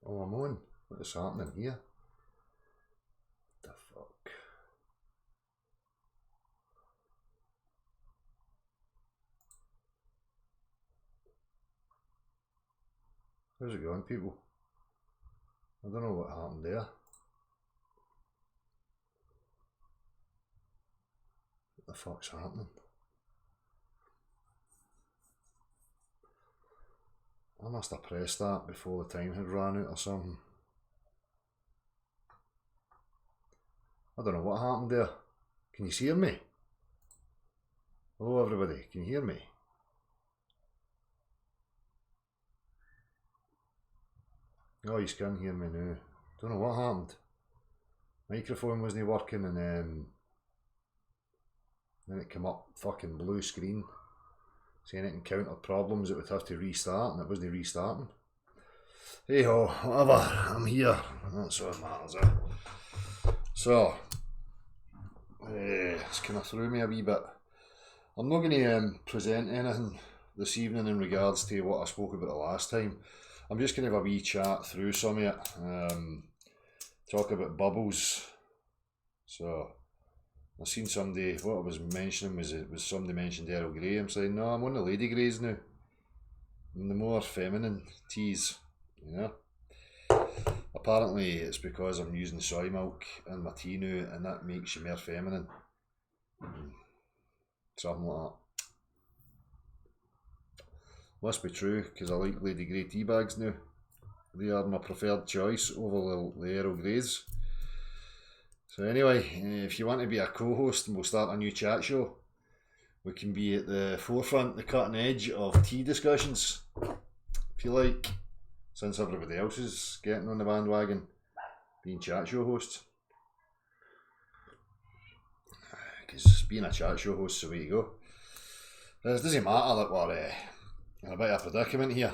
Oh, I'm on. What is happening here? What the fuck? How's it going, people? I don't know what happened there. What the fuck's happening? I must have pressed that before the time had run out or something. I don't know what happened there. Can you hear me? Hello everybody, can you hear me? Oh, you can hear me now. Don't know what happened. Microphone wasn't working and then it came up fucking blue screen saying it encountered problems, it would have to restart, and it wasn't restarting. Hey ho, whatever, I'm here, that's what matters. So, it's kind of threw me a wee bit. I'm not going to present anything this evening in regards to what I spoke about the last time. I'm just going to have a wee chat through some of it, talk about bubbles. So, I seen somebody, what I was mentioning was somebody mentioned Earl Grey. I'm saying, no, I'm on the Lady Greys now. I'm the more feminine teas, you know. Apparently it's because I'm using soy milk in my tea now and that makes you more feminine. Something like that. Must be true, because I like Lady Grey tea bags now. They are my preferred choice over the Earl Greys. So anyway, if you want to be a co-host and we'll start a new chat show, we can be at the forefront, the cutting edge of tea discussions, if you like, since everybody else is getting on the bandwagon, being chat show hosts. Because being a chat show host is the way to go. It doesn't matter that we're in a bit of a predicament here.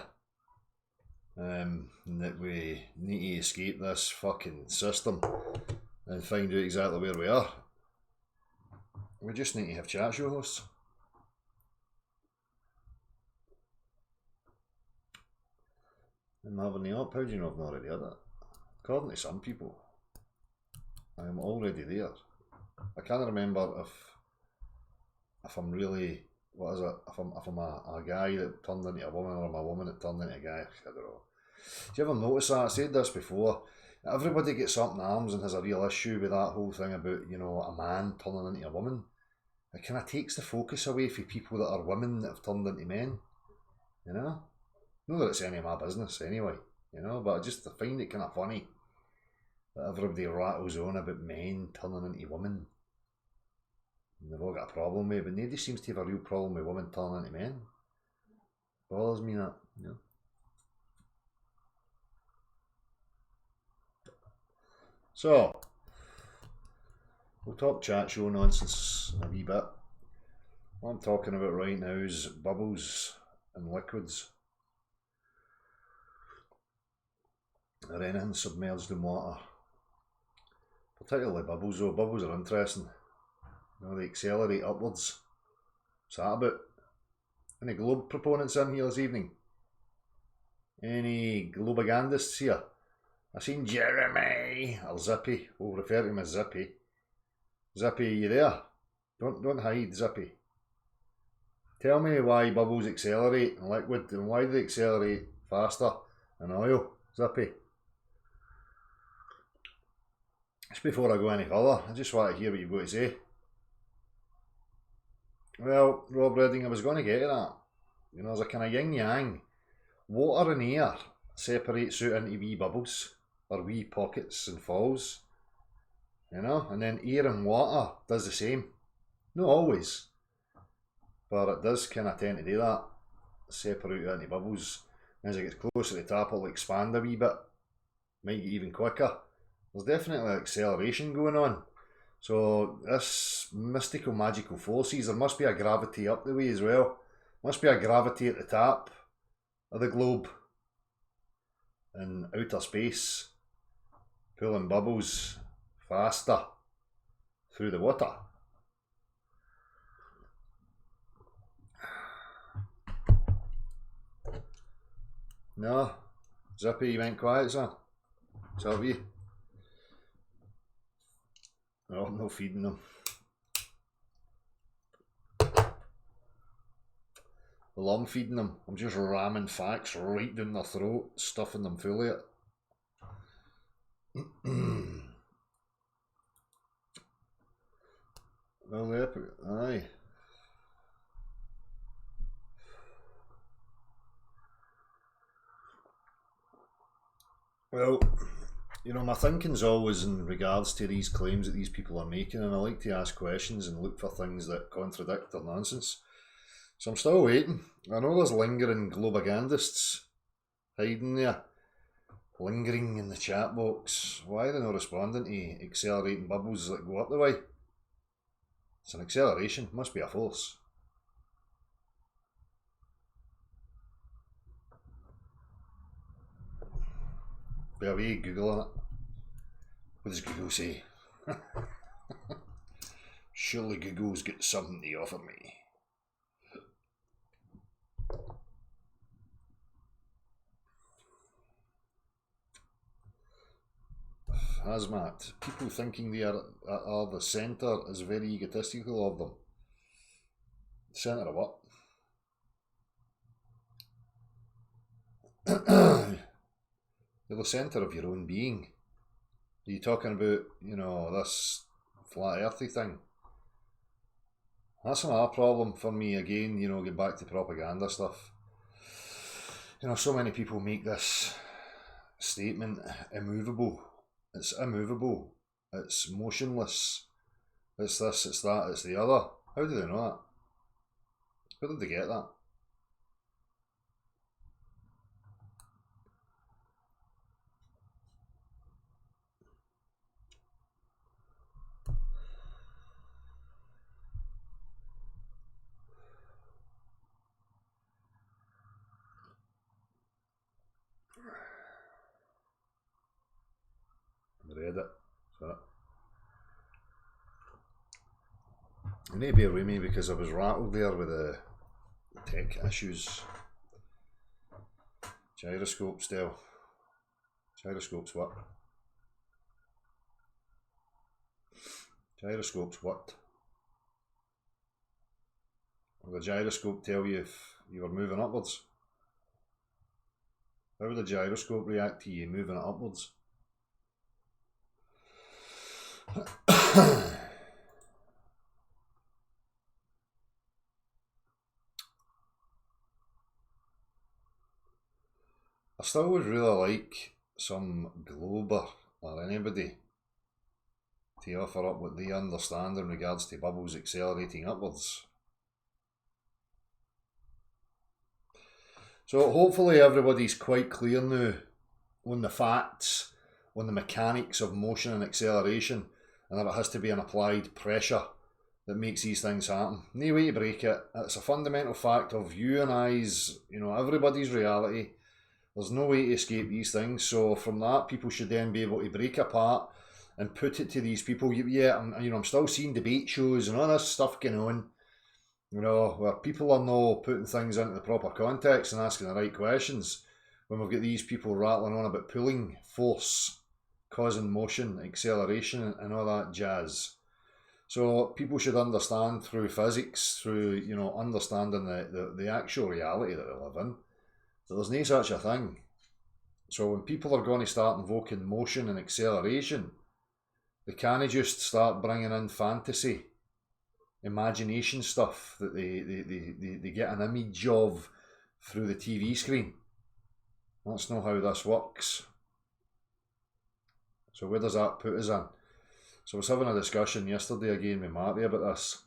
That we need to escape this fucking system and find out exactly where we are. We just need to have chat show hosts. I'm having the up. How do you know I've not already had that? According to some people, I am already there. I can't remember if I'm really, what is it? If I'm a guy that turned into a woman or I'm a woman that turned into a guy. I don't know. Do you ever notice that? I said this before. Everybody gets up in arms and has a real issue with that whole thing about, you know, a man turning into a woman. It kind of takes the focus away from people that are women that have turned into men. You know? Not that it's any of my business anyway, you know, but I find it kind of funny that everybody rattles on about men turning into women. And they've all got a problem with it, but nobody seems to have a real problem with women turning into men. Bothers me that, you know. So, we'll talk chat show nonsense a wee bit. What I'm talking about right now is bubbles and liquids. Or anything submerged in water. Particularly bubbles though. Bubbles are interesting. You know, they accelerate upwards. What's that about? Any globe proponents in here this evening? Any globagandists here? I seen Jeremy, or Zippy. We'll refer to him as Zippy. Zippy, you there? Don't hide, Zippy. Tell me why bubbles accelerate in liquid and why they accelerate faster in oil, Zippy. Just before I go any further, I just want to hear what you've got to say. Well, Rob Redding, I was going to get to that. You know, there's a kind of yin-yang. Water and air separates out into wee bubbles, or wee pockets and falls. You know, and then air and water does the same. Not always, but it does kind of tend to do that. Separate out into bubbles. As it gets closer to the top, it'll expand a wee bit. Might get even quicker. There's definitely acceleration going on. So this mystical magical forces, there must be a gravity up the way as well. Must be a gravity at the top of the globe in outer space, pulling bubbles faster through the water. No, Zippy, you went quiet, sir. that we? No, I'm not feeding them. Well, I'm feeding them. I'm just ramming facts right down their throat, stuffing them full of it. Well, aye. Well, you know, my thinking's always in regards to these claims that these people are making, and I like to ask questions and look for things that contradict their nonsense. So I'm still waiting. I know there's lingering globagandists hiding there, lingering in the chat box. Why are they not responding to accelerating bubbles that go up the way? It's an acceleration, must be a force. Be away Googling it. What does Google say? Surely Google's got something to offer me. Hazmat. People thinking they are the centre is very egotistical of them. Centre of what? You're the centre of your own being. Are you talking about, you know, this flat earthy thing? That's another problem for me again, you know, get back to propaganda stuff. You know, so many people make this statement, immovable. It's immovable. It's motionless. It's this, it's that, it's the other. How do they know that? How did they get that? Read it. So you need to bear with me because I was rattled there with the tech issues. Gyroscopes, Del. Gyroscopes what? Gyroscopes what? Will the gyroscope tell you if you were moving upwards? How would the gyroscope react to you moving it upwards? I still would really like some Glober or anybody to offer up what they understand in regards to bubbles accelerating upwards. So hopefully everybody's quite clear now on the facts, on the mechanics of motion and acceleration, and that it has to be an applied pressure that makes these things happen. No way to break it. It's a fundamental fact of you and I's, you know, everybody's reality. There's no way to escape these things. So from that, people should then be able to break apart and put it to these people. Yeah, I'm still seeing debate shows and all this stuff going on, you know, where people are not putting things into the proper context and asking the right questions. When we've got these people rattling on about pulling force, causing motion, acceleration, and all that jazz. So people should understand through physics, through, you know, understanding the actual reality that they live in, that there's no such a thing. So when people are going to start invoking motion and acceleration, they can't just start bringing in fantasy, imagination stuff that they get an image of through the TV screen. That's not how this works. So where does that put us in? So I was having a discussion yesterday again with Marty about this.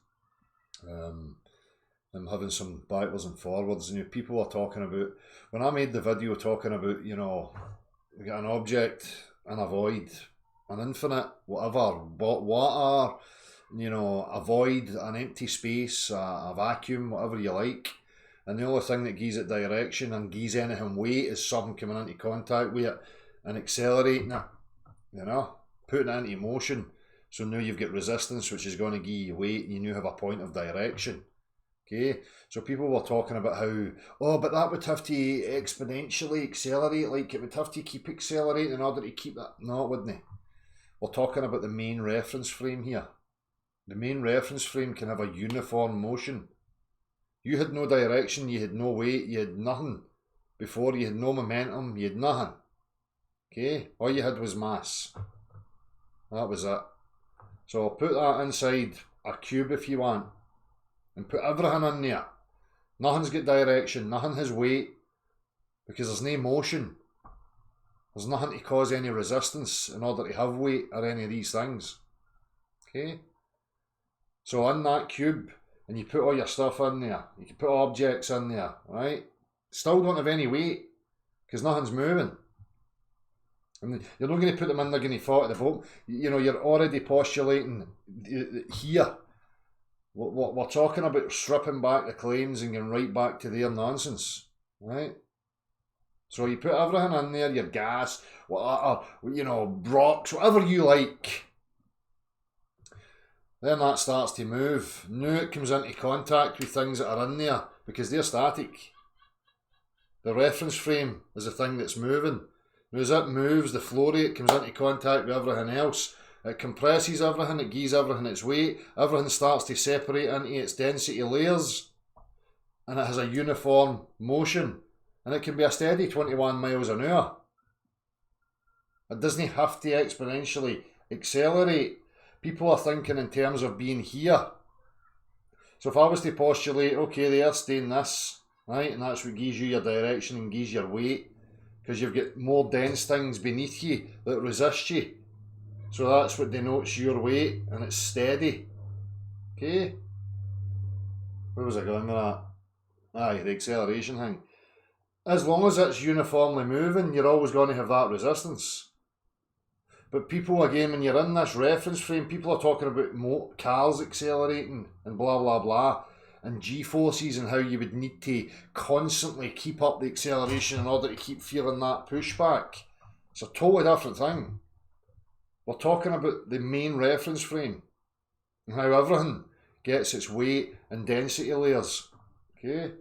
I'm having some backwards and forwards, and people are talking about, when I made the video talking about, you know, we got an object and a void, an infinite, whatever, water, you know, a void, an empty space, a vacuum, whatever you like, and the only thing that gives it direction and gives anything weight is something coming into contact with it and accelerating it, you know, putting it into motion. So now you've got resistance, which is going to give you weight, and you now have a point of direction. Okay, so people were talking about how, oh, but that would have to exponentially accelerate, like it would have to keep accelerating in order to keep that. No, it wouldn't. We're talking about the main reference frame here. The main reference frame can have a uniform motion. You had no direction, you had no weight, you had nothing. Before, you had no momentum, you had nothing. Okay, all you had was mass. That was it. So I'll put that inside a cube if you want, and put everything in there. Nothing's got direction, nothing has weight, because there's no motion. There's nothing to cause any resistance in order to have weight or any of these things. Okay? So in that cube, and you put all your stuff in there, you can put objects in there, right? Still don't have any weight, because nothing's moving. And you're not going to put them in, they're going to fall at the bottom. You know, you're already postulating here. We're talking about stripping back the claims and going right back to their nonsense, right? So you put everything in there, your gas, you know, rocks, whatever you like. Then that starts to move. Now it comes into contact with things that are in there because they're static. The reference frame is the thing that's moving. Now as it moves, the flow rate comes into contact with everything else. It compresses everything, it gives everything its weight, everything starts to separate into its density layers, and it has a uniform motion. And it can be a steady 21 miles an hour. It doesn't have to exponentially accelerate. People are thinking in terms of being here. So if I was to postulate, okay, the Earth's doing this, right, and that's what gives you your direction and gives your weight, because you've got more dense things beneath you that resist you. So that's what denotes your weight, and it's steady. Okay? Where was I going with that? Aye, the acceleration thing. As long as it's uniformly moving, you're always going to have that resistance. But people, again, when you're in this reference frame, people are talking about cars accelerating and blah, blah, blah, and G-forces and how you would need to constantly keep up the acceleration in order to keep feeling that pushback. It's a totally different thing. We're talking about the main reference frame and how everything gets its weight and density layers. Okay?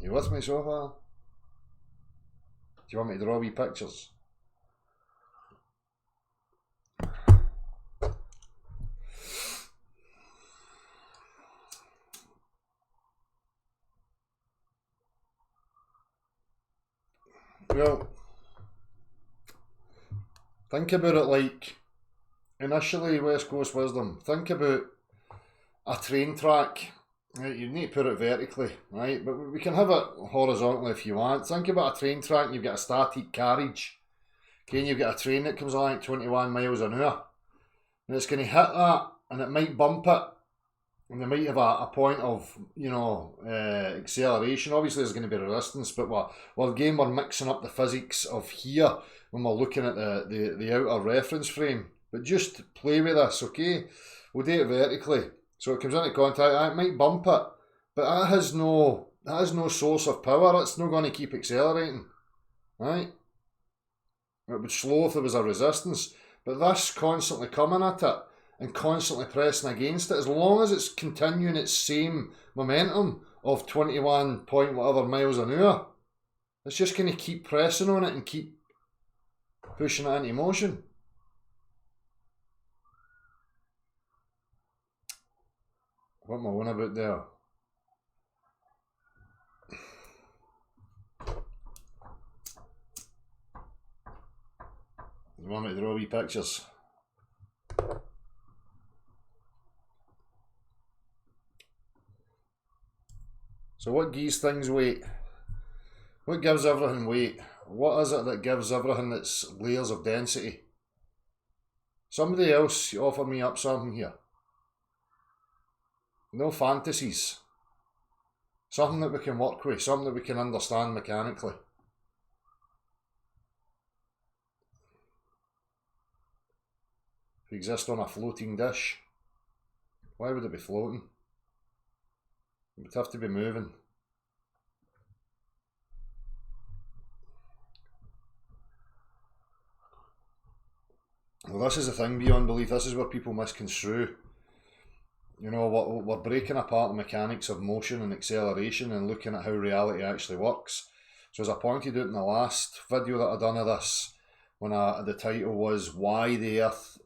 You with me so far? Do you want me to draw wee pictures? Well, think about it like, initially, West Coast Wisdom, think about a train track. Right, you need to put it vertically, right? But we can have it horizontally if you want. Think about a train track and you've got a static carriage. Okay, and you've got a train that comes along at 21 miles an hour. And it's going to hit that and it might bump it. And they might have a point of, you know, acceleration. Obviously there's going to be resistance, but we're mixing up the physics of here when we're looking at the outer reference frame. But just play with this, okay? We'll do it vertically. So it comes into contact, it might bump it, but it has no source of power, it's not going to keep accelerating, right? It would slow if there was a resistance, but this constantly coming at it and constantly pressing against it, as long as it's continuing its same momentum of 21 point whatever miles an hour, it's just going to keep pressing on it and keep pushing it into motion. What am I on about there? You want me to draw wee pictures? So what gives things weight? What gives everything weight? What is it that gives everything its layers of density? Somebody else offer me up something here. No fantasies. Something that we can work with, something that we can understand mechanically. If it exists on a floating dish, why would it be floating? It would have to be moving. Well, this is the thing beyond belief, this is where people misconstrue. You know, we're breaking apart the mechanics of motion and acceleration and looking at how reality actually works. So as I pointed out in the last video that I done of this, when the title was why the Earth,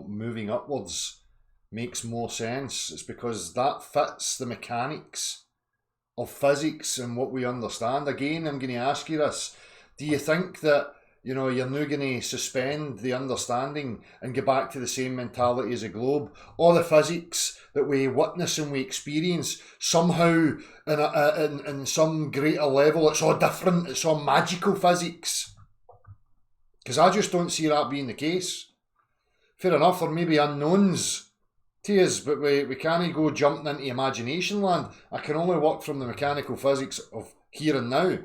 moving upwards makes more sense. It's because that fits the mechanics of physics and what we understand. Again, I'm going to ask you this: do you think that you're now going to suspend the understanding and get back to the same mentality as a globe? All the physics that we witness and we experience, somehow in some greater level, it's all different, it's all magical physics? Because I just don't see that being the case. Fair enough, there may be unknowns to us, but we can't go jumping into imagination land. I can only work from the mechanical physics of here and now.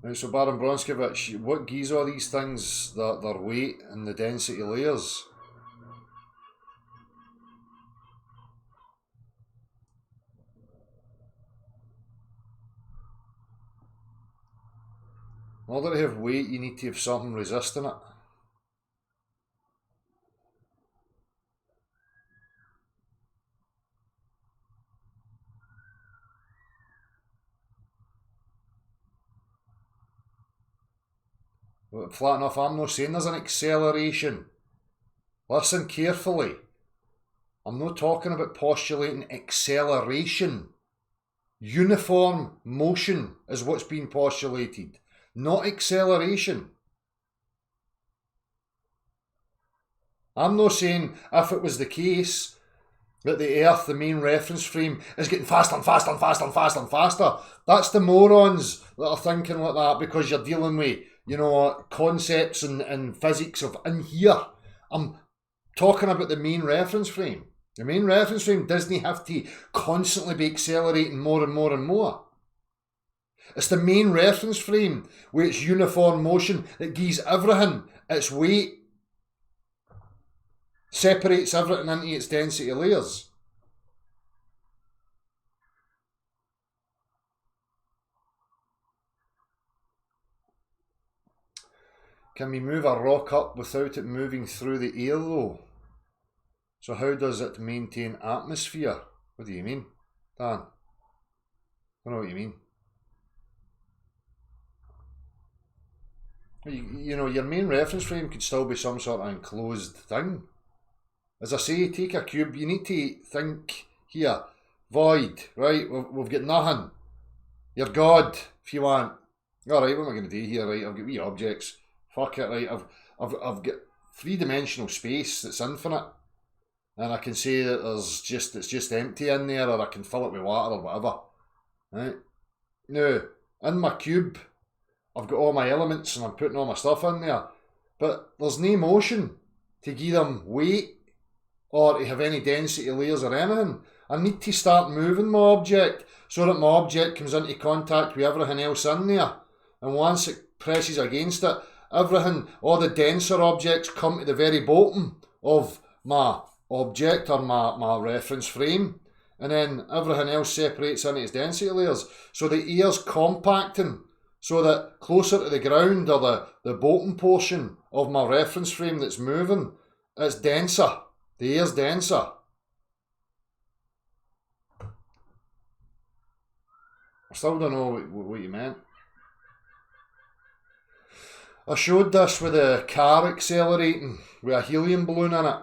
Right, so Baron Bronskevich, what gives all these things their weight and the density layers? In order to have weight, you need to have something resisting it. But flat enough, I'm not saying there's an acceleration. Listen carefully. I'm not talking about postulating acceleration. Uniform motion is what's been postulated, not acceleration. I'm not saying if it was the case that the Earth, the main reference frame, is getting faster and faster and faster and faster and faster. That's the morons that are thinking like that, because you're dealing with, concepts and physics of in here. I'm talking about the main reference frame. The main reference frame doesn't have to constantly be accelerating more and more and more. It's the main reference frame with its uniform motion that gives everything its weight, separates everything into its density layers. Can we move a rock up without it moving through the air though? So how does it maintain atmosphere? What do you mean, Dan? I don't know what you mean. Your main reference frame could still be some sort of enclosed thing. As I say, take a cube, you need to think here, void, right? We've got nothing. You're God, if you want. Alright, what am I going to do here, right? I've got wee objects. Fuck it, right? I've got three-dimensional space that's infinite. And I can say that it's just empty in there, or I can fill it with water or whatever. Right? Now, in my cube, I've got all my elements and I'm putting all my stuff in there. But there's no motion to give them weight or to have any density layers or anything. I need to start moving my object so that my object comes into contact with everything else in there. And once it presses against it, everything, all the denser objects come to the very bottom of my object or my reference frame, and then everything else separates into its density layers. So the air's compacting so that closer to the ground, or the bottom portion of my reference frame that's moving, it's denser. The air's denser. I still don't know what you meant. I showed this with a car accelerating with a helium balloon in it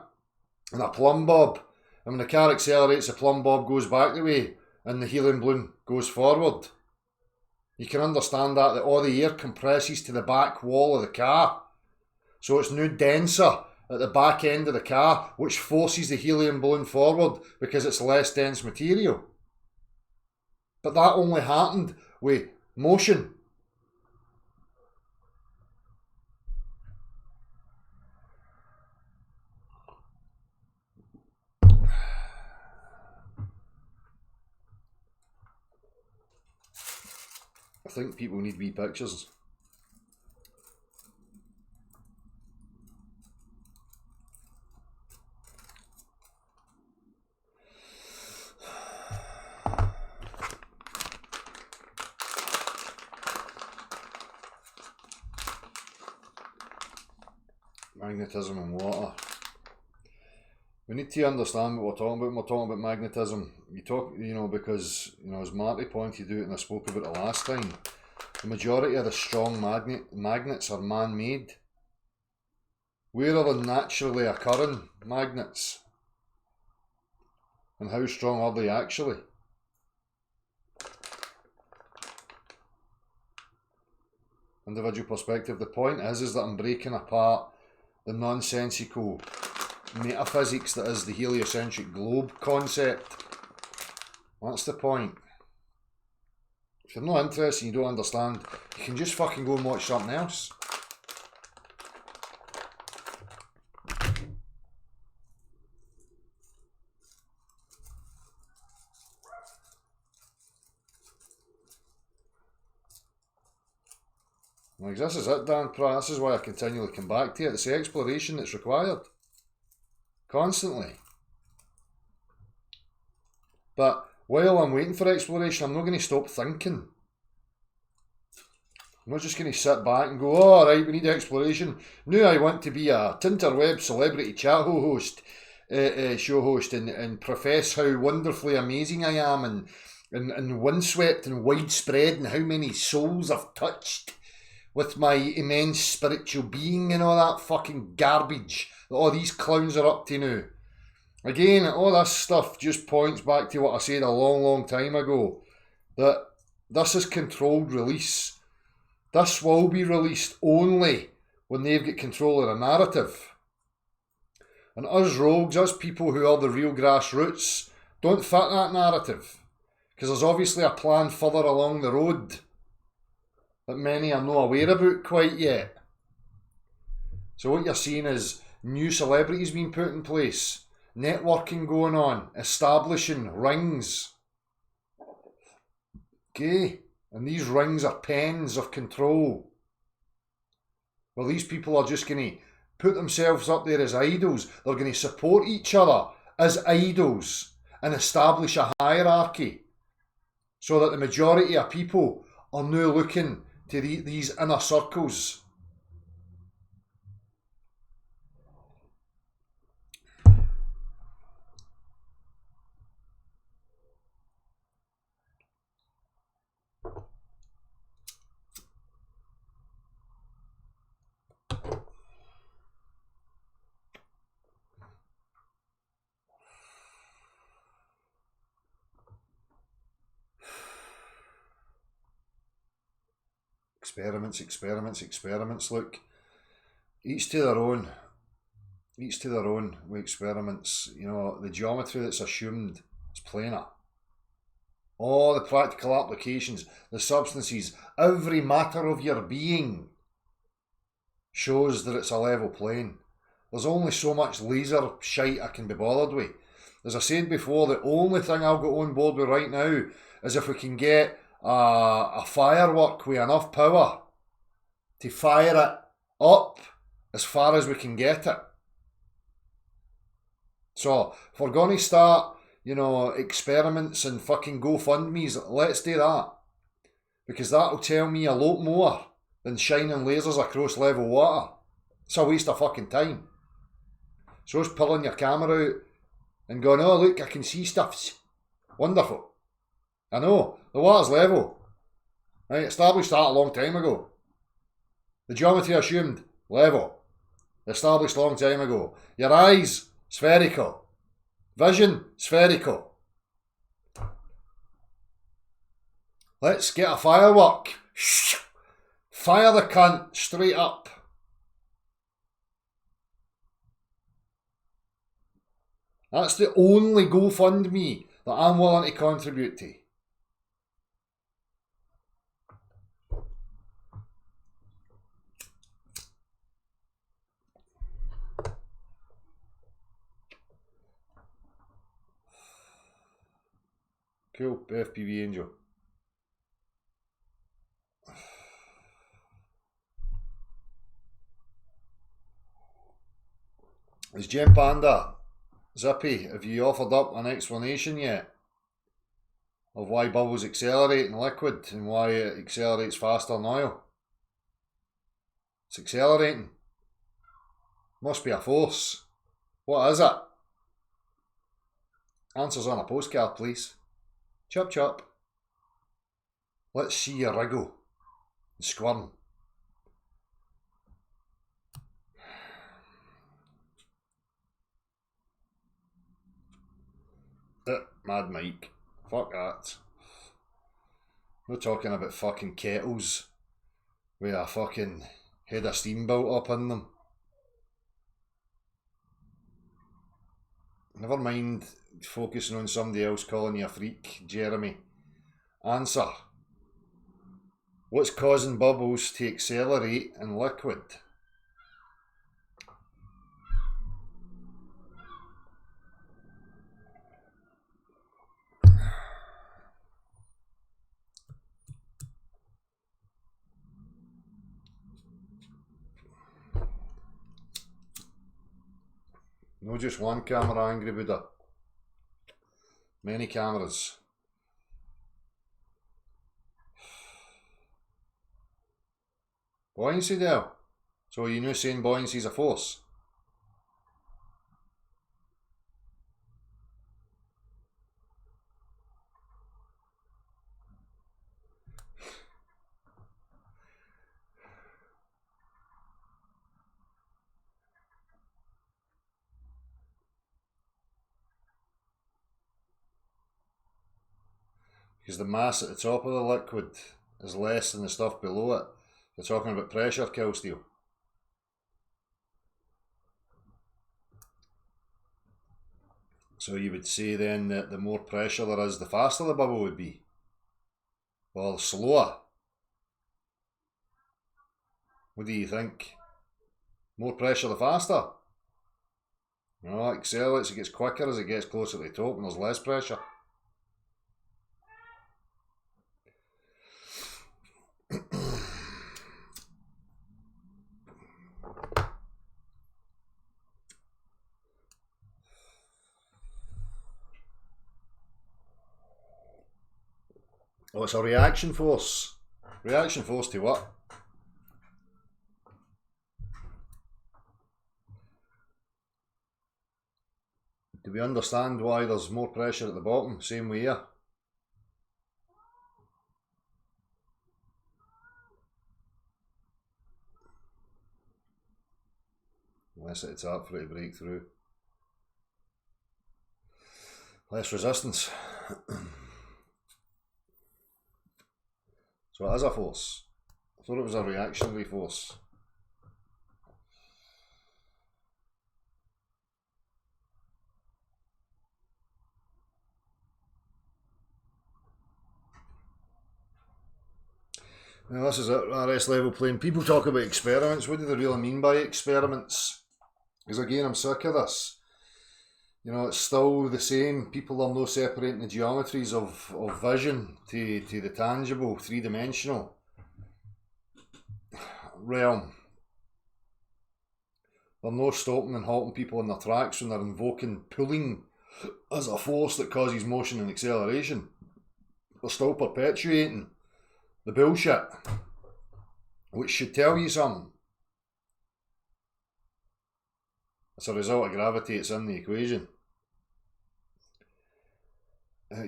and a plumb bob. And when the car accelerates, the plumb bob goes back the way and the helium balloon goes forward. You can understand that all the air compresses to the back wall of the car. So it's now denser at the back end of the car, which forces the helium balloon forward because it's less dense material. But that only happened with motion. I think people need wee pictures. Magnetism and water. We need to understand what we're talking about when we're talking about magnetism. Because, as Marty pointed out and I spoke about it last time, the majority of the strong magnets are man-made. Where are the naturally occurring magnets? And how strong are they actually? Individual perspective. The point is that I'm breaking apart the nonsensical metaphysics that is the heliocentric globe concept. That's the point. If you're not interested and you don't understand, you can just fucking go and watch something else. Like, this is it, Dan Pratt. This is why I continually come back to it. It's the exploration that's required. Constantly. But while I'm waiting for exploration, I'm not going to stop thinking. I'm not just going to sit back and go, oh, right, we need exploration. Now I want to be a Tinterweb celebrity chat host, show host, and profess how wonderfully amazing I am, and windswept and widespread, and how many souls I've touched with my immense spiritual being and all that fucking garbage that all these clowns are up to now. Again, all this stuff just points back to what I said a long, long time ago, that this is controlled release. This will be released only when they've got control of the narrative. And us rogues, us people who are the real grassroots, don't fit that narrative. Because there's obviously a plan further along the road that many are not aware about quite yet. So what you're seeing is new celebrities being put in place, networking going on, establishing rings. Okay, and these rings are pens of control. Well, these people are just going to put themselves up there as idols. They're going to support each other as idols and establish a hierarchy so that the majority of people are now looking to these inner circles. Experiments. Look, each to their own with experiments. The geometry that's assumed is planar. All the practical applications, the substances, every matter of your being shows that it's a level plane. There's only so much laser shite I can be bothered with. As I said before, the only thing I'll go on board with right now is if we can get a firework with enough power to fire it up as far as we can get it. So if we're going to start, experiments and fucking GoFundMes, let's do that. Because that'll tell me a lot more than shining lasers across level water. It's a waste of fucking time. So it's pulling your camera out and going, oh look, I can see stuffs. Wonderful. I know, the water's level. I established that a long time ago. The geometry assumed, level. Established a long time ago. Your eyes, spherical. Vision, spherical. Let's get a firework. Fire the cunt straight up. That's the only GoFundMe that I'm willing to contribute to. Cool, FPV Angel. Is Gem Panda, Zippy, have you offered up an explanation yet of why bubbles accelerate in liquid and why it accelerates faster in oil? It's accelerating. Must be a force. What is it? Answers on a postcard, please. Chop chop. Let's see you wriggle and squirm. Mad Mike. Fuck that. We're talking about fucking kettles with a fucking head of steam built up in them. Never mind focusing on somebody else calling you a freak, Jeremy. Answer. What's causing bubbles to accelerate in liquid? No just one camera, Angry Buddha. Many cameras. Buoyancy there. So you know saying buoyancy is a force? Because the mass at the top of the liquid is less than the stuff below it. They're talking about pressure, Kill Steel. So you would say then that the more pressure there is, the faster the bubble would be. Well, slower. What do you think? More pressure the faster? No, it accelerates, it gets quicker as it gets closer to the top and there's less pressure. Oh, it's a reaction force. Reaction force to what? Do we understand why there's more pressure at the bottom? Same way here. Less it's up for it to break through. Less resistance. So it is a force. I thought it was a reactionary force. Now this is it, RS level playing. People talk about experiments. What do they really mean by experiments? Because again, I'm sick of this. You know, it's still the same. People are no separating the geometries of vision to the tangible, three-dimensional realm. They're no stopping and halting people in their tracks when they're invoking pulling as a force that causes motion and acceleration. They're still perpetuating the bullshit, which should tell you something. It's a result of gravity, it's in the equation.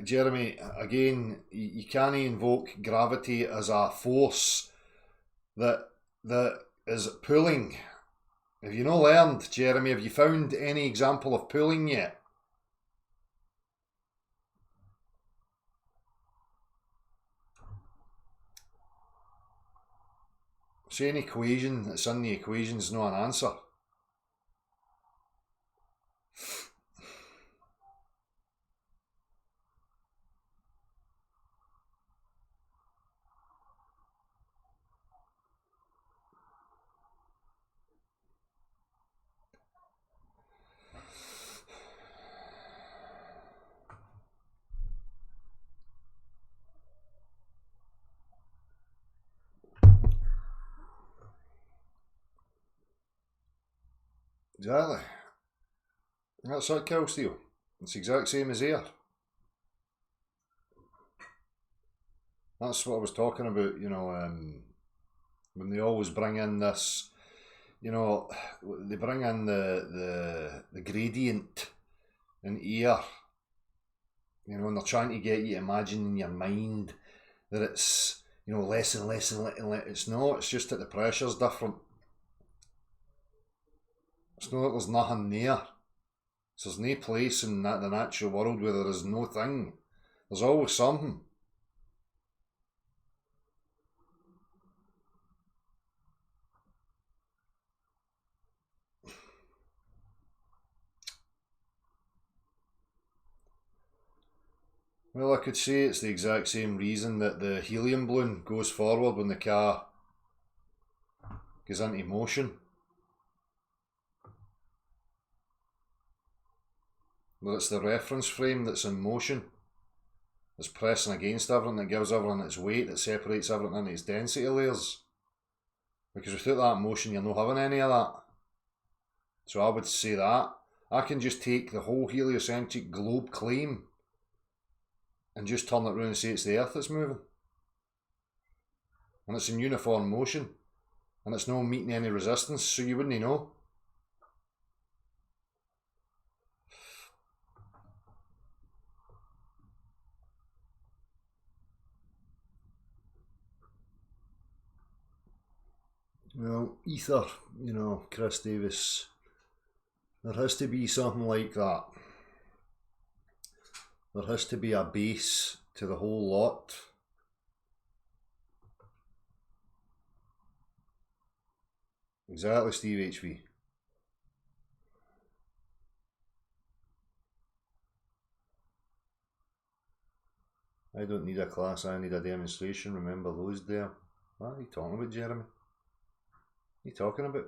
Jeremy, again, you can't invoke gravity as a force that is pulling. Have you not learned, Jeremy, have you found any example of pulling yet? Say an equation that's in the equation is not an answer. Exactly. That's that Kill Steel. It's the exact same as air. That's what I was talking about, you know, when they always bring in this you know, they bring in the gradient in air, you know, and they're trying to get you to imagine in your mind that it's, you know, less and less and less. It's not, it's just that the pressure's different. It's not that there's nothing there. So there's no place in the natural world where there is no thing. There's always something. Well, I could say it's the exact same reason that the helium balloon goes forward when the car goes into motion. Well, it's the reference frame that's in motion. It's pressing against everything, that gives everything its weight, that separates everything into its density layers. Because without that motion, you're not having any of that. So I would say that. I can just take the whole heliocentric globe claim and just turn it around and say it's the Earth that's moving. And it's in uniform motion. And it's not meeting any resistance, so you wouldn't know. Well, ether, you know, Chris Davis, there has to be something like that. There has to be a base to the whole lot. Exactly, Steve HV. I don't need a class, I need a demonstration. Remember those there? What are you talking about, Jeremy? What are you talking about?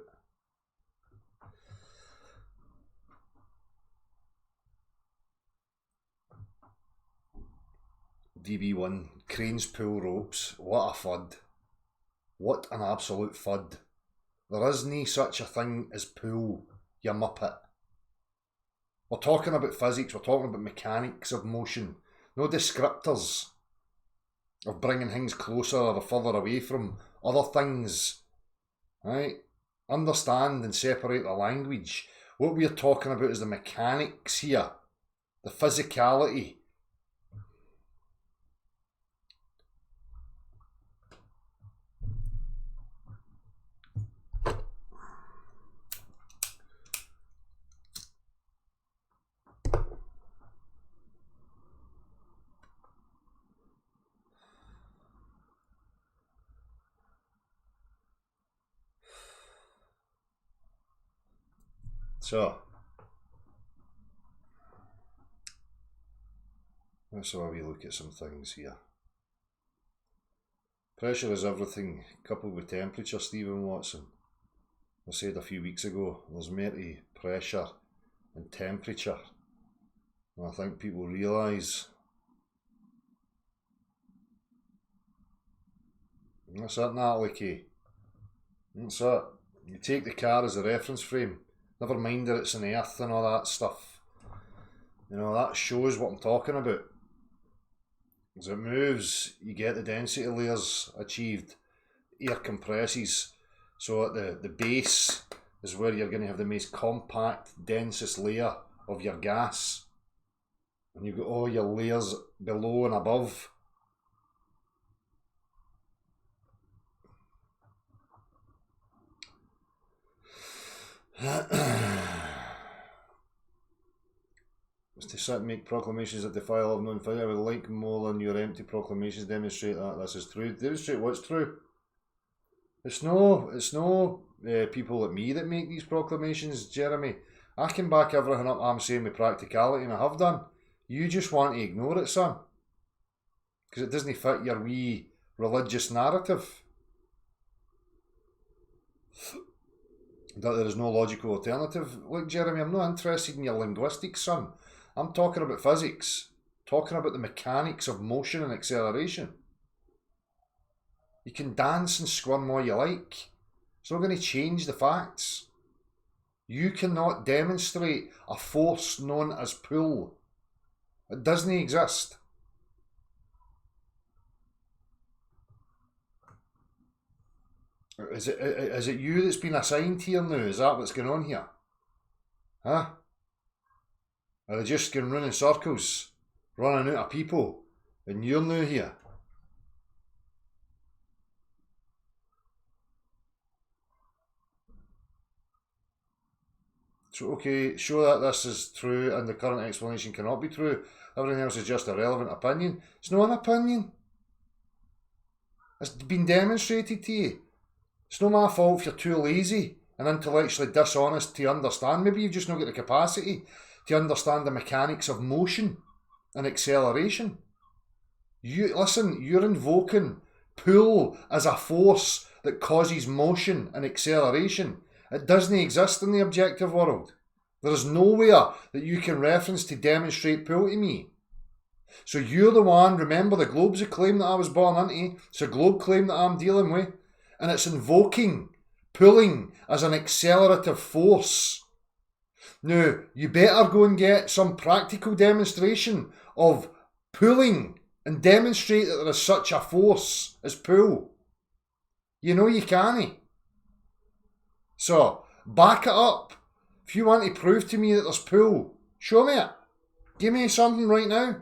DB1, cranes pull ropes. What a fud. What an absolute fud. There is no such a thing as pull, you muppet. We're talking about physics, we're talking about mechanics of motion, no descriptors of bringing things closer or further away from other things. Right? Understand and separate the language. What we're talking about is the mechanics here, the physicality. So, let's have a wee look at some things here. Pressure is everything, coupled with temperature, Stephen Watson. I said a few weeks ago, there's more to pressure and temperature. And I think people realise. That's it, Natalie Kay. That's it. You take the car as a reference frame. Never mind that it's in the earth and all that stuff. You know, that shows what I'm talking about. As it moves, you get the density layers achieved. Air compresses. So at the base is where you're going to have the most compact, densest layer of your gas. And you've got all your layers below and above. Was to sit and make proclamations that defy all of known fact. I would like more than your empty proclamations demonstrate that this is true. Demonstrate what's true. It's no people like me that make these proclamations, Jeremy. I can back everything up I'm saying with practicality, and I have done. You just want to ignore it, son. Because it doesn't fit your wee religious narrative. That there is no logical alternative. Look, Jeremy, I'm not interested in your linguistics, son. I'm talking about physics. Talking about the mechanics of motion and acceleration. You can dance and squirm all you like. It's not going to change the facts. You cannot demonstrate a force known as pull. It doesn't exist. Is it you that's been assigned here now? Is that what's going on here? Huh? Are they just going round in circles, running out of people, and you're new here? So, okay, show that this is true and the current explanation cannot be true. Everything else is just a relevant opinion. It's not an opinion. It's been demonstrated to you. It's not my fault if you're too lazy and intellectually dishonest to understand. Maybe you've just not got the capacity to understand the mechanics of motion and acceleration. Listen, you're invoking pull as a force that causes motion and acceleration. It doesn't exist in the objective world. There is nowhere that you can reference to demonstrate pull to me. So you're the one, remember the globe's a claim that I was born into, it's a globe claim that I'm dealing with, and it's invoking pulling as an accelerative force. Now, you better go and get some practical demonstration of pulling and demonstrate that there is such a force as pull. You know you can't. So, back it up. If you want to prove to me that there's pull, show me it. Give me something right now.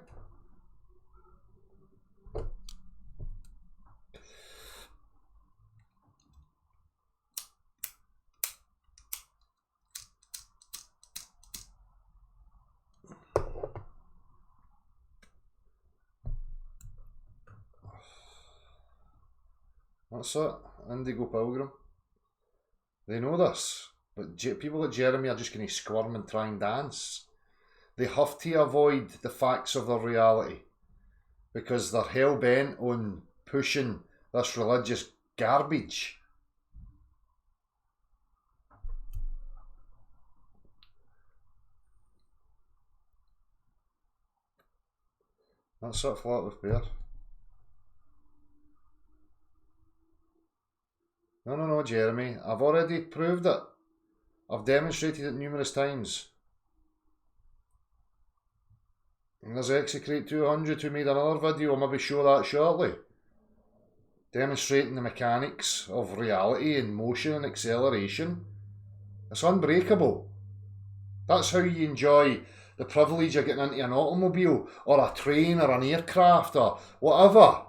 That's it. Indigo Pilgrim. They know this. But people like Jeremy are just going to squirm and try and dance. They have to avoid the facts of their reality because they're hell-bent on pushing this religious garbage. That's it, flat with bear. No, Jeremy. I've already proved it. I've demonstrated it numerous times. And there's Execrate 200 who made another video. I'll maybe show that shortly. Demonstrating the mechanics of reality and motion and acceleration. It's unbreakable. That's how you enjoy the privilege of getting into an automobile or a train or an aircraft or whatever.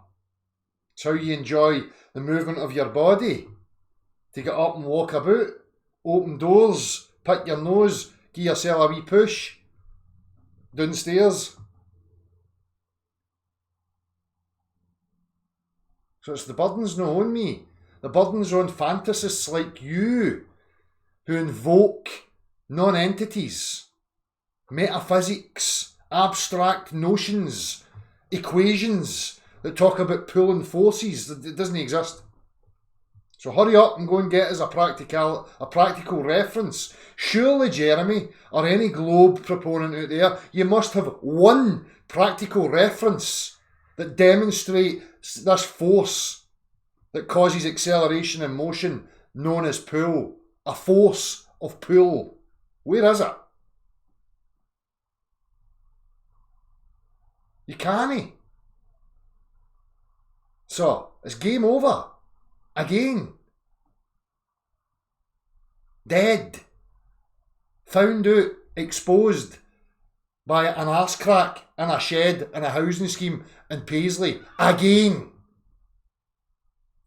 It's how you enjoy the movement of your body. To get up and walk about, open doors, pick your nose, give yourself a wee push downstairs. So it's the burdens not on me. The burdens are on fantasists like you who invoke non-entities, metaphysics, abstract notions, equations that talk about pulling forces that doesn't exist. So hurry up and go and get us a practical reference. Surely, Jeremy, or any globe proponent out there, you must have one practical reference that demonstrates this force that causes acceleration and motion known as pull. A force of pull. Where is it? You can't. So, it's game over. Again. Dead. Found out, exposed by an arse crack in a shed in a housing scheme in Paisley. Again.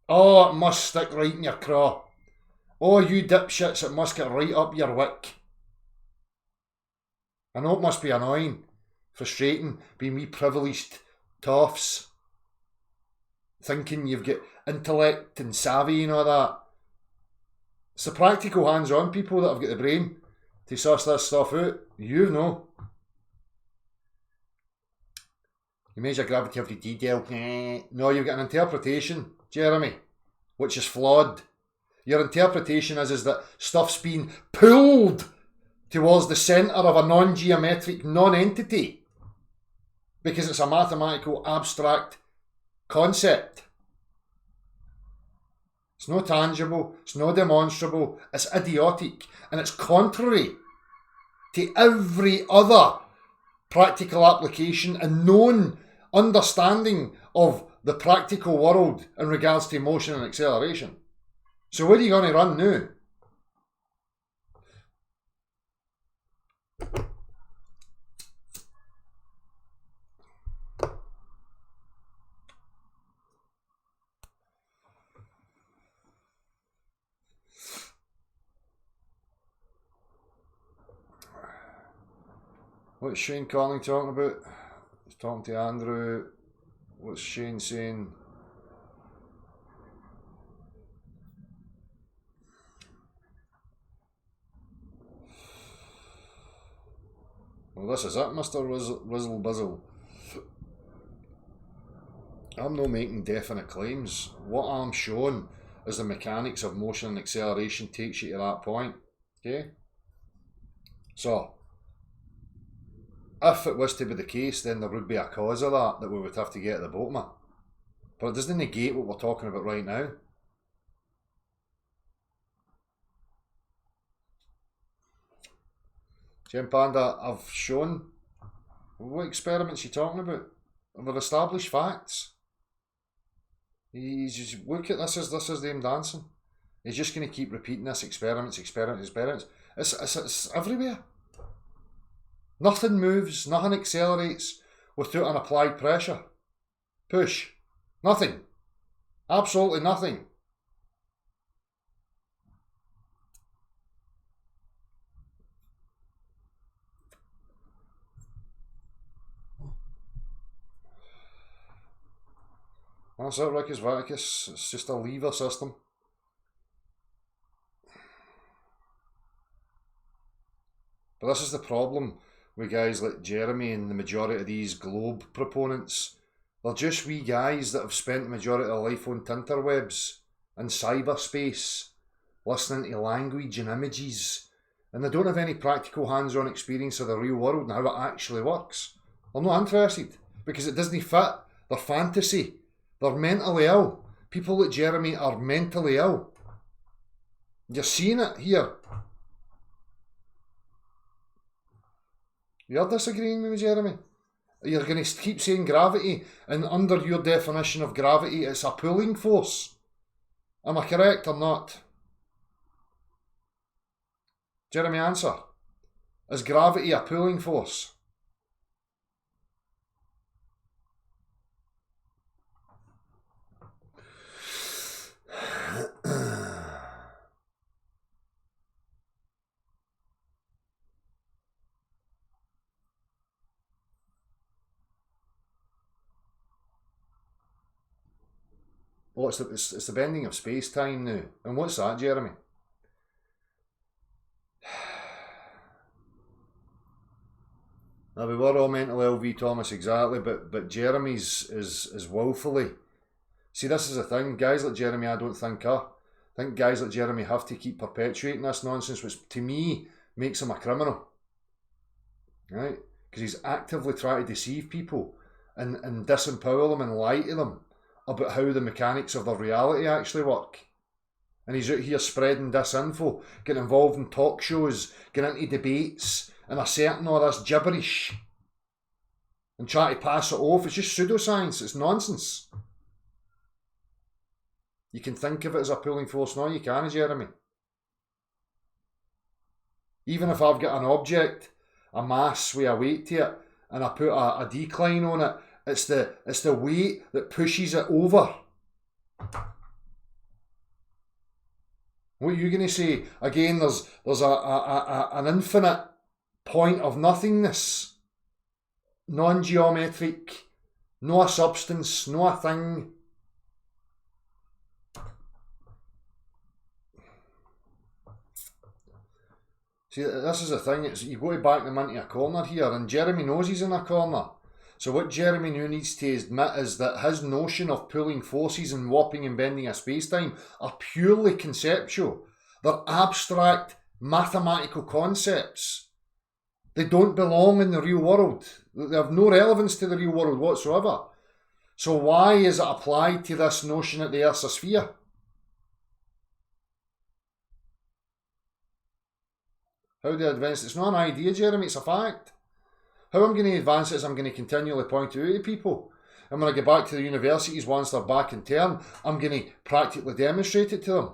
Oh, it must stick right in your craw. Oh, you dipshits, it must get right up your wick. I know it must be annoying, frustrating, being wee privileged toffs, thinking you've got intellect and savvy and all that. It's the practical hands-on people that have got the brain to suss this stuff out. You know. You measure gravity of the detail. No, you've got an interpretation, Jeremy, which is flawed. Your interpretation is that stuff's been pulled towards the centre of a non-geometric non-entity because it's a mathematical abstract concept. It's no tangible, it's no demonstrable, it's idiotic, and it's contrary to every other practical application and known understanding of the practical world in regards to motion and acceleration. So where are you going to run now? What's Shane Conning talking about? He's talking to Andrew. What's Shane saying? Well, this is it, Mr. Rizzle Bizzle. I'm not making definite claims. What I'm showing is the mechanics of motion and acceleration takes you to that point. Okay? So, if it was to be the case, then there would be a cause of that we would have to get at the bottom of. But it doesn't negate what we're talking about right now. Gem Panda, I've shown. What experiments are you talking about? They're established facts. He's just, look at this is them dancing. He's just going to keep repeating this experiments. It's everywhere. Nothing moves, nothing accelerates without an applied pressure. Push. Nothing. Absolutely nothing. That's it, Rickus Vaticus. It's just a lever system. But this is the problem with guys like Jeremy and the majority of these globe proponents. They're just wee guys that have spent the majority of their life on Tinterwebs and cyberspace, listening to language and images, and they don't have any practical hands-on experience of the real world and how it actually works. They're not interested because it doesn't fit their fantasy. They're mentally ill. People like Jeremy are mentally ill. You're seeing it here. You're disagreeing with me, Jeremy? You're going to keep saying gravity, and under your definition of gravity, it's a pulling force. Am I correct or not? Jeremy, answer. Is gravity a pulling force? Well, it's the bending of space-time now. And what's that, Jeremy? Now, we were all mental LV Thomas, exactly, but Jeremy's is woefully. See, this is the thing. Guys like Jeremy, I don't think are. I think guys like Jeremy have to keep perpetuating this nonsense, which to me makes him a criminal. Right? Because he's actively trying to deceive people and disempower them and lie to them about how the mechanics of their reality actually work. And he's out here spreading disinfo, getting involved in talk shows, getting into debates, and asserting all this gibberish. And trying to pass it off. It's just pseudoscience, it's nonsense. You can think of it as a pulling force. No, you can't, Jeremy. Even if I've got an object, a mass with a weight to it, and I put a decline on it, it's the weight that pushes it over. What are you going to say? Again, there's an infinite point of nothingness. Non-geometric. No a substance, no a thing. See, this is the thing, you've got to back them into a corner here, and Jeremy knows he's in a corner. So what Jeremy now needs to admit is that his notion of pulling forces and warping and bending of space-time are purely conceptual. They're abstract mathematical concepts. They don't belong in the real world. They have no relevance to the real world whatsoever. So why is it applied to this notion that the Earth's a sphere? How do I advance it? It's not an idea, Jeremy, it's a fact. How I'm going to advance it is I'm going to continually point it out to people. And when I get back to the universities once they're back in turn, I'm going to practically demonstrate it to them.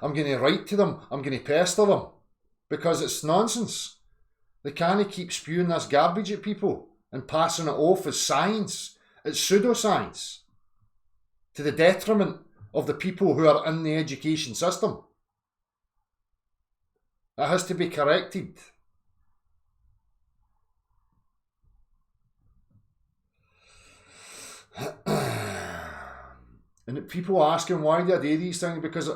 I'm going to write to them. I'm going to pester them. Because it's nonsense. They can't keep spewing this garbage at people and passing it off as science. It's pseudoscience. To the detriment of the people who are in the education system. It has to be corrected. And people asking why do I do these things, because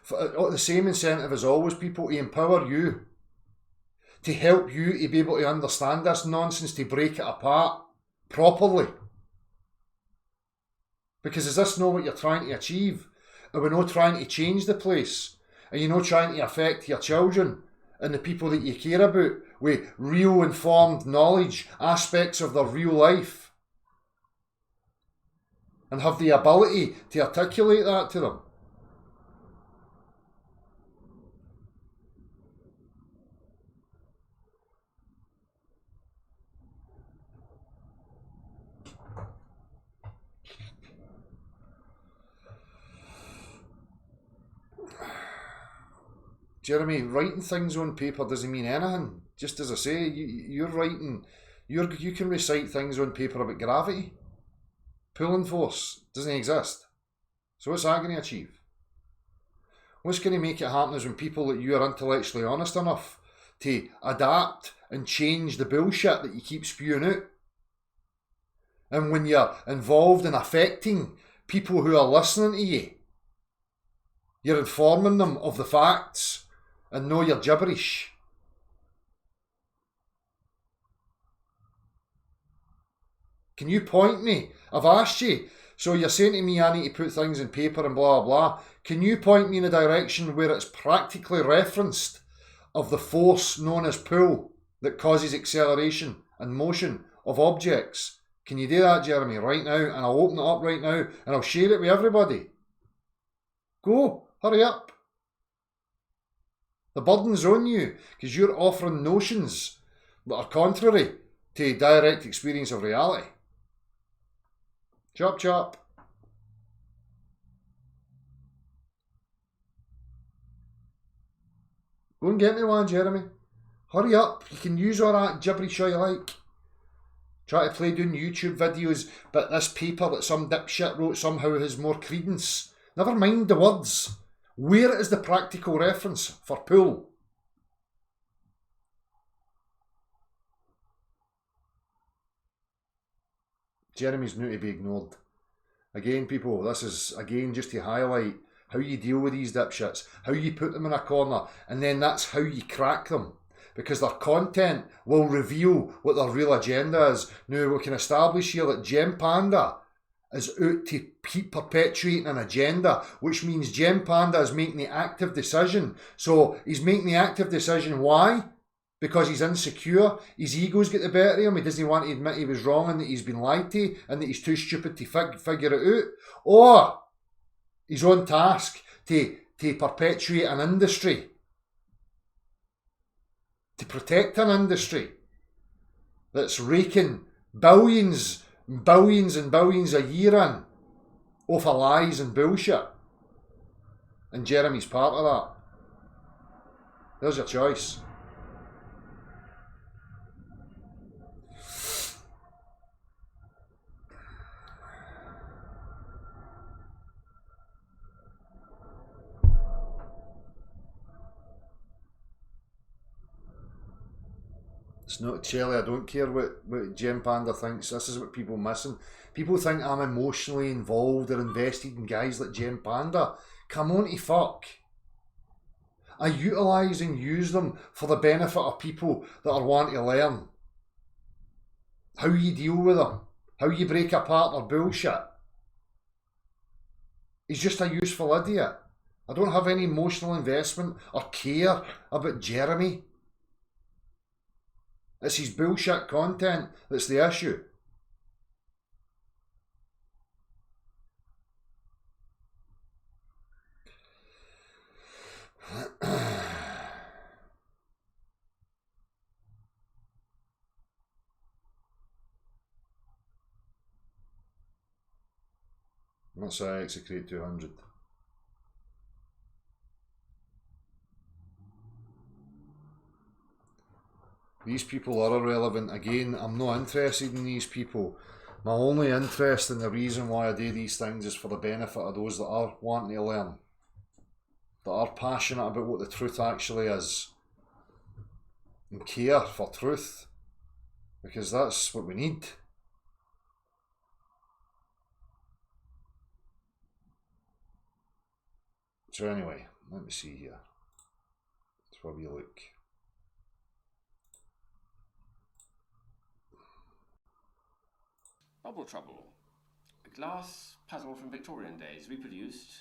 the same incentive as always, people, to empower you, to help you to be able to understand this nonsense, to break it apart properly. Because is this not what you're trying to achieve? Are we not trying to change the place? Are you not trying to affect your children and the people that you care about with real informed knowledge, aspects of their real life? And have the ability to articulate that to them? Jeremy, writing things on paper doesn't mean anything. Just as I say, you're writing, you can recite things on paper about gravity. Pulling force doesn't exist. So what's that going to achieve? What's going to make it happen is when people that you are intellectually honest enough to adapt and change the bullshit that you keep spewing out. And when you're involved in affecting people who are listening to you, you're informing them of the facts and know your gibberish. Can you point me? I've asked you. So you're saying to me I need to put things in paper and blah, blah. Can you point me in a direction where it's practically referenced of the force known as pull that causes acceleration and motion of objects? Can you do that, Jeremy, right now? And I'll open it up right now and I'll share it with everybody. Go, hurry up. The burden's on you because you're offering notions that are contrary to direct experience of reality. Chop, chop. Go and get me one, Jeremy. Hurry up. You can use all that gibberish all you like. Try to play doing YouTube videos, but this paper that some dipshit wrote somehow has more credence. Never mind the words. Where is the practical reference for pull? Jeremy's not to be ignored. Again, people, this is, again, just to highlight how you deal with these dipshits, how you put them in a corner, and then that's how you crack them. Because their content will reveal what their real agenda is. Now, we can establish here that Gem Panda is out to keep perpetuating an agenda, which means Gem Panda is making the active decision. So he's making the active decision. Why? Because he's insecure. His ego's got the better of him. He doesn't want to admit he was wrong and that he's been lied to and that he's too stupid to figure it out. Or he's on task to perpetuate an industry, to protect an industry that's raking billions and billions and billions a year in off of lies and bullshit. And Jeremy's part of that. There's your choice. It's not Shelley, I don't care what Gem Panda thinks. This is what people missing. People think I'm emotionally involved or invested in guys like Gem Panda. Come on to fuck. I utilise and use them for the benefit of people that are wanting to learn. How you deal with them. How you break apart their bullshit. He's just a useful idiot. I don't have any emotional investment or care about Jeremy. It's his bullshit content that's the issue. Let's execrate 200. These people are irrelevant. Again, I'm not interested in these people. My only interest and the reason why I do these things is for the benefit of those that are wanting to learn, that are passionate about what the truth actually is, and care for truth, because that's what we need. So anyway, let me see here. Let's have a wee look. Bubble Trouble. A glass puzzle from Victorian days, reproduced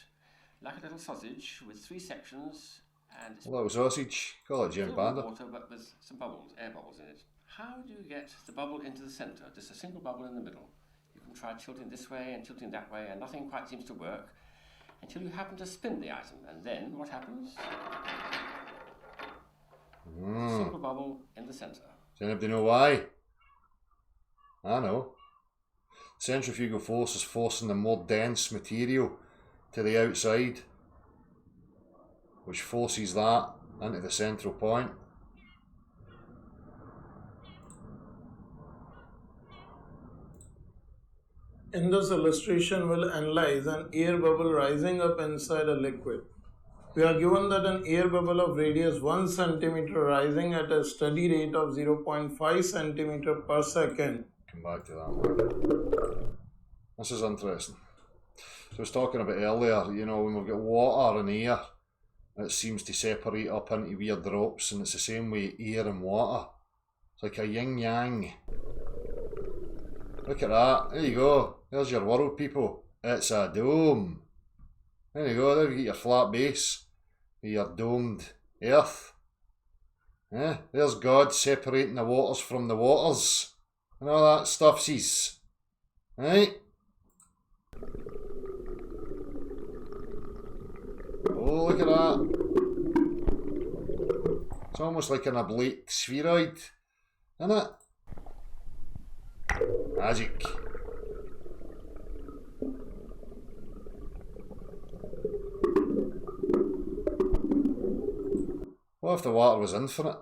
like a little sausage with 3 sections and A little sausage, call it Jim Panda. water, but with some bubbles, air bubbles in it. How do you get the bubble into the centre? Just a single bubble in the middle. You can try tilting this way and tilting that way, and nothing quite seems to work until you happen to spin the item. And then what happens? A single bubble in the centre. Does anybody know why? I know. Centrifugal force is forcing the more dense material to the outside, which forces that into the central point. In this illustration, we'll analyze an air bubble rising up inside a liquid. We are given that an air bubble of radius 1 centimeter rising at a steady rate of 0.5 centimeter per second. Come back to that. This is interesting. So I was talking about earlier, you know, when we've got water and air, it seems to separate up into weird drops, and it's the same with air and water. It's like a yin-yang. Look at that. There you go. There's your world, people. It's a dome. There you go. There you get your flat base. Your domed earth. Yeah, there's God separating the waters from the waters. And all that stuff sees. Right? Oh, look at that. It's almost like an oblate spheroid, isn't it? Magic. What if the water was infinite?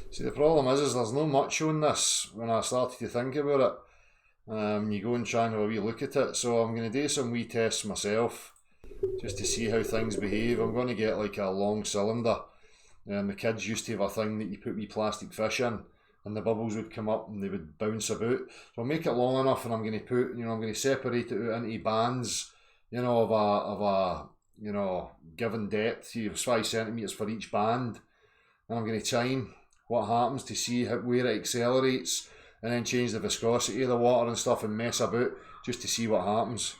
See, the problem is there's no much on this when I started to think about it. You go and try and have a wee look at it. So I'm going to do some wee tests myself just to see how things behave. I'm going to get like a long cylinder. The kids used to have a thing that you put wee plastic fish in, and the bubbles would come up and they would bounce about. So I'll make it long enough, and I'm going to put, I'm going to separate it out into bands, of a given depth. You have 5 centimeters for each band, and I'm going to time what happens to see where it accelerates, and then change the viscosity of the water and stuff and mess about just to see what happens.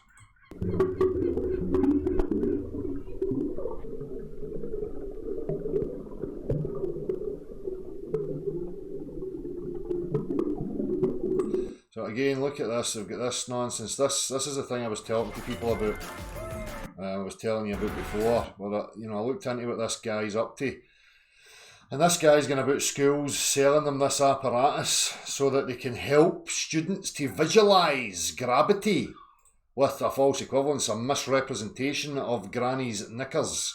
So again, look at this. We've got this nonsense. This is the thing I was talking to people about. I was telling you about before. Well, I looked into what this guy's up to. And this guy's going about schools selling them this apparatus so that they can help students to visualise gravity with a false equivalence, a misrepresentation of granny's knickers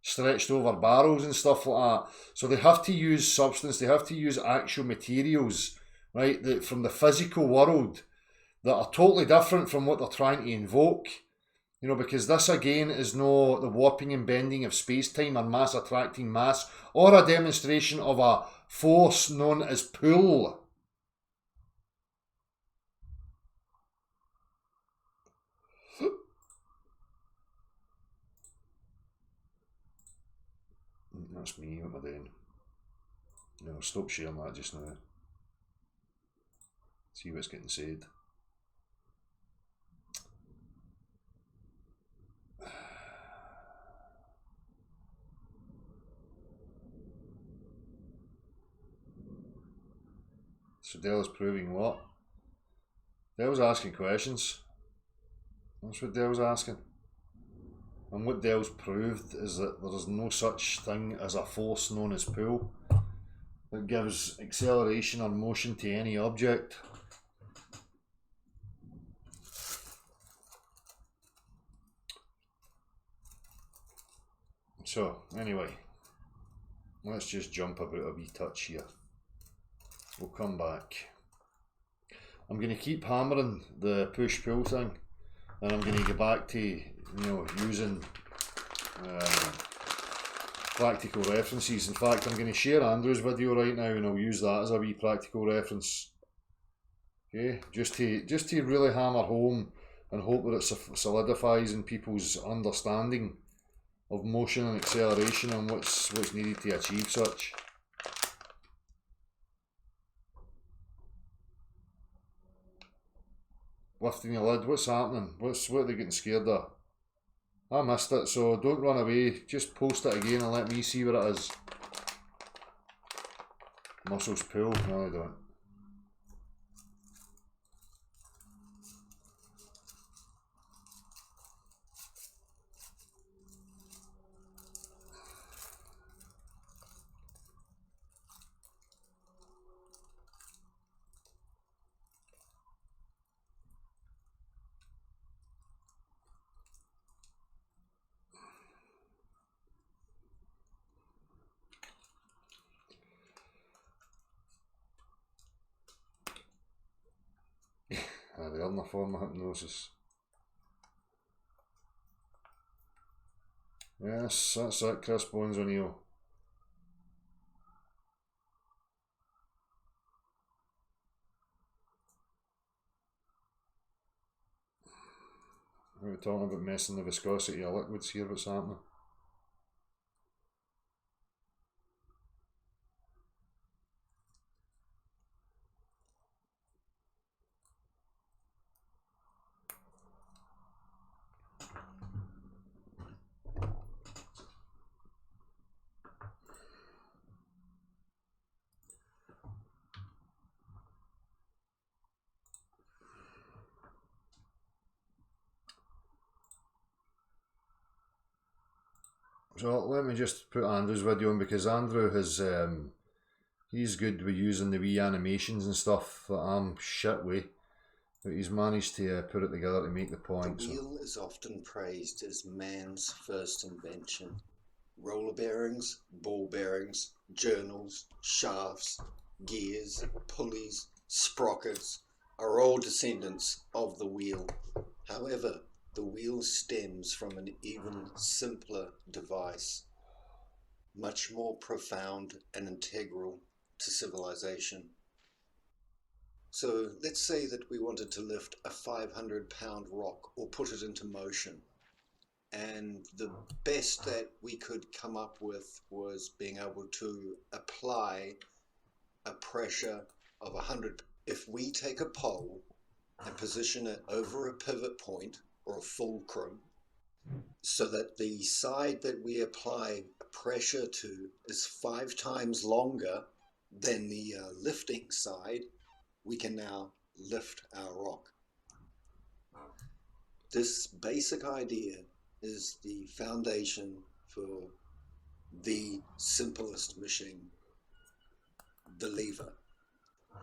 stretched over barrels and stuff like that. So they have to use substance, they have to use actual materials, right, that from the physical world that are totally different from what they're trying to invoke. Because this again is no the warping and bending of space-time or mass attracting mass, or a demonstration of a force known as pull. That's me, what am I doing? Stop sharing that just now. See what's getting said. So Dell's proving what? Dell's asking questions. That's what Dell's asking. And what Dell's proved is that there is no such thing as a force known as pull that gives acceleration or motion to any object. So, anyway, let's just jump about a wee touch here. We'll come back. I'm going to keep hammering the push-pull thing, and I'm going to go back to, using practical references. In fact, I'm going to share Andrew's video right now, and I'll use that as a wee practical reference. Okay, just to really hammer home and hope that it solidifies in people's understanding of motion and acceleration and what's needed to achieve such. Lifting the lid, what's happening? What are they getting scared of? I missed it, so don't run away. Just post it again and let me see what it is. Muscles pull? No, they don't. The other form of hypnosis. Yes, that's it, Chris Bones O'Neill. We're talking about messing the viscosity of liquids here, what's happening? So let me just put Andrew's video on, because Andrew has he's good with using the wee animations and stuff that I'm shit with, but he's managed to put it together to make the point. The wheel is often praised as man's first invention. Roller bearings, ball bearings, journals, shafts, gears, pulleys, sprockets are all descendants of the wheel. However, the wheel stems from an even simpler device, much more profound and integral to civilization. So let's say that we wanted to lift a 500-pound rock or put it into motion. And the best that we could come up with was being able to apply a pressure of 100. If we take a pole and position it over a pivot point or a fulcrum, so that the side that we apply pressure to is 5 times longer than the lifting side, we can now lift our rock. This basic idea is the foundation for the simplest machine, the lever.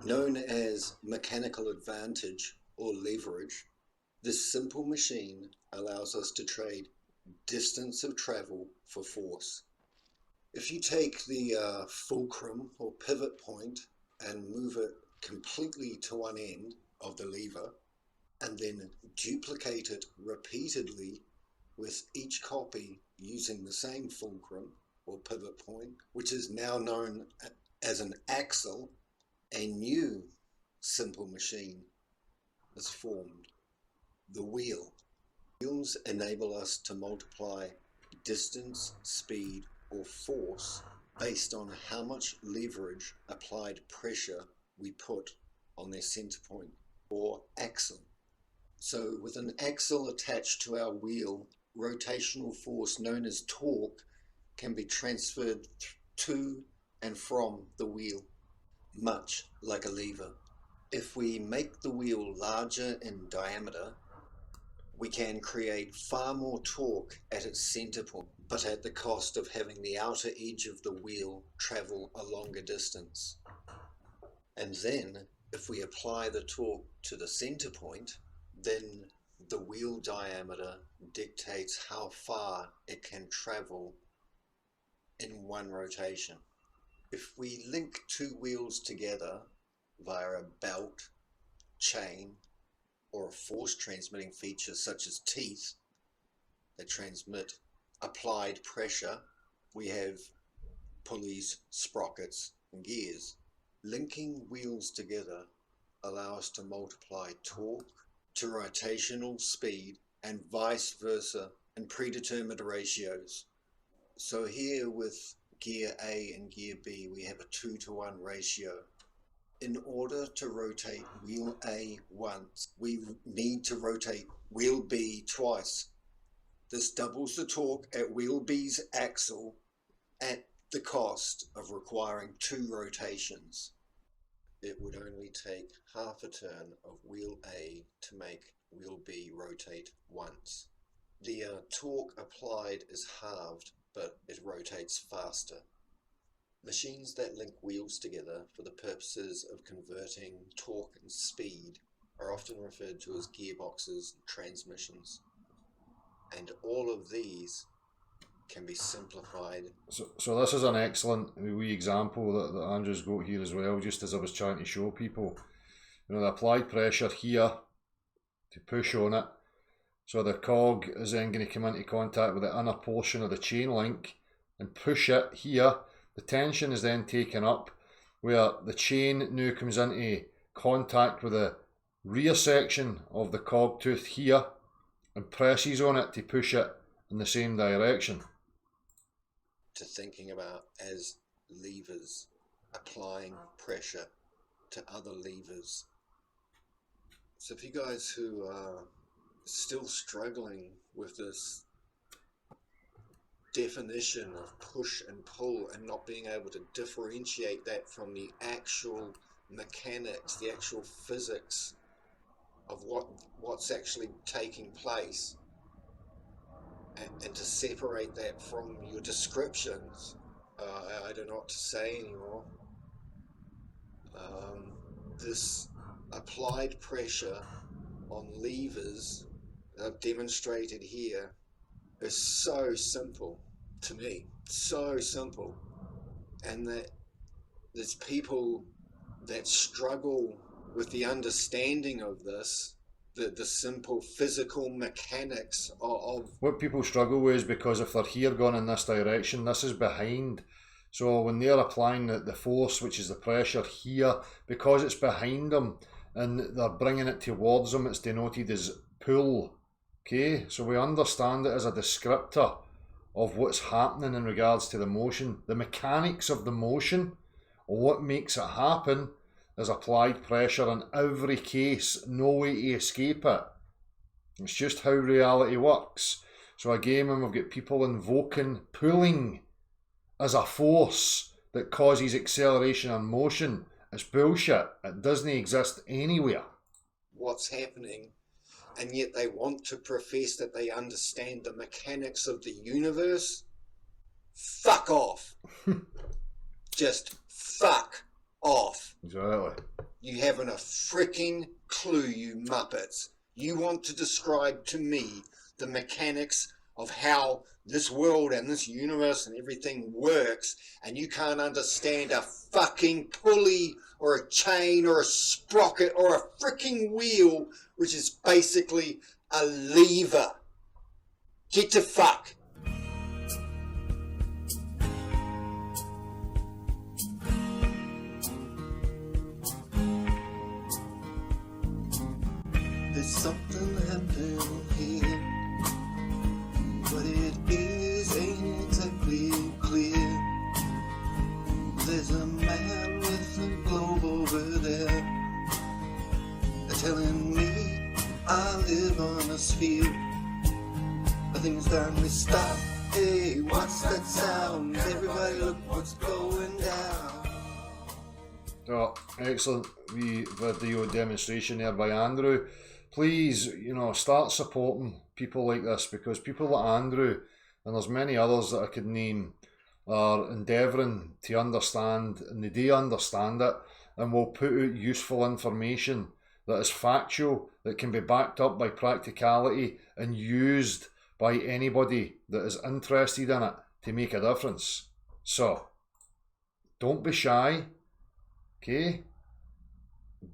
Known as mechanical advantage or leverage, this simple machine allows us to trade distance of travel for force. If you take the fulcrum or pivot point and move it completely to one end of the lever, and then duplicate it repeatedly with each copy using the same fulcrum or pivot point, which is now known as an axle, a new simple machine is formed, the wheel. Wheels enable us to multiply distance, speed, or force based on how much leverage applied pressure we put on their center point or axle. So with an axle attached to our wheel, rotational force known as torque can be transferred to and from the wheel. much like a lever. If we make the wheel larger in diameter, we can create far more torque at its center point, but at the cost of having the outer edge of the wheel travel a longer distance. And then, if we apply the torque to the center point, then the wheel diameter dictates how far it can travel in one rotation. If we link two wheels together via a belt, chain, or a force transmitting feature such as teeth that transmit applied pressure, we have pulleys, sprockets, and gears. Linking wheels together allow us to multiply torque to rotational speed and vice versa in predetermined ratios. So here with gear A and gear B, we have a 2-to-1 ratio. In order to rotate wheel A once, we need to rotate wheel B twice. This doubles the torque at wheel B's axle at the cost of requiring 2 rotations. It would only take half a turn of wheel A to make wheel B rotate once. The torque applied is halved, but it rotates faster. Machines that link wheels together for the purposes of converting torque and speed are often referred to as gearboxes and transmissions. And all of these can be simplified. So this is an excellent wee example that Andrew's got here as well, just as I was trying to show people. You know, the applied pressure here to push on it, so the cog is then going to come into contact with the inner portion of the chain link and push it here. The tension is then taken up where the chain now comes into contact with the rear section of the cog tooth here and presses on it to push it in the same direction. To thinking about as levers, applying pressure to other levers. So for you guys who are still struggling with this definition of push and pull and not being able to differentiate that from the actual mechanics, the actual physics of what's actually taking place, and to separate that from your descriptions, I don't know what to say anymore. This applied pressure on levers that I've demonstrated here is so simple to me, so simple, and that there's people that struggle with the understanding of this, the simple physical mechanics of what people struggle with is because if they're here going in this direction, this is behind. So when they're applying the force, which is the pressure here, because it's behind them and they're bringing it towards them, it's denoted as pull. Okay, so we understand it as a descriptor of what's happening in regards to the motion. The mechanics of the motion, or what makes it happen, is applied pressure in every case, no way to escape it. It's just how reality works. So again, when we've got people invoking pulling as a force that causes acceleration and motion, it's bullshit. It doesn't exist anywhere. What's happening, and yet they want to profess that they understand the mechanics of the universe. Fuck off. Just fuck off. Exactly. You haven't a freaking clue, you muppets. You want to describe to me the mechanics of how this world and this universe and everything works, and you can't understand a fucking pulley or a chain or a sprocket or a freaking wheel, which is basically a lever. Get to fuck. There's something happening here, but it ain't exactly clear. There's a man with a globe over there, telling me I live on a sphere. Nothing's done, we stop. Hey, what's that sound? Everybody look what's going down. Oh, excellent video demonstration there by Andrew. Please, you know, start supporting people like this, because people like Andrew, and there's many others that I could name, are endeavouring to understand, and they do understand it, and will put out useful information that is factual, that can be backed up by practicality and used by anybody that is interested in it to make a difference. So, don't be shy. Okay?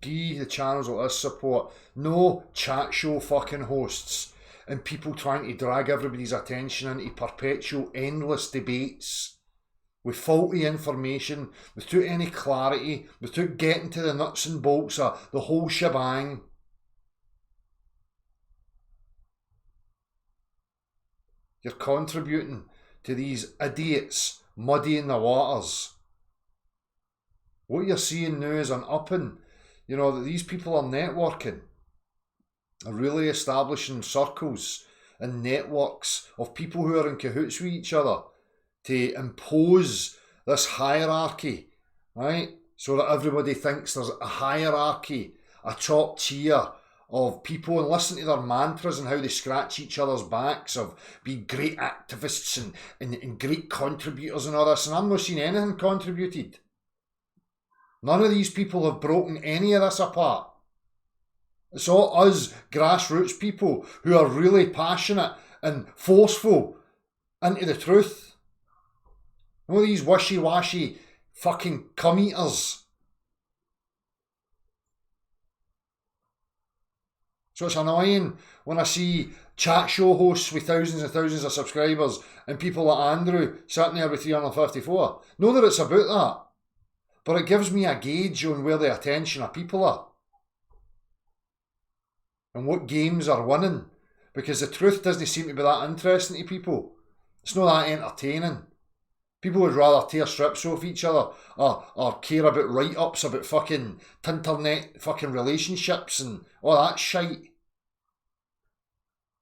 Give the channels like this support. No chat show fucking hosts and people trying to drag everybody's attention into perpetual endless debates with faulty information, without any clarity, without getting to the nuts and bolts of the whole shebang. You're contributing to these idiots muddying the waters. What you're seeing now is an upping, you know, that these people are networking, are really establishing circles and networks of people who are in cahoots with each other to impose this hierarchy, right? So that everybody thinks there's a hierarchy, a top tier of people, and listen to their mantras and how they scratch each other's backs of being great activists and great contributors and all this, and I'm not seeing anything contributed. None of these people have broken any of this apart. It's all us grassroots people who are really passionate and forceful into the truth. All these wishy-washy fucking cum-eaters. So it's annoying when I see chat show hosts with thousands and thousands of subscribers and people like Andrew sitting there with 354. Know that it's about that. But it gives me a gauge on where the attention of people are. And what games are winning. Because the truth doesn't seem to be that interesting to people. It's not that entertaining. People would rather tear strips off each other or care about write-ups about fucking Tinternet fucking relationships and all that shite.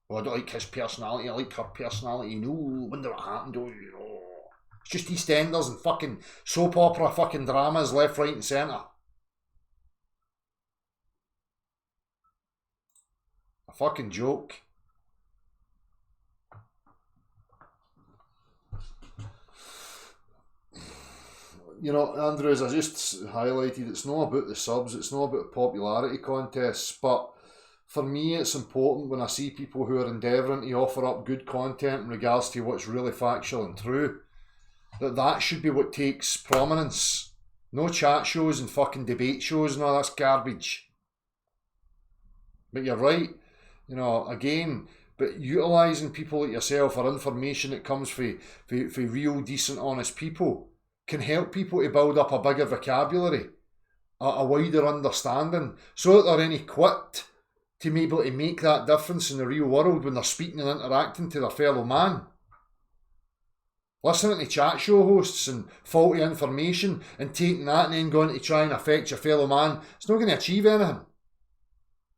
Oh, I don't like his personality, I like her personality. No, wonder what happened. Oh, you know. It's just EastEnders and fucking soap opera fucking dramas left, right and centre. A fucking joke. You know, Andrew, as I just highlighted, it's not about the subs, it's not about popularity contests, but for me it's important when I see people who are endeavouring to offer up good content in regards to what's really factual and true, that should be what takes prominence. No chat shows and fucking debate shows and all that's garbage. But you're right, you know, again, but utilising people like yourself or information that comes for real, decent, honest people can help people to build up a bigger vocabulary, a wider understanding, so that they're equipped to be able to make that difference in the real world when they're speaking and interacting to their fellow man. Listening to chat show hosts and faulty information and taking that and then going to try and affect your fellow man, it's not going to achieve anything.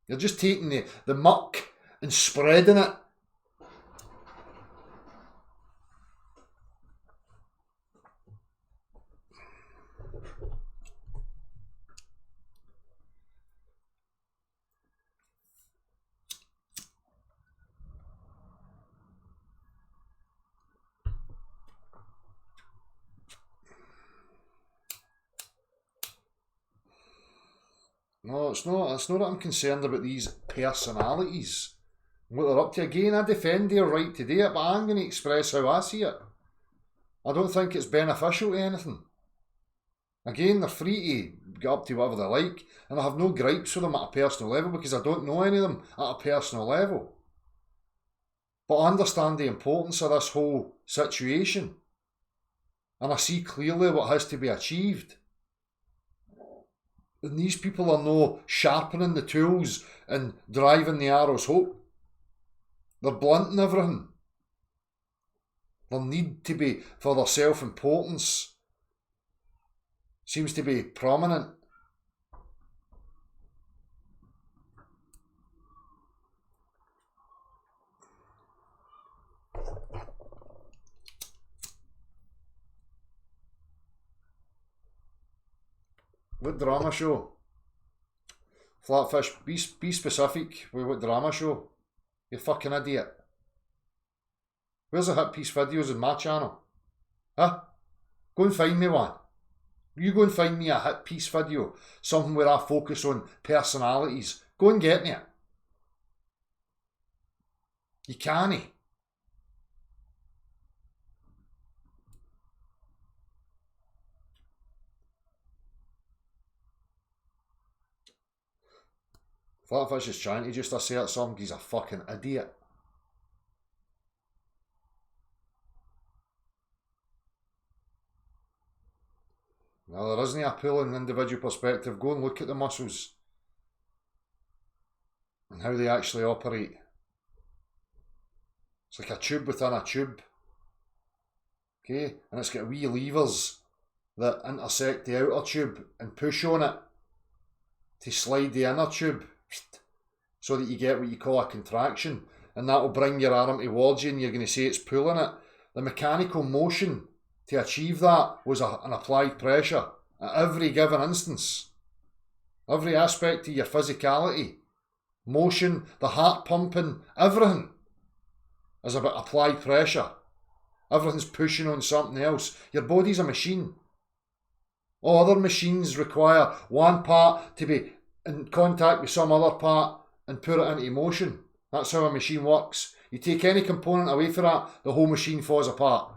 You're just taking the muck and spreading it. No, it's not that I'm concerned about these personalities. What they're up to. Again, I defend their right to do it, but I'm going to express how I see it. I don't think it's beneficial to anything. Again, they're free to get up to whatever they like, and I have no gripes with them at a personal level because I don't know any of them at a personal level. But I understand the importance of this whole situation, and I see clearly what has to be achieved. And these people are no sharpening the tools and driving the arrows home. They're blunting everything. Their need to be for their self-importance seems to be prominent. What drama show? Flatfish, be specific with what drama show. You fucking idiot. Where's the hit piece videos in my channel? Huh? Go and find me one. You go and find me a hit piece video. Something where I focus on personalities. Go and get me it. You can't. Flatfish is trying to just assert something. He's a fucking idiot. Now, there isn't a pull in individual perspective. Go and look at the muscles and how they actually operate. It's like a tube within a tube. Okay? And it's got wee levers that intersect the outer tube and push on it to slide the inner tube so that you get what you call a contraction. And that will bring your arm towards you and you're going to say it's pulling it. The mechanical motion to achieve that was an applied pressure at every given instance. Every aspect of your physicality, motion, the heart pumping, everything is about applied pressure. Everything's pushing on something else. Your body's a machine. All other machines require one part to be in contact with some other part and put it into motion. That's how a machine works. You take any component away from that, the whole machine falls apart.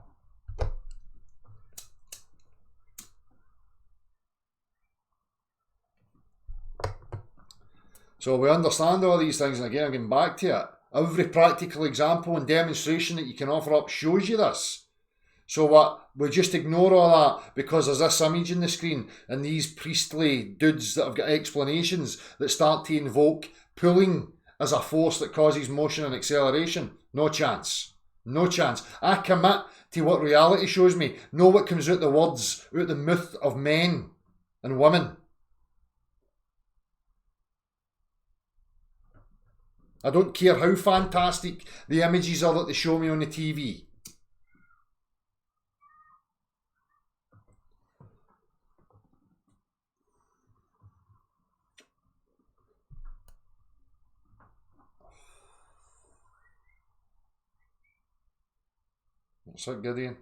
So we understand all these things, and again, I'm getting back to it. Every practical example and demonstration that you can offer up shows you this. So what? We just ignore all that because there's this image in the screen and these priestly dudes that have got explanations that start to invoke pulling as a force that causes motion and acceleration. No chance. No chance. I commit to what reality shows me. Know what comes out the words, out the mouth of men and women. I don't care how fantastic the images are that they show me on the TV. What's that, Gideon?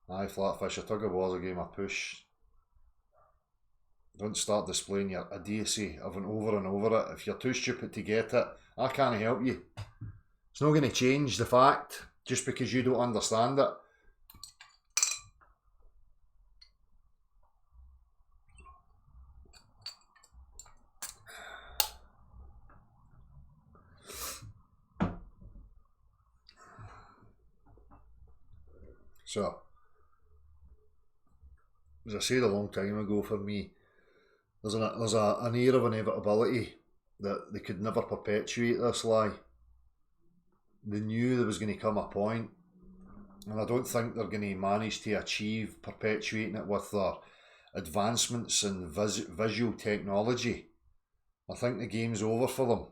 Aye, Flatfish, a tug of war's a game of push. Don't start displaying your idiocy of and over it. If you're too stupid to get it, I can't help you. It's not going to change the fact just because you don't understand it. So, as I said a long time ago, for me, there's an air of inevitability that they could never perpetuate this lie. They knew there was going to come a point, and I don't think they're going to manage to achieve perpetuating it with their advancements in visual technology. I think the game's over for them.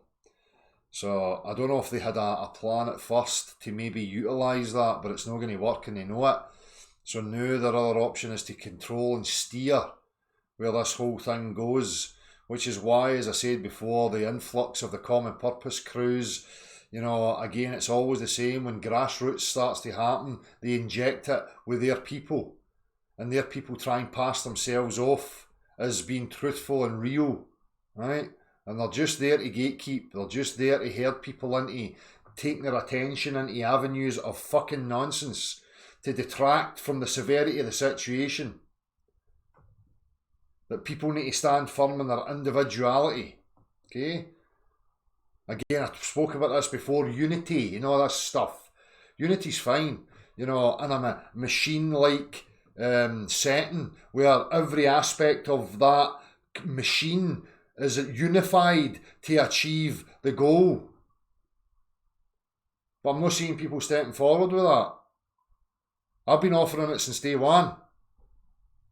So I don't know if they had a plan at first to maybe utilise that, but it's not going to work and they know it. So now their other option is to control and steer where this whole thing goes, which is why, as I said before, the influx of the common purpose crews, you know, again, it's always the same. When grassroots starts to happen, they inject it with their people, and their people try and pass themselves off as being truthful and real, right? And they're just there to gatekeep. They're just there to herd people into taking their attention into avenues of fucking nonsense to detract from the severity of the situation. That people need to stand firm in their individuality. Okay? Again, I've spoken about this before. Unity, you know, this stuff. Unity's fine. You know, in a machine-like setting where every aspect of that machine is unified to achieve the goal. But I'm not seeing people stepping forward with that. I've been offering it since day one.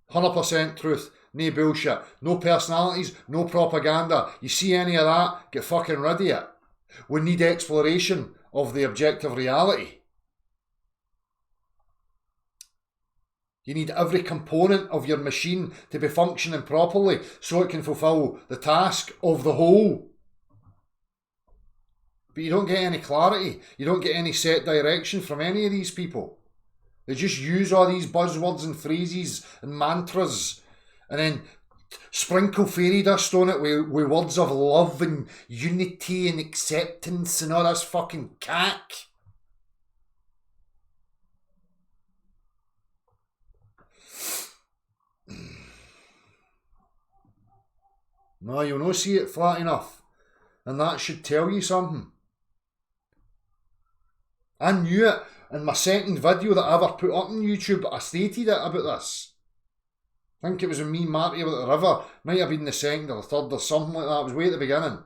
100% truth. No bullshit. No personalities, no propaganda. You see any of that, get fucking rid of it. We need exploration of the objective reality. You need every component of your machine to be functioning properly so it can fulfill the task of the whole. But you don't get any clarity. You don't get any set direction from any of these people. They just use all these buzzwords and phrases and mantras and then sprinkle fairy dust on it with words of love and unity and acceptance and all this fucking cack. No, you'll not see it flat enough. And that should tell you something. I knew it in my second video that I ever put up on YouTube. I stated it about this. I think it was when me and Marty about the river. Might have been the second or the third or something like that. It was way at the beginning.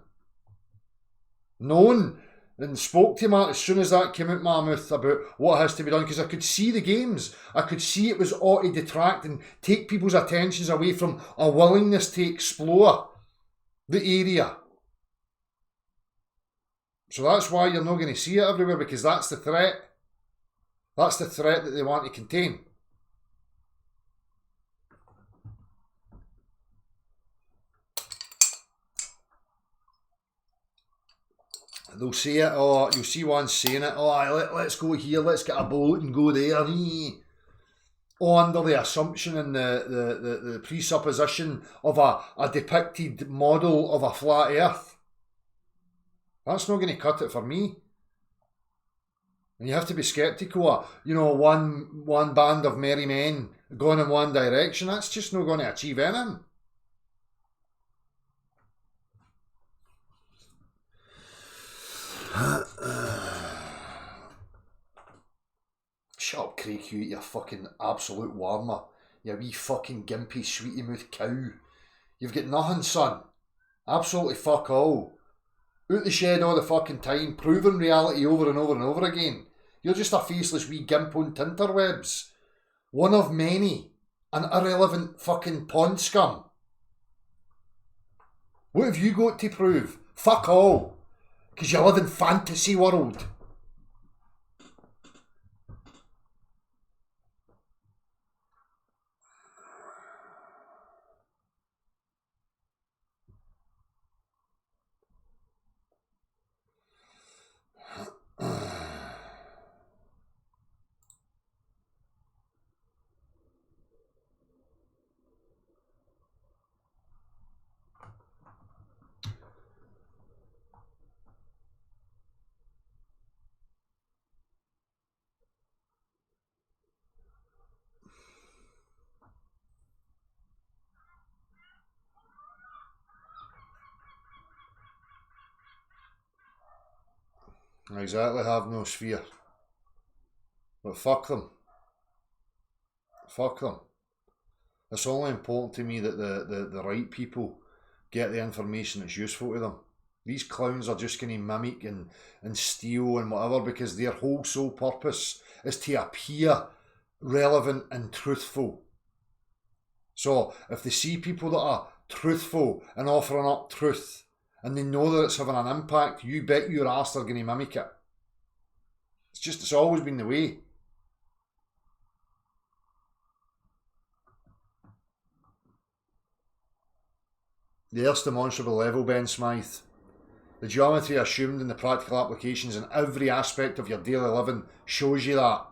Known and spoke to Marty as soon as that came out my mouth about what has to be done, because I could see the games. I could see it was ought to detract and take people's attentions away from a willingness to explore the area. So that's why you're not going to see it everywhere, because that's the threat. That's the threat that they want to contain. They'll say it, or you'll see one saying it, let's go here, let's get a boat and go there. All under the assumption and the presupposition of a depicted model of a flat earth. That's not going to cut it for me. And you have to be sceptical of, one band of merry men going in one direction. That's just not going to achieve anything. Shut up, Craig Hewitt, you fucking absolute warmer. You wee fucking gimpy sweetie mouth cow. You've got nothing, son. Absolutely fuck all. Out the shed all the fucking time, proving reality over and over and over again. You're just a faceless wee gimp on Tinterwebs. One of many. An irrelevant fucking pond scum. What have you got to prove? Fuck all. Because you live in fantasy world. Exactly, have no sphere. But fuck them. Fuck them. It's only important to me that the right people get the information that's useful to them. These clowns are just going to mimic and steal and whatever, because their whole sole purpose is to appear relevant and truthful. So if they see people that are truthful and offering up truth, and they know that it's having an impact, you bet your ass they're going to mimic it. It's always been the way. The Earth's demonstrable level, Ben Smythe. The geometry assumed in the practical applications in every aspect of your daily living shows you that.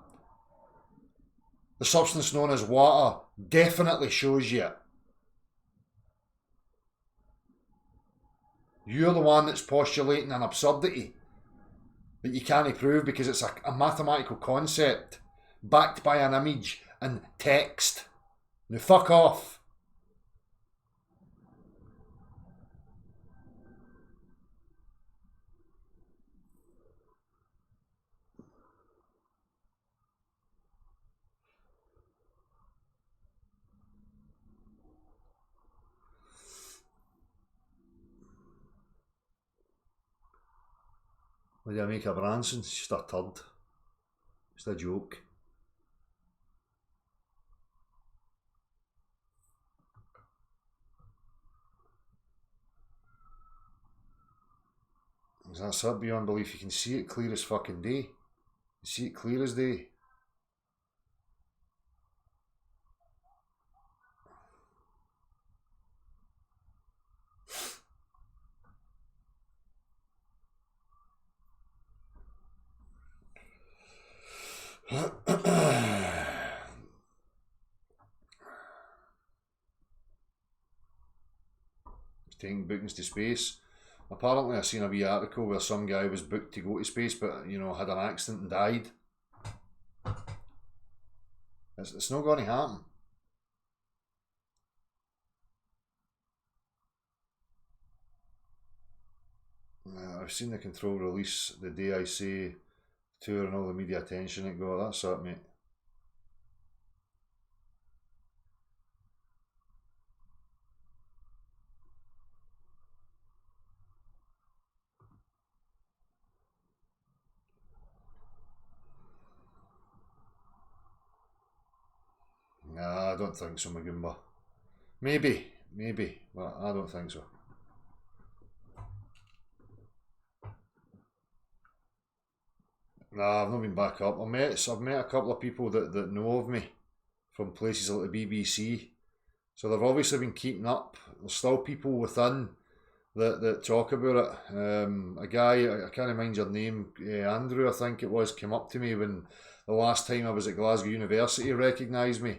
The substance known as water definitely shows you it. You're the one that's postulating an absurdity that you can't prove because it's a mathematical concept backed by an image and text. Now fuck off. What do I make of Branson? It's just a turd. Just a joke. That's it, beyond belief. You can see it clear as fucking day. You see it clear as day. Taking bookings to space. Apparently I seen a wee article where some guy was booked to go to space, but you know, had an accident and died. It's not going to happen. I've seen the control release the day I say tour and all the media attention it got. That's it, mate. Nah, I don't think so, Magumba. Maybe, but I don't think so. Nah, I've not been back up. I've met a couple of people that know of me from places like the BBC. So they've obviously been keeping up. There's still people within that talk about it. A guy, I can't mind your name, Andrew, I think it was, came up to me when the last time I was at Glasgow University, recognised me,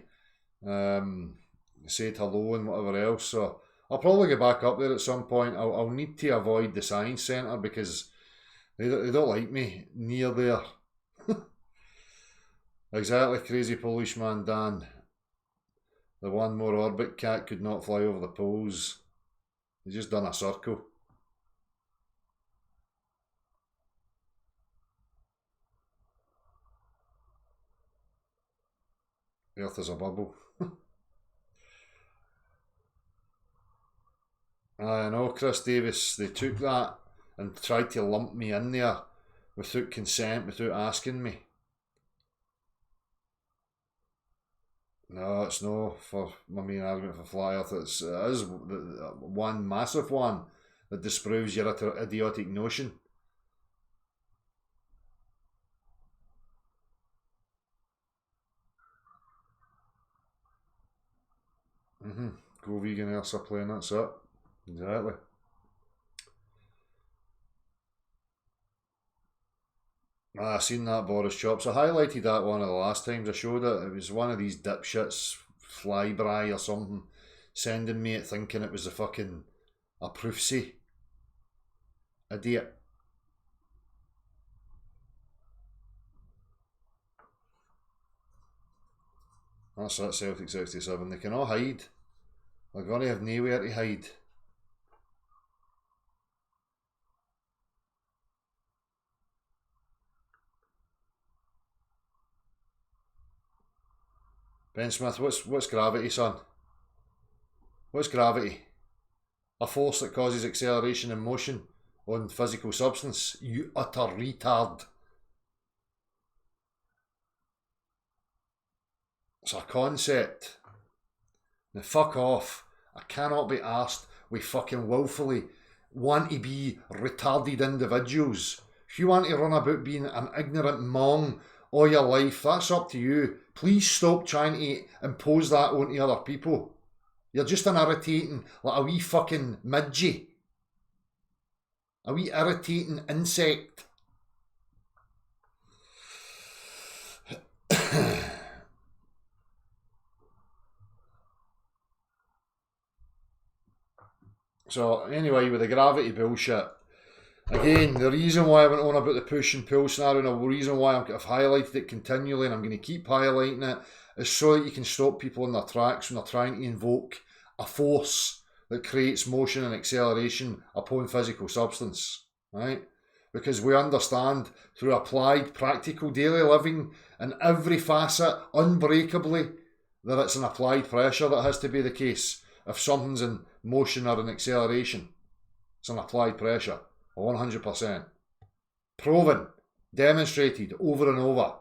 said hello and whatever else. So I'll probably get back up there at some point. I'll need to avoid the Science Centre because they don't like me near there. Exactly, crazy Polish man Dan. The one more orbit cat could not fly over the poles. He just done a circle. The Earth is a bubble. I know, Chris Davis, they took that and tried to lump me in there without consent, without asking me. No, it's no for my main argument for flat earth. It is one massive one that disproves your idiotic notion. Go vegan, air supply, that's it. Exactly. I seen that Boris Chops. I highlighted that one of the last times I showed it. It was one of these dipshits, Flyby or something, sending me it thinking it was a proofsy. Idiot. That's it, Celtic 67. They can all hide. They're going to have nowhere to hide. Ben Smith, what's gravity, son? What's gravity? A force that causes acceleration and motion on physical substance. You utter retard. It's a concept. Now fuck off. I cannot be arsed with fucking willfully want to be retarded individuals. If you want to run about being an ignorant mong all your life, that's up to you. Please stop trying to impose that onto other people. You're just an irritating, like a wee fucking midgie. A wee irritating insect. So anyway, with the gravity bullshit, again, the reason why I went on about the push and pull scenario, and the reason why I've highlighted it continually, and I'm going to keep highlighting it, is so that you can stop people in their tracks when they're trying to invoke a force that creates motion and acceleration upon physical substance, right? Because we understand through applied practical daily living in every facet, unbreakably, that it's an applied pressure that has to be the case. If something's in motion or in acceleration, it's an applied pressure, 100%. Proven, demonstrated over and over.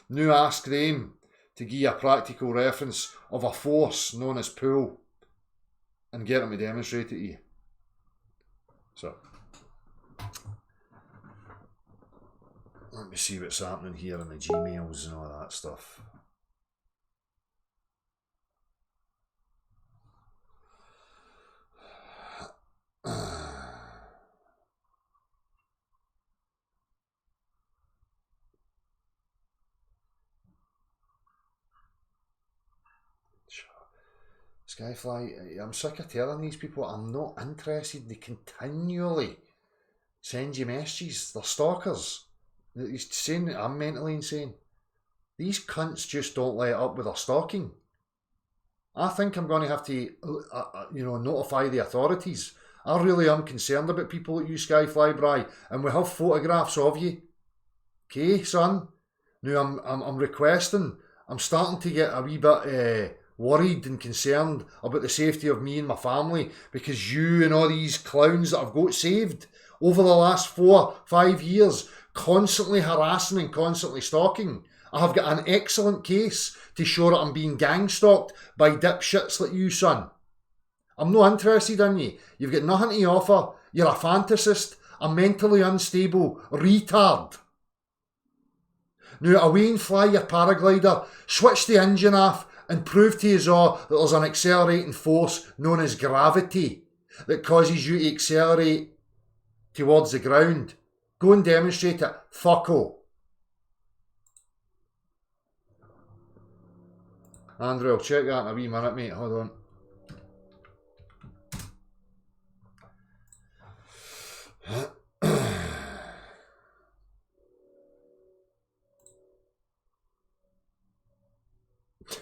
Now ask them to give you a practical reference of a force known as pull and get them to demonstrate it to you. So, Let me see what's happening here in the Gmails and all that stuff. Skyfly, I'm sick of telling these people I'm not interested. They continually send you messages. They're stalkers. He's saying that I'm mentally insane. These cunts just don't let up with their stalking. I think I'm going to have to, notify the authorities. I really am concerned about people like you, Skyfly Bry, and we have photographs of you. Okay, son? Now I'm requesting. I'm starting to get a wee bit worried and concerned about the safety of me and my family, because you and all these clowns that I've got saved over the last 4-5 years, constantly harassing and constantly stalking. I have got an excellent case to show that I'm being gang stalked by dipshits like you, son. I'm not interested in you. You've got nothing to offer. You're a fantasist, a mentally unstable retard. Now away and fly your paraglider, switch the engine off, and prove to us all that there's an accelerating force known as gravity that causes you to accelerate towards the ground. Go and demonstrate it, fucko. Andrew, I'll check that in a wee minute, mate. Hold on.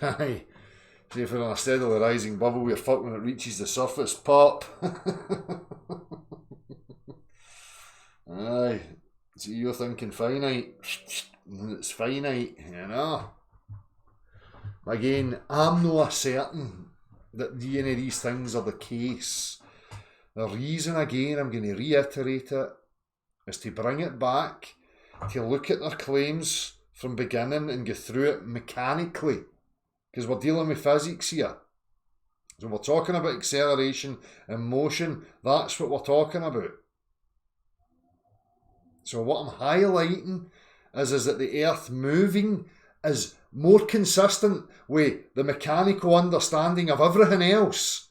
Aye. See, if we're on a steadily rising bubble, we're fucked when it reaches the surface. Pop. Aye. See, you're thinking finite. It's finite, you know. Again, I'm not certain that any of these things are the case. The reason, again, I'm going to reiterate it, is to bring it back, to look at their claims from beginning and go through it mechanically. Because we're dealing with physics here. So we're talking about acceleration and motion. That's what we're talking about. So what I'm highlighting is that the Earth moving is more consistent with the mechanical understanding of everything else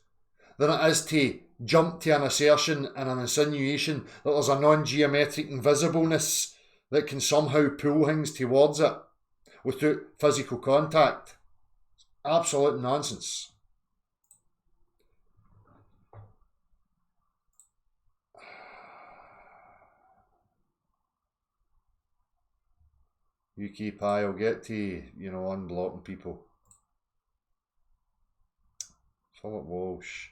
than it is to jump to an assertion and an insinuation that there's a non-geometric invisibleness that can somehow pull things towards it without physical contact. Absolute nonsense. You keep high, I'll get to, unblocking people. Philip Walsh.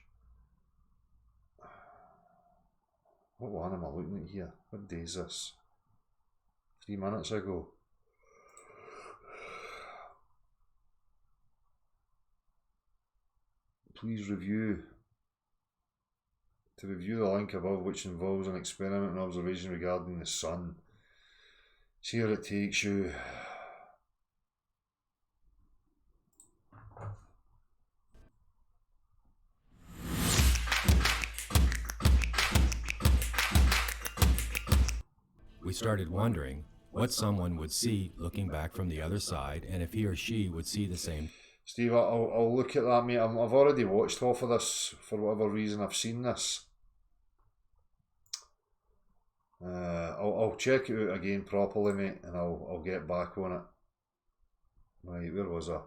What one am I looking at here? What day is this? 3 minutes ago. Please review. To review the link above, which involves an experiment and observation regarding the sun. See where it takes you. We started wondering what someone would see looking back from the other side, and if he or she would see the same. Steve, I'll look at that, mate. I've already watched half of this for whatever reason. I've seen this. I'll check it out again properly, mate, and I'll get back on it. Right, where was I?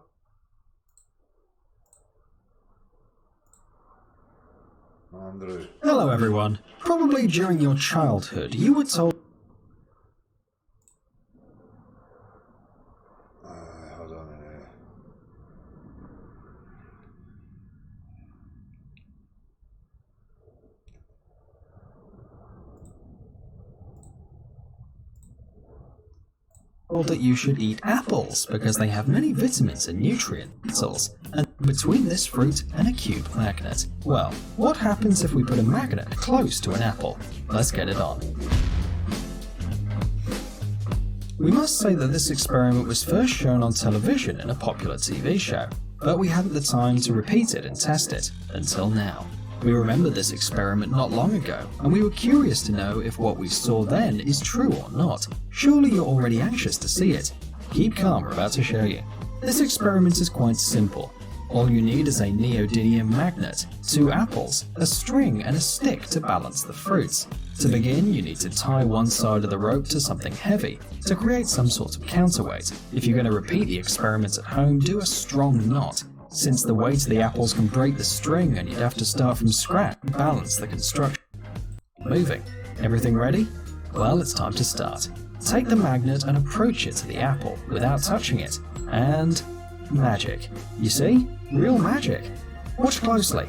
Andrew. Hello everyone. Probably during your childhood, you were told... Hold on a minute. that you should eat apples because they have many vitamins and nutrients, and between this fruit and a cube magnet. Well, what happens if we put a magnet close to an apple? Let's get it on. We must say that this experiment was first shown on television in a popular TV show, but we hadn't the time to repeat it and test it until now. We remember this experiment not long ago, and we were curious to know if what we saw then is true or not. Surely you're already anxious to see it. Keep calm, we're about to show you. This experiment is quite simple. All you need is a neodymium magnet, 2 apples, a string and a stick to balance the fruits. To begin, you need to tie one side of the rope to something heavy to create some sort of counterweight. If you're going to repeat the experiment at home, do a strong knot, since the weight of the apples can break the string and you'd have to start from scratch to balance the construction. Moving. Everything ready? Well, it's time to start. Take the magnet and approach it to the apple without touching it, and magic. You see? Real magic. Watch closely.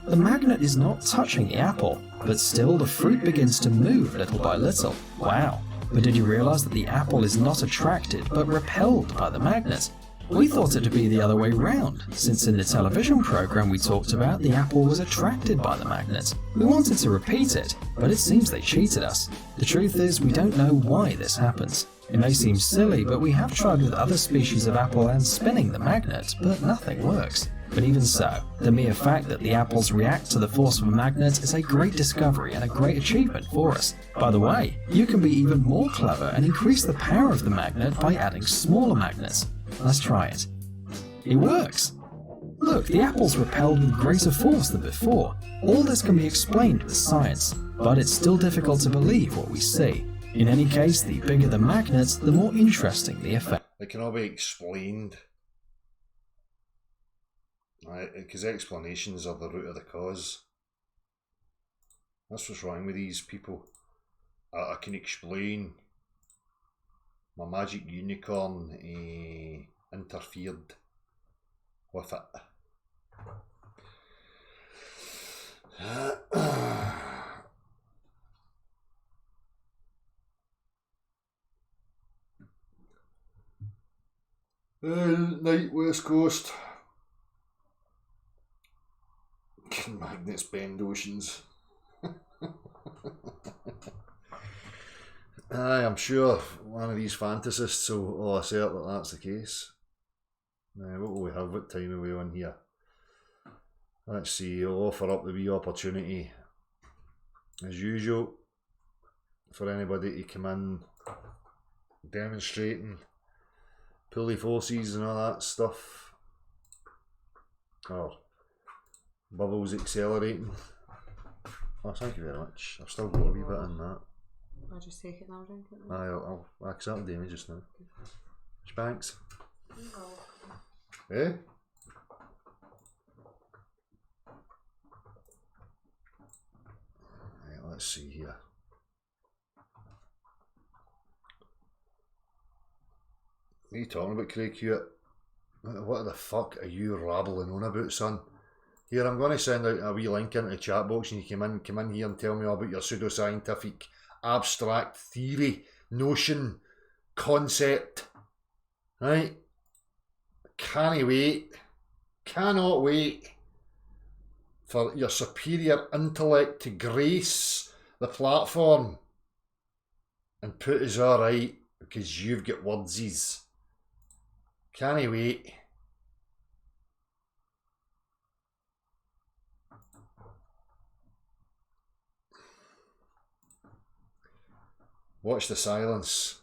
The magnet is not touching the apple, but still the fruit begins to move little by little. Wow. But did you realize that the apple is not attracted but repelled by the magnet? We thought it to be the other way round, since in the television program we talked about, the apple was attracted by the magnet. We wanted to repeat it, but it seems they cheated us. The truth is, we don't know why this happens. It may seem silly, but we have tried with other species of apple and spinning the magnet, but nothing works. But even so, the mere fact that the apples react to the force of a magnet is a great discovery and a great achievement for us. By the way, you can be even more clever and increase the power of the magnet by adding smaller magnets. Let's try it. It works! Look, the apple's repelled with greater force than before. All this can be explained with science, but it's still difficult to believe what we see. In any case, the bigger the magnet, the more interesting the effect. It can all be explained. Because explanations are the root of the cause. That's what's wrong with these people. I can explain. My magic unicorn interfered with it. Night West Coast. Magnets bend oceans. I'm sure one of these fantasists will assert that that's the case. What will we have? What time are we on here? Let's see, I'll offer up the wee opportunity, as usual, for anybody to come in demonstrating pulley forces and all that stuff. Or bubbles accelerating. Oh, thank you very much. I've still got a wee bit in that. I'll just take it and I'll drink it. I'll accept the damage just now. Spanks. Eh? Right, let's see here. What are you talking about, Craig Hewitt? What the fuck are you rabbling on about, son? Here, I'm going to send out a wee link into the chat box and you come in here and tell me all about your pseudoscientific abstract theory, notion, concept. Right? Cannot wait for your superior intellect to grace the platform and put us all right because you've got wordsies. Can't wait. Watch the silence.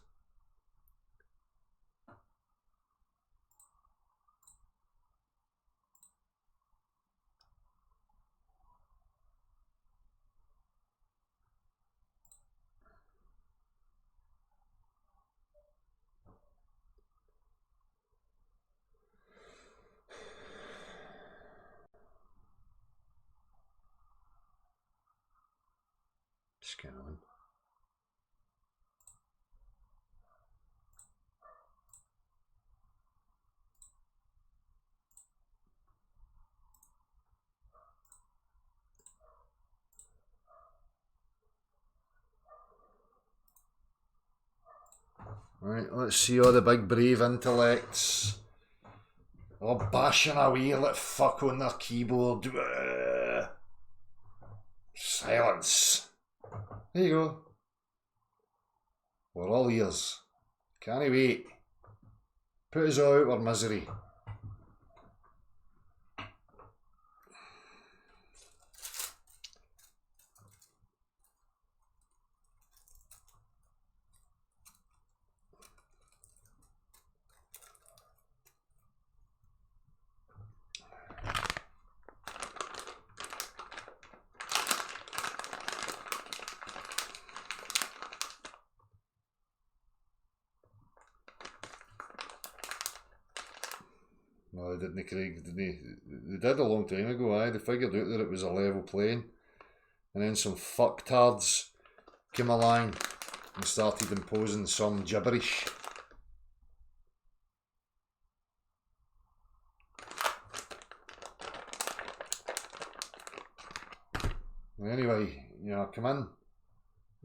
Scan on. Right, let's see all the big brave intellects all bashing away like fuck on their keyboard. Silence. There you go. We're all ears. Can't wait. Put us all out of our misery. they didn't, Craig, didn't they? They did a long time ago, aye. They figured out that it was a level plane. And then some fucktards came along and started imposing some gibberish. Anyway, you know, come in.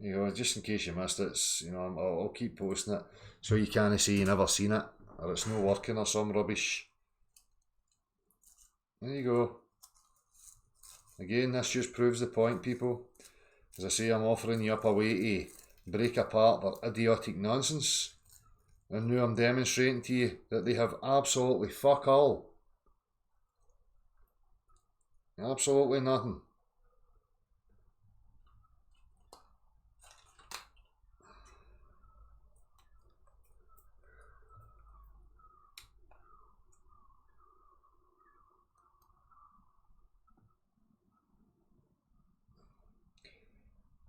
You know, just in case you missed it, you know, I'll keep posting it so you can't say you never seen it or it's not working or some rubbish. There you go. Again, this just proves the point, people. As I say, I'm offering you up a way to break apart their idiotic nonsense. And now I'm demonstrating to you that they have absolutely fuck all. Absolutely nothing.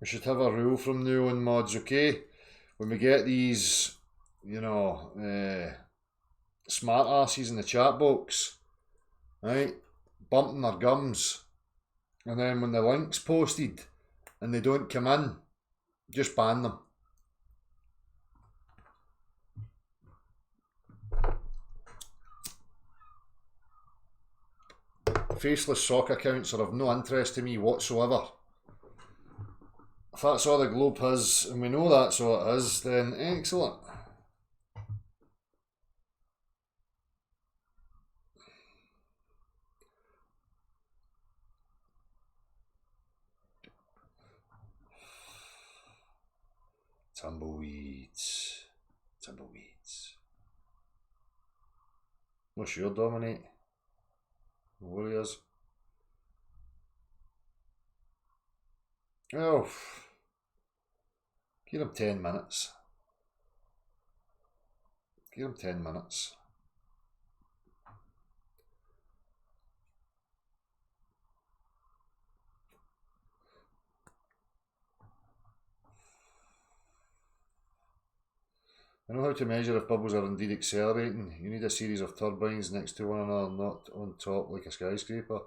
We should have a rule from now on, mods, okay? When we get these, you know, smart asses in the chat box, right, bumping their gums, and then when the link's posted and they don't come in, just ban them. Faceless sock accounts are of no interest to me whatsoever. If that's all the globe has, and we know that's all it is, then excellent. Tumbleweeds. Tumbleweeds. What's your dominate? Warriors. Oh. Give him 10 minutes. Give him 10 minutes. I know how to measure if bubbles are indeed accelerating. You need a series of turbines next to one another, not on top like a skyscraper.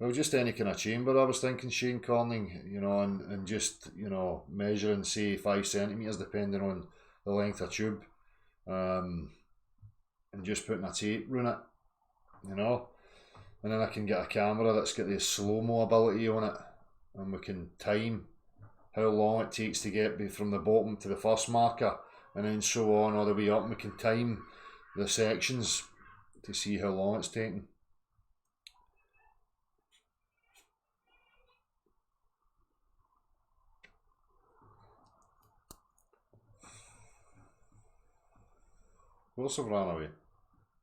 Well, just any kind of chamber, I was thinking, Shane Corning, you know, and just, you know, measuring, say, 5 centimetres depending on the length of tube, and just putting a tape round it, you know, and then I can get a camera that's got the slow-mo ability on it, and we can time how long it takes to get from the bottom to the first marker, and then so on all the way up, and we can time the sections to see how long it's taking. Of course they've ran away.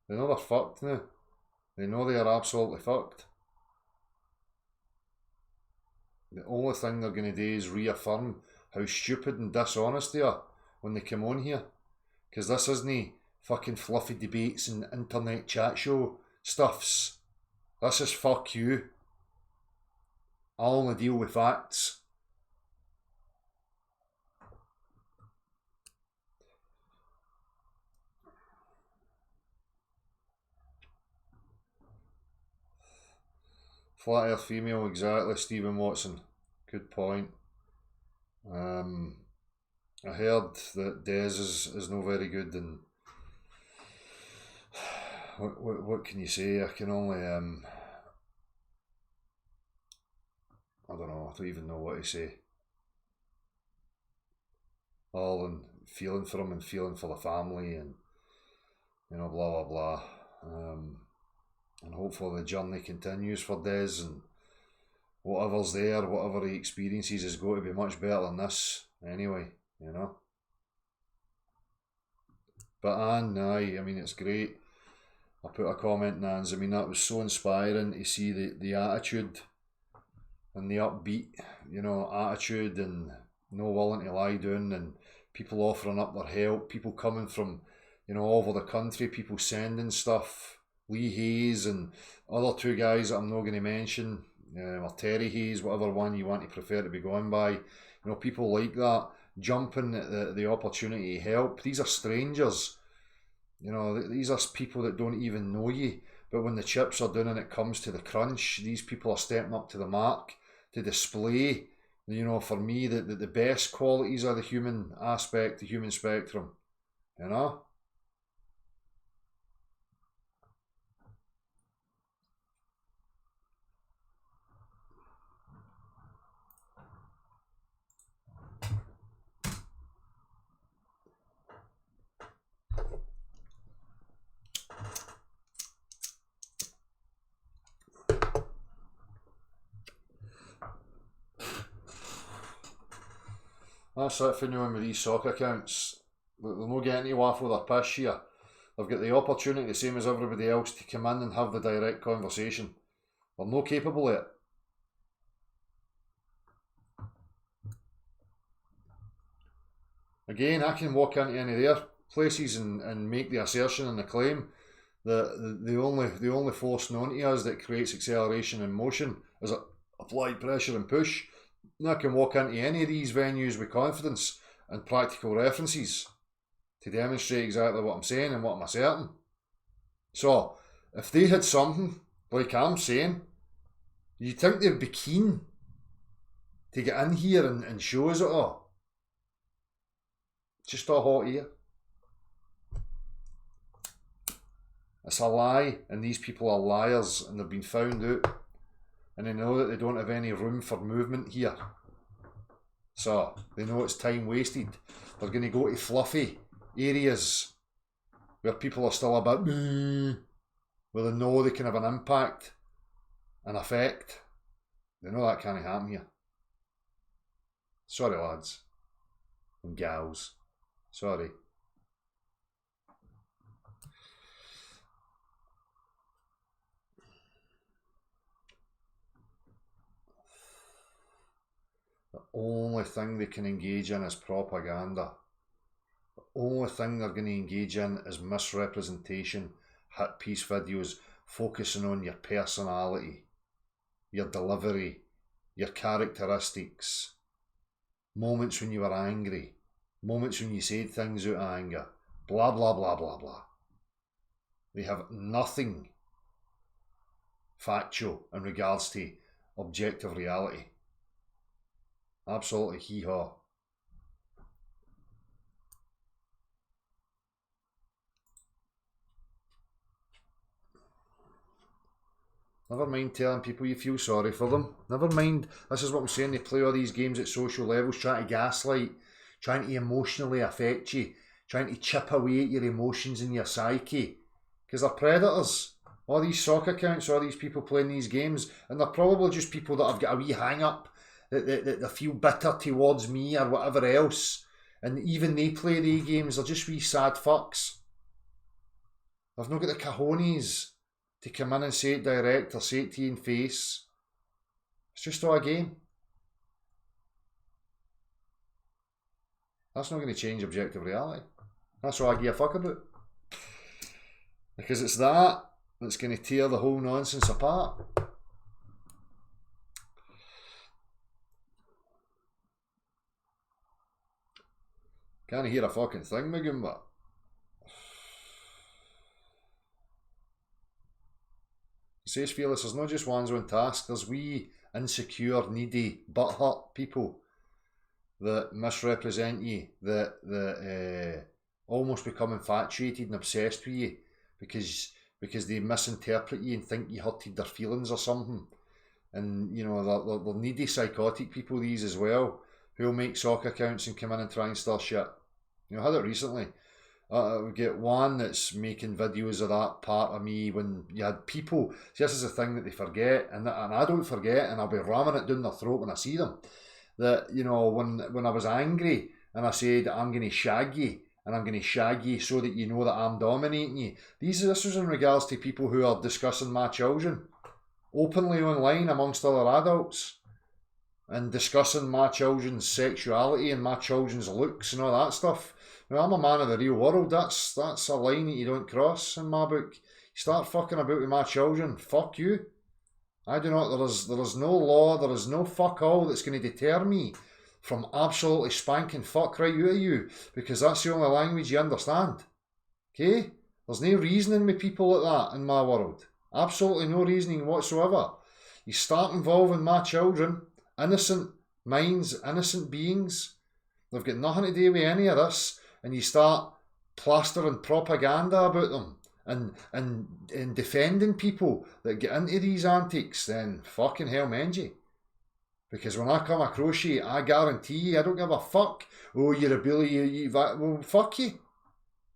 They know they're fucked now. They know they are absolutely fucked. The only thing they're going to do is reaffirm how stupid and dishonest they are when they come on here. Because this isn't fucking fluffy debates and internet chat show stuffs. This is fuck you. I only deal with facts. Flat earth female, exactly, Stephen Watson. Good point. I heard that Des is not very good, and what can you say? I can only I don't know, I don't even know what to say. All in feeling for him and feeling for the family, and you know, blah blah blah. And hopefully the journey continues for Des, and whatever's there, whatever he experiences is going to be much better than this anyway, you know. But Anne, aye, I mean, it's great. I put a comment in Anne's, I mean, that was so inspiring to see the attitude and the upbeat, you know, attitude, and no willing to lie down, and people offering up their help, people coming from, you know, all over the country, people sending stuff. Lee Hayes and other two guys that I'm not going to mention, or Terry Hayes, whatever one you want to prefer to be going by, you know, people like that, jumping at the opportunity to help. These are strangers, you know, these are people that don't even know you, But when the chips are done and it comes to the crunch, these people are stepping up to the mark to display, you know, for me, the best qualities of the human aspect, the human spectrum, you know? That's it for knowing with these soccer accounts. They're not getting to waffle their piss here. They've got the opportunity, the same as everybody else, to come in and have the direct conversation. They're not capable of it. Again, I can walk into any of their places and make the assertion and the claim that the only force known to us that creates acceleration and motion is applied pressure and push. And I can walk into any of these venues with confidence and practical references to demonstrate exactly what I'm saying and what I'm asserting. So, if they had something, like I'm saying, you'd think they'd be keen to get in here and show us it all. Just a hot ear. It's a lie, and these people are liars, and they've been found out. And they know that they don't have any room for movement here. So, they know it's time wasted. They're going to go to fluffy areas where people are still a bit, where they know they can have an impact, an effect. They know that can't happen here. Sorry, lads and gals. Sorry. The only thing they can engage in is propaganda. The only thing they're going to engage in is misrepresentation, hit piece videos, focusing on your personality, your delivery, your characteristics, moments when you were angry, moments when you said things out of anger, blah, blah, blah, blah, blah. They have nothing factual in regards to objective reality. Absolutely hee-haw. Never mind telling people you feel sorry for them. Never mind, this is what I'm saying, they play all these games at social levels, trying to gaslight, trying to emotionally affect you, trying to chip away at your emotions and your psyche. Because they're predators. All these soccer accounts, all these people playing these games, and they're probably just people that have got a wee hang-up, that they feel bitter towards me or whatever else. And even they play the games, they're just wee sad fucks. They've not got the cojones to come in and say it direct or say it to you in face. It's just all a game. That's not going to change objective reality. That's all I give a fuck about. Because it's that that's going to tear the whole nonsense apart. Can't hear a fucking thing, Magumba. Says Fearless, there's not just ones on task, there's wee, insecure, needy, butthurt people that misrepresent you, that almost become infatuated and obsessed with you because they misinterpret you and think you hurted their feelings or something. And, you know, they're needy, psychotic people, these as well, who'll make soccer accounts and come in and try and stir shit. You know, I had it recently. We get one that's making videos of that part of me when you had people. See, this is a thing that they forget, and I don't forget, and I'll be ramming it down their throat when I see them. That, you know, when I was angry and I said, I'm going to shag you, and I'm going to shag you so that you know that I'm dominating you. This was in regards to people who are discussing my children openly online amongst other adults and discussing my children's sexuality and my children's looks and all that stuff. Now, I'm a man of the real world. That's a line that you don't cross in my book. You start fucking about with my children, fuck you. I do not, there is no law, there is no fuck all that's going to deter me from absolutely spanking fuck right out of you, because that's the only language you understand. Okay? There's no reasoning with people like that in my world. Absolutely no reasoning whatsoever. You start involving my children, innocent minds, innocent beings. They've got nothing to do with any of this, and you start plastering propaganda about them and defending people that get into these antics, then fucking hell mend you. Because when I come across you, I guarantee you, I don't give a fuck. Oh, you're a bully, well, fuck you.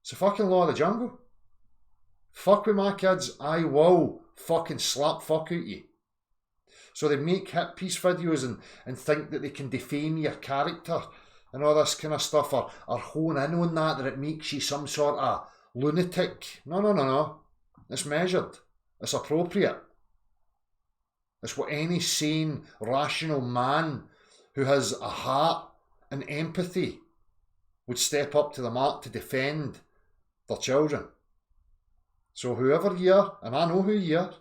It's a fucking law of the jungle. Fuck with my kids, I will fucking slap fuck out you. So they make hit piece videos and think that they can defame your character and all this kind of stuff, or hone in on that it makes you some sort of lunatic. No. It's measured. It's appropriate. It's what any sane, rational man who has a heart and empathy would step up to the mark to defend their children. So whoever you are, and I know who you are,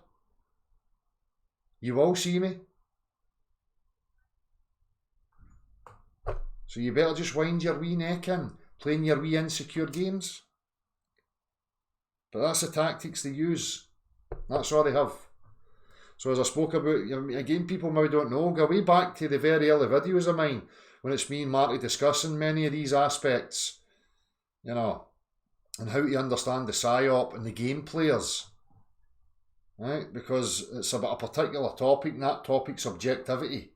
you will see me. So you better just wind your wee neck in, playing your wee insecure games. But that's the tactics they use. That's all they have. So as I spoke about, again, people maybe don't know, go way back to the very early videos of mine, when it's me and Marty discussing many of these aspects, you know, and how to understand the PSYOP and the game players. Right? Because it's about a particular topic, and that topic's objectivity.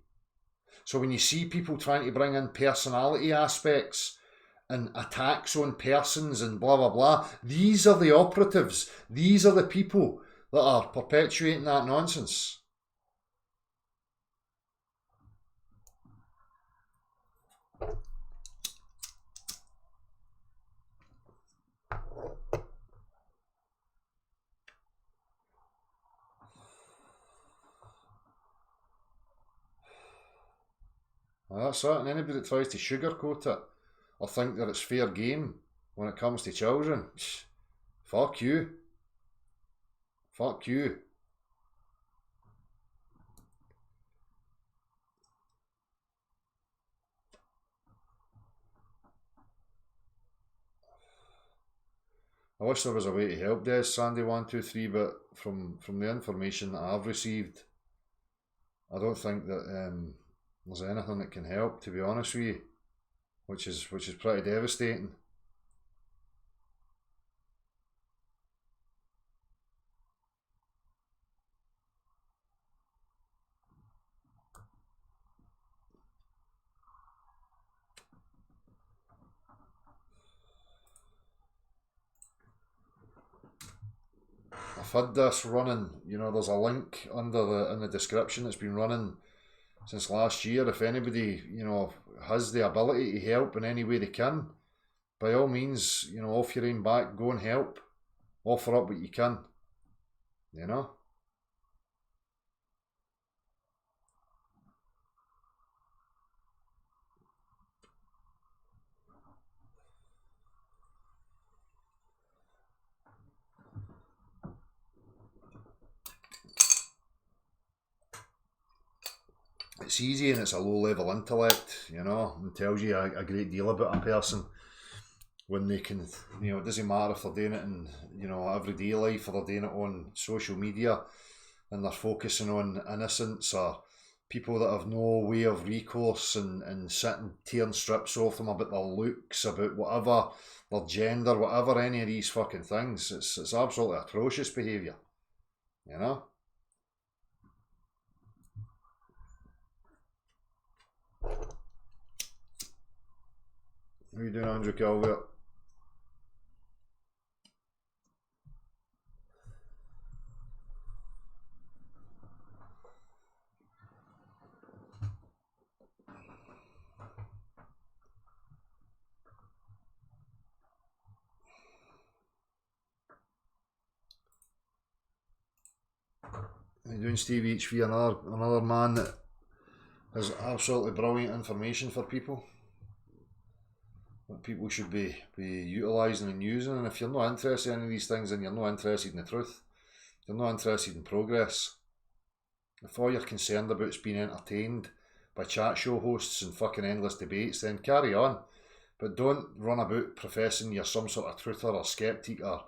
So when you see people trying to bring in personality aspects and attacks on persons and blah blah blah, these are the operatives. These are the people that are perpetuating that nonsense. Well, that's it, and anybody that tries to sugarcoat it or think that it's fair game when it comes to children, fuck you. Fuck you. I wish there was a way to help this, Sandy123, but from the information that I've received, I don't think that there's anything that can help, to be honest with you, which is pretty devastating. I've had this running, you know, there's a link in the description that's been running since last year. If anybody, you know, has the ability to help in any way they can, by all means, you know, off your own back, go and help. Offer up what you can, you know. It's easy and it's a low level intellect, you know, and tells you a great deal about a person when they can, you know, it doesn't matter if they're doing it in, you know, everyday life or they're doing it on social media and they're focusing on innocence or people that have no way of recourse and sitting tearing strips off them about their looks, about whatever, their gender, whatever, any of these fucking things. It's absolutely atrocious behaviour, you know. How you doing, Andrew Calvert? How you doing, Steve HV? Another man that has absolutely brilliant information for people that people should be utilising and using. And if you're not interested in any of these things, then you're not interested in the truth, you're not interested in progress. If all you're concerned about is being entertained by chat show hosts and fucking endless debates, then carry on. But don't run about professing you're some sort of truther or skeptic or,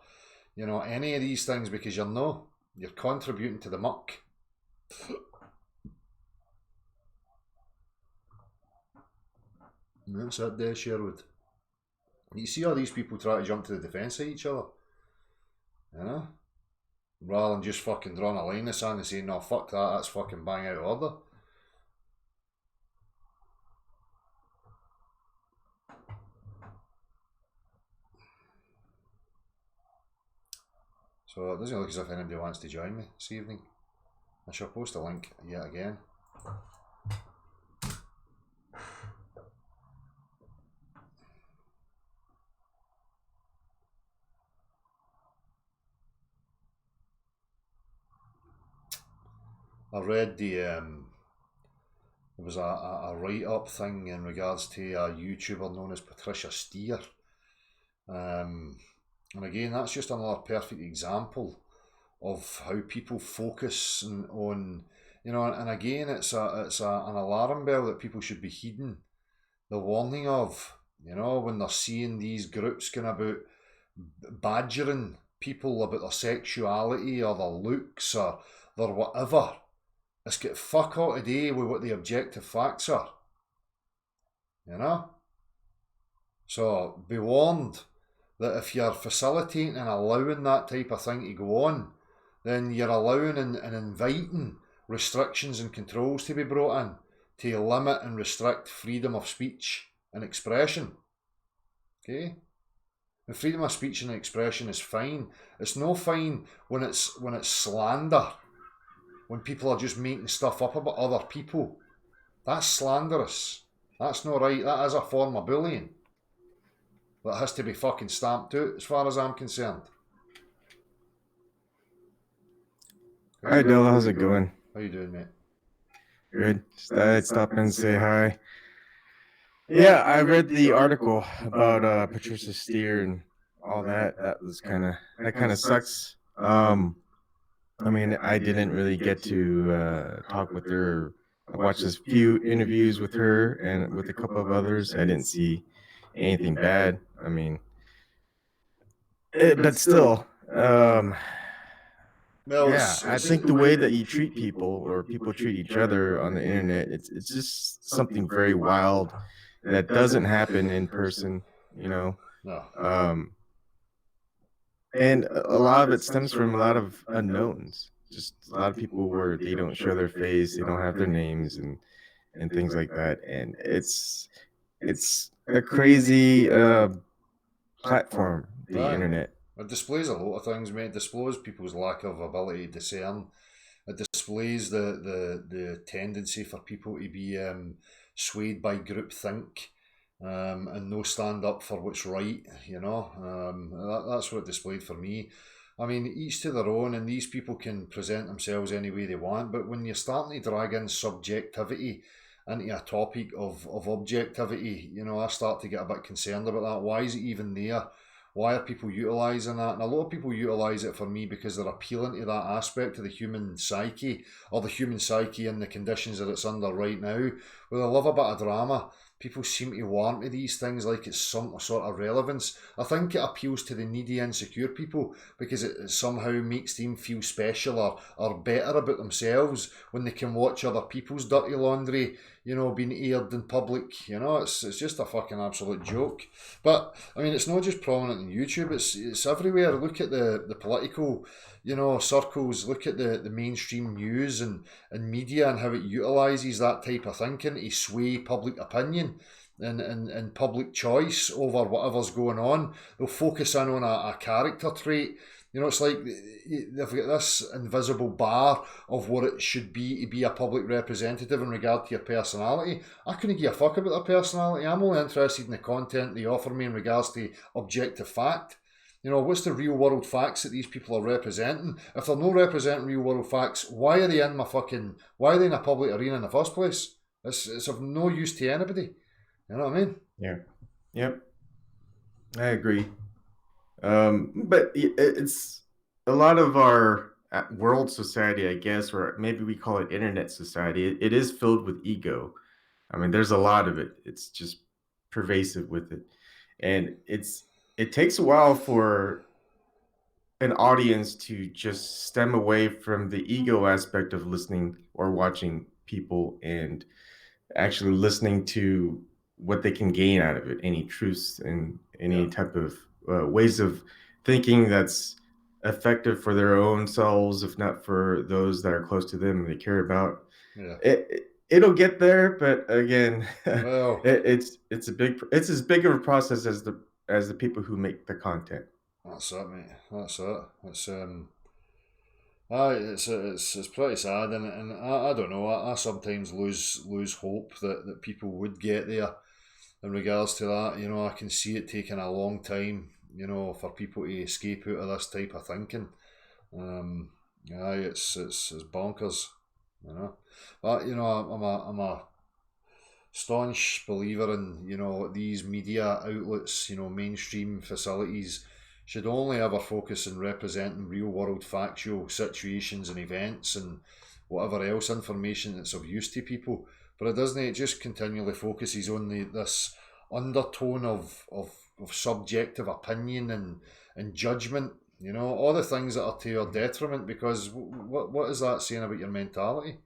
you know, any of these things, because you're no. You're contributing to the muck. And that's it there, Sherwood. You see all these people try to jump to the defence of each other. You know? Rather than just fucking drawing a line in the sand and saying, no, fuck that, that's fucking bang out of order. So it doesn't look as if anybody wants to join me this evening. I shall post a link yet again. I read there was a write-up thing in regards to a YouTuber known as Patricia Steer. And again, that's just another perfect example of how people focus on, you know, and again, it's an alarm bell that people should be heeding the warning of, you know, when they're seeing these groups going about badgering people about their sexuality or their looks or their whatever. It's got fuck all to do with what the objective facts are, you know? So be warned that if you're facilitating and allowing that type of thing to go on, then you're allowing and inviting restrictions and controls to be brought in to limit and restrict freedom of speech and expression. Okay? The freedom of speech and expression is fine. It's no fine when it's slander. When people are just making stuff up about other people. That's slanderous. That's not right. That is a form of bullying. That has to be fucking stamped out as far as I'm concerned. Hi Della, how's it going? How you doing, mate? Good. Just thought I'd stop in and say hi. Yeah, I read the article about Patricia Steer and all that. That kind of sucks. I mean, I didn't really get to talk with her. I watched a few interviews with her and with a couple of others. I didn't see anything bad. I mean, but still, yeah, I think the way that you treat people or people treat each other on the internet, it's just something very wild that doesn't happen in person, you know. No. And a lot of it stems from a lot of unknowns. Just a lot of people where they don't show their face, they don't have their names and things like that. And it's a crazy platform, the internet. It displays a lot of things, mate. It displays people's lack of ability to discern. It displays the tendency for people to be swayed by groupthink and no stand up for what's right, you know. That's what it displayed for me. I mean, each to their own, and these people can present themselves any way they want, but when you're starting to drag in subjectivity into a topic of objectivity, you know, I start to get a bit concerned about that. Why is it even there? Why are people utilising that? And a lot of people utilise it for me because they're appealing to that aspect of the human psyche, or the human psyche in the conditions that it's under right now. Well, I love a bit of drama. People seem to warm to these things like it's some sort of relevance. I think it appeals to the needy, insecure people because it somehow makes them feel special or better about themselves when they can watch other people's dirty laundry, you know, being aired in public. You know, it's just a fucking absolute joke. But, I mean, it's not just prominent on YouTube, it's everywhere. Look at the political, you know, circles, look at the mainstream news and media and how it utilises that type of thinking to sway public opinion and public choice over whatever's going on. They'll focus in on a character trait. You know, it's like they've got this invisible bar of what it should be to be a public representative in regard to your personality. I couldn't give a fuck about their personality. I'm only interested in the content they offer me in regards to objective fact. You know, what's the real world facts that these people are representing? If they're not representing real world facts, why are they in why are they in a public arena in the first place? It's of no use to anybody. You know what I mean? Yeah. Yep. I agree. But it's a lot of our world society, I guess, or maybe we call it internet society. It is filled with ego. I mean, there's a lot of it. It's just pervasive with it. And it takes a while for an audience to just stem away from the ego aspect of listening or watching people and actually listening to what they can gain out of it, any truths and any type of ways of thinking that's effective for their own selves, if not for those that are close to them and they care about. Yeah. It'll get there, but again, Well, it's it's as big of a process as the people who make the content. that's it, mate. That's it. It's pretty sad, and I don't know. I sometimes lose hope that people would get there in regards to that. You know, I can see it taking a long time. You know, for people to escape out of this type of thinking. Yeah, it's bonkers. You know, but you know, I'm a staunch believer in, you know, these media outlets, you know, mainstream facilities should only ever focus on representing real world factual situations and events and whatever else information that's of use to people. But it doesn't, it just continually focuses on this undertone of subjective opinion and judgment, you know, all the things that are to your detriment, because what is that saying about your mentality?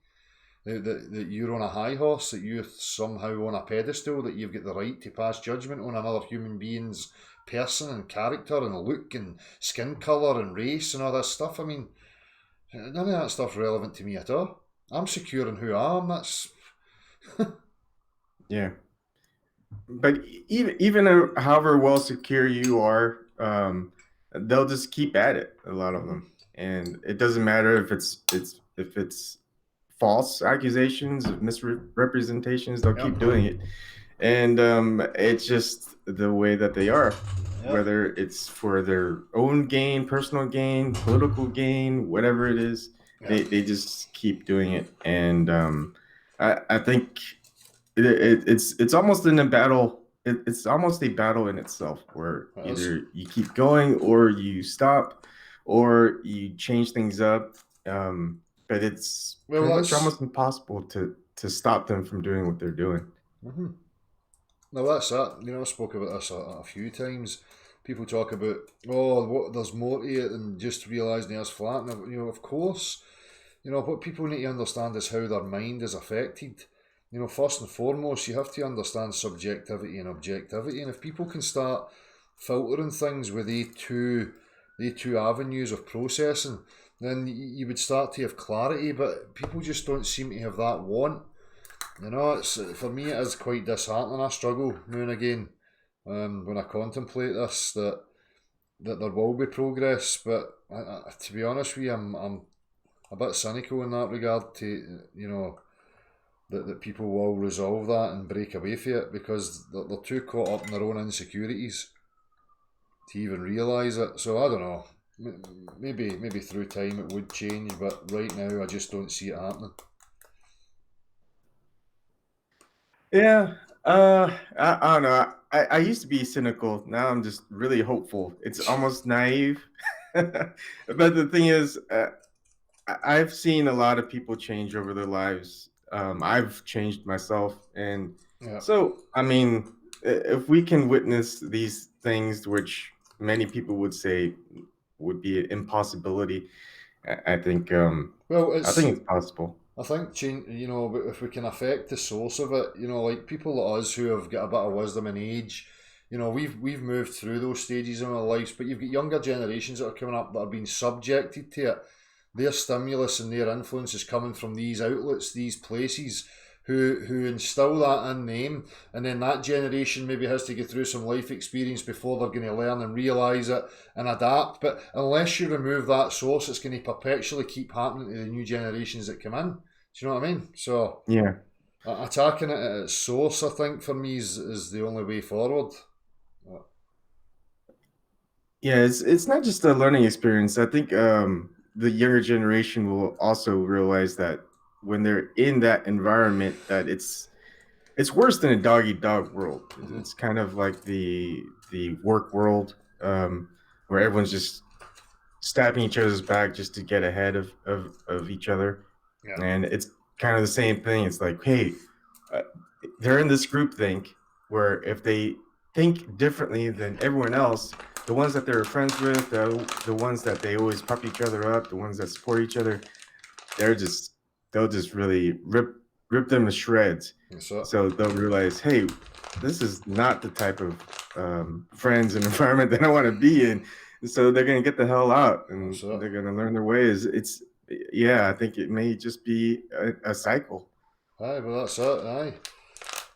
That you're on a high horse, that you're somehow on a pedestal, that you've got the right to pass judgment on another human being's person and character and look and skin colour and race and all this stuff. I mean, none of that stuff's relevant to me at all. I'm secure in who I am. That's Yeah, but even however well secure you are, they'll just keep at it. A lot of them, and it doesn't matter if it's false accusations of misrepresentations. They'll keep doing it, and it's just the way that they are. Yep. Whether it's for their own gain, personal gain, political gain, whatever it is, they just keep doing it, and I think it's almost in a battle. It's almost a battle in itself, where either you keep going or you stop, or you change things up. But it's pretty much almost impossible to stop them from doing what they're doing. Mm-hmm. No, that's it. You know, I spoke about this a few times. People talk about, there's more to it than just realising the Earth's flat. And, you know, of course, you know, what people need to understand is how their mind is affected. You know, first and foremost, you have to understand subjectivity and objectivity. And if people can start filtering things with the two avenues of processing, then you would start to have clarity. But people just don't seem to have that want. You know, it's, for me, it is quite disheartening. I struggle now and again when I contemplate this, that there will be progress. But to be honest with you, I'm a bit cynical in that regard. To, you know, that people will resolve that and break away from it, because they're too caught up in their own insecurities to even realise it. So I don't know. Maybe through time it would change, but right now I just don't see it happening. Yeah, I don't know. I used to be cynical. Now I'm just really hopeful. It's almost naive. But the thing is, I've seen a lot of people change over their lives. I've changed myself. And so, I mean, if we can witness these things, which many people would say would be an impossibility, I think I think it's possible. I think change, you know, if we can affect the source of it, you know, like people like us who have got a bit of wisdom and age, you know, we've moved through those stages in our lives, but you've got younger generations that are coming up that are being subjected to it. Their stimulus and their influence is coming from these outlets, these places, who instill that in them, and then that generation maybe has to go through some life experience before they're going to learn and realise it and adapt. But unless you remove that source, it's going to perpetually keep happening to the new generations that come in. Do you know what I mean? So yeah, attacking it at its source, I think, for me is the only way forward. Yeah, it's not just a learning experience. I think the younger generation will also realize that when they're in that environment, that it's worse than a dog eat dog world. It's kind of like the work world, where everyone's just stabbing each other's back just to get ahead of each other. Yeah. And it's kind of the same thing. It's like, hey, they're in this group think where if they think differently than everyone else, the ones that they're friends with, the ones that they always pop each other up, the ones that support each other, they'll just really rip them to shreds. So they'll realize, hey, this is not the type of friends and environment that I want to be in. So they're gonna get the hell out, and they're gonna learn their ways. I think it may just be a cycle. Aye, well that's it, aye.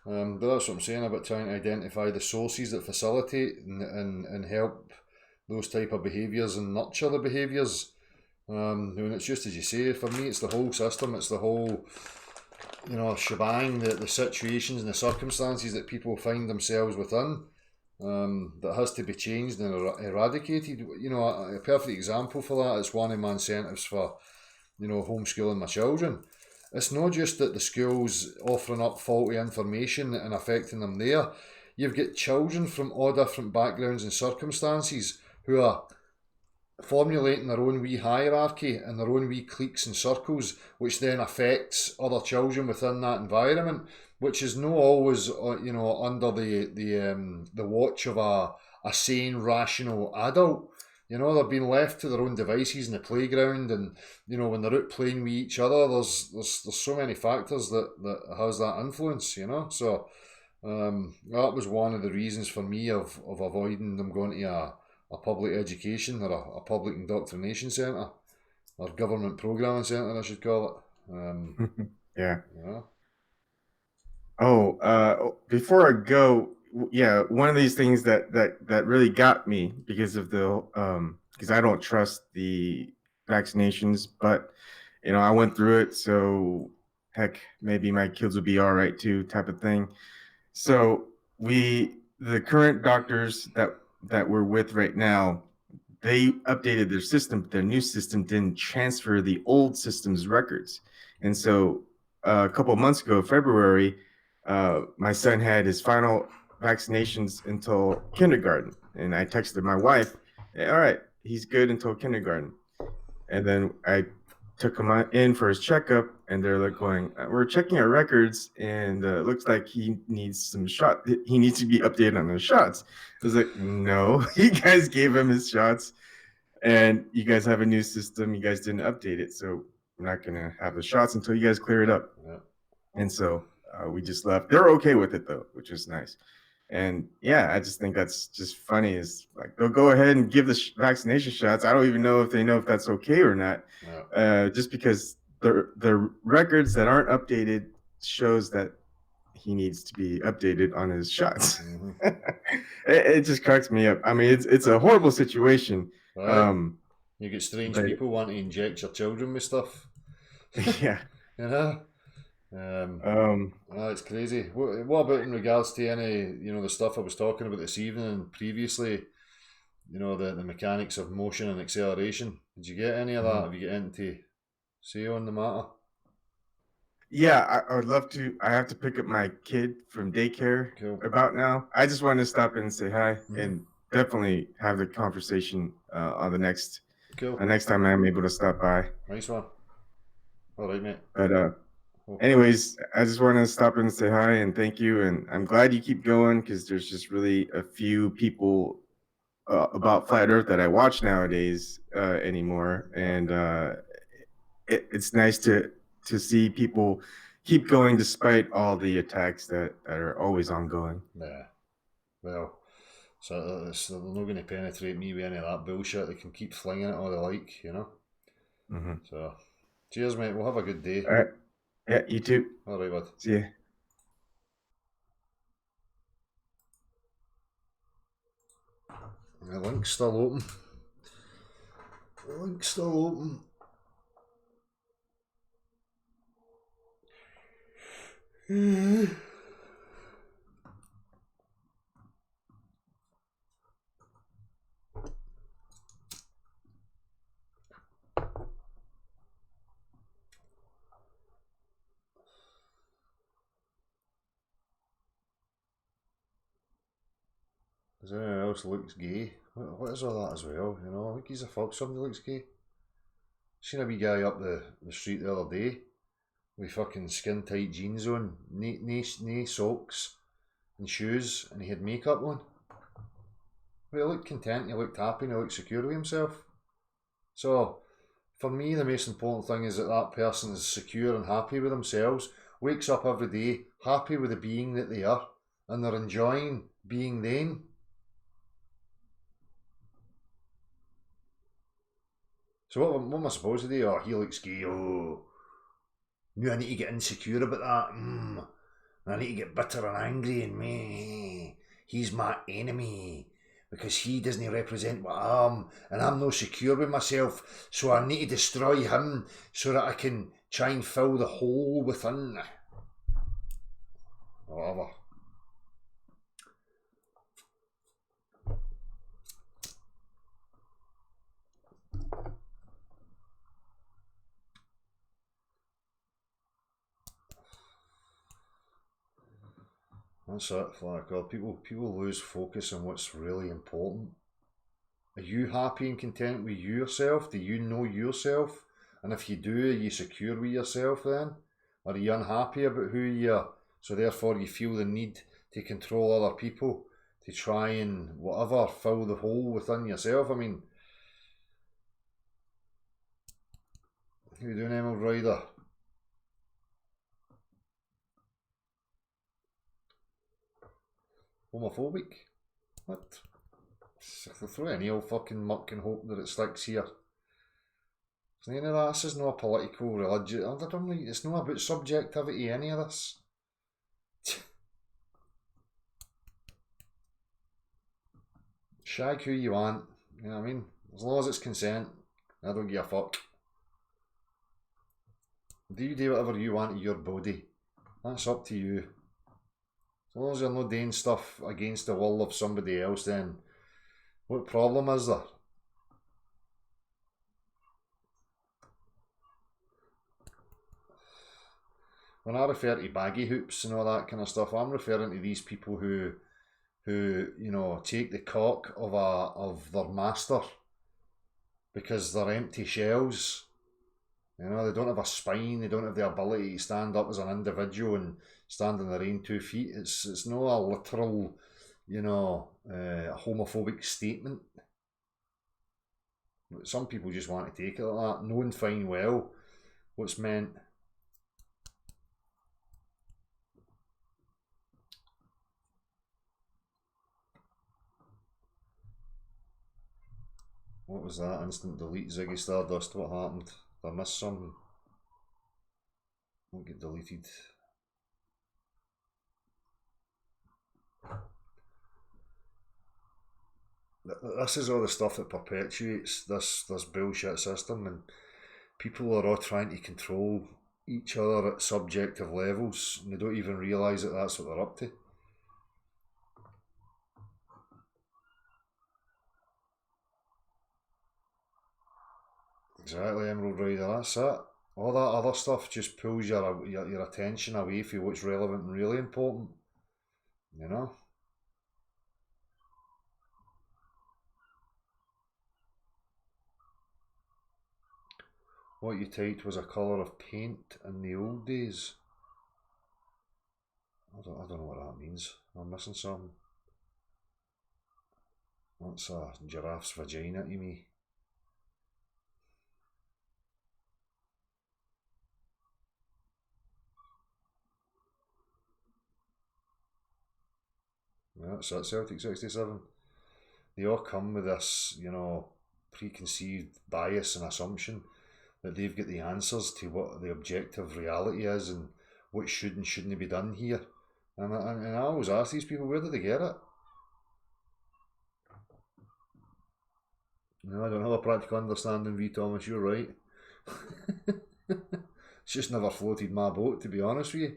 But that's what I'm saying about trying to identify the sources that facilitate and help those type of behaviours and nurture the behaviours. And it's just as you say, for me it's the whole system, it's the whole, shebang, the situations and the circumstances that people find themselves within, that has to be changed and eradicated. A perfect example for that is one of my incentives for, homeschooling my children. It's not just that the school's offering up faulty information and affecting them there. You've got children from all different backgrounds and circumstances who are formulating their own wee hierarchy and their own wee cliques and circles, which then affects other children within that environment, which is not always, under the watch of a sane, rational adult. They're being left to their own devices in the playground, and when they're out playing with each other, there's so many factors that has that influence. So that was one of the reasons for me of avoiding them going to a public education or a public indoctrination centre, or government programming centre, I should call it. Yeah. Before I go, one of these things that really got me because of because I don't trust the vaccinations, but I went through it, so heck, maybe my kids will be all right too, type of thing. So the current doctors that we're with right now, they updated their system, but their new system didn't transfer the old system's records. And so a couple of months ago, February, my son had his final vaccinations until kindergarten. And I texted my wife, hey, all right, he's good until kindergarten. And then I took him in for his checkup, and they're like going, we're checking our records, and it looks like he needs some shot. He needs to be updated on his shots. I was like, no, you guys gave him his shots, and you guys have a new system. You guys didn't update it, so we're not going to have the shots until you guys clear it up. Yeah. And so we just left. They're okay with it, though, which is nice. And I just think that's just funny. Is like they'll go ahead and give the vaccination shots. I don't even know if they know if that's okay or not. Just because the records that aren't updated shows that he needs to be updated on his shots. It just cracks me up. I mean, it's a horrible situation. Right. You get strange people wanting to inject your children with stuff. Yeah. It's crazy. What about in regards to any, the stuff I was talking about this evening and previously, the mechanics of motion and acceleration? Did you get any of that? Have you got anything to say on the matter? Yeah, I would love to. I have to pick up my kid from daycare about now. I just wanted to stop in and say hi and definitely have the conversation on the next time I'm able to stop by. Nice one. All right, mate. But anyways, I just want to stop in and say hi and thank you. And I'm glad you keep going, because there's just really a few people about Flat Earth that I watch nowadays anymore. And it's nice to see people keep going despite all the attacks that are always ongoing. Yeah. Well, so they're not going to penetrate me with any of that bullshit. They can keep flinging it all they like, So, cheers, mate. We'll have a good day. All right. Yeah, you too. All right, bud. See ya. The link's still open. Is there anyone else that looks gay? What is all that as well? I think he's a fuck. Somebody looks gay. Seen a wee guy up the street the other day with fucking skin tight jeans on, no socks and shoes, and he had makeup on. He looked content, he looked happy, and he looked secure with himself. So, for me, the most important thing is that that person is secure and happy with themselves, wakes up every day happy with the being that they are, and they're enjoying being them. So what am I supposed to do? Oh, he looks gay. Oh, no, I need to get insecure about that. I need to get bitter and angry and me. He's my enemy because he doesn't represent what I am, and I'm not secure with myself. So I need to destroy him so that I can try and fill the hole within. Whatever. That's it, like God. People lose focus on what's really important. Are you happy and content with yourself? Do you know yourself? And if you do, are you secure with yourself then? Or are you unhappy about who you are? So therefore you feel the need to control other people, to try and whatever, fill the hole within yourself. I mean, how you doing, Emerald Rider? Homophobic? What? Throw any old fucking muck and hope that it sticks here. It's none of that. This is not a political, religious. It's not about subjectivity, any of this. Shag who you want. You know what I mean? As long as it's consent, I don't give a fuck. Do you do whatever you want to your body? That's up to you. As long as you're not doing stuff against the will of somebody else, then what problem is there? When I refer to baggy hoops and all that kind of stuff, I'm referring to these people who you know, take the cock of their master because they're empty shells. You know, they don't have a spine, they don't have the ability to stand up as an individual and stand on their own 2 feet. It's not a literal, you know, homophobic statement. Some people just want to take it like that, knowing fine well what's meant. What was that? Instant delete Ziggy Stardust. What happened? Did I miss something? Won't get deleted. This is all the stuff that perpetuates this bullshit system, and people are all trying to control each other at subjective levels, and they don't even realise that that's what they're up to. Exactly, Emerald Rider, that's it. All that other stuff just pulls your attention away from what's relevant and really important, you know? What you typed was a colour of paint in the old days. I don't know what that means. I'm missing something. That's a giraffe's vagina to me. Yeah, that's it, Celtic 67. They all come with this, you know, preconceived bias and assumption that they've got the answers to what the objective reality is and what should and shouldn't be done here. And I always ask these people, where did they get it? No, I don't have a practical understanding, V. Thomas, you're right. It's just never floated my boat, to be honest with you.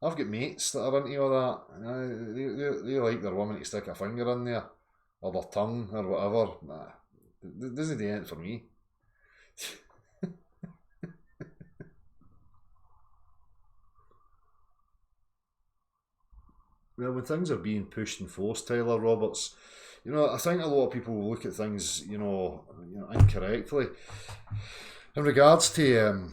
I've got mates that are into all that. They like their woman to stick a finger in there, or their tongue, or whatever. Nah, it doesn't do anything for me. Well, when things are being pushed and forced, Tyler Roberts, you know, I think a lot of people will look at things, you know incorrectly. In regards to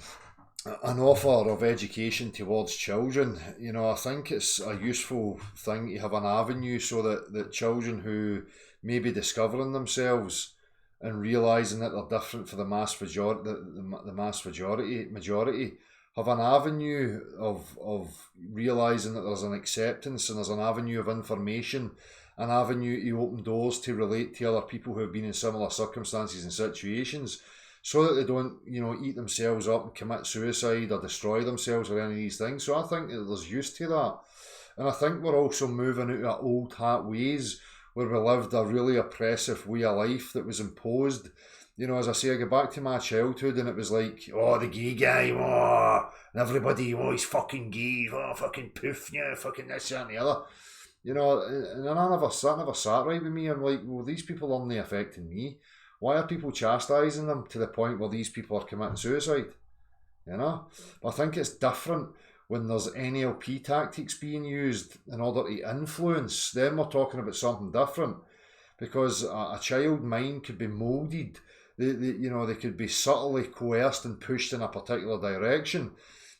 an offer of education towards children, you know, I think it's a useful thing to have an avenue so that children who maybe discovering themselves and realising that they're different for the mass majority, the mass majority have an avenue of realising that there's an acceptance and there's an avenue of information, an avenue to open doors to relate to other people who have been in similar circumstances and situations, so that they don't, eat themselves up and commit suicide or destroy themselves or any of these things. So I think that there's use to that. And I think we're also moving out of old hat ways where we lived a really oppressive way of life that was imposed. As I say, I go back to my childhood and it was like, oh, the gay guy, oh, and everybody, oh, he's fucking gay, oh, fucking poof, yeah, fucking this, that, and the other. And that never sat right with me. I'm like, well, these people aren't affecting me. Why are people chastising them to the point where these people are committing suicide? But I think it's different when there's NLP tactics being used in order to influence. Then we're talking about something different, because a child mind could be moulded. They could be subtly coerced and pushed in a particular direction.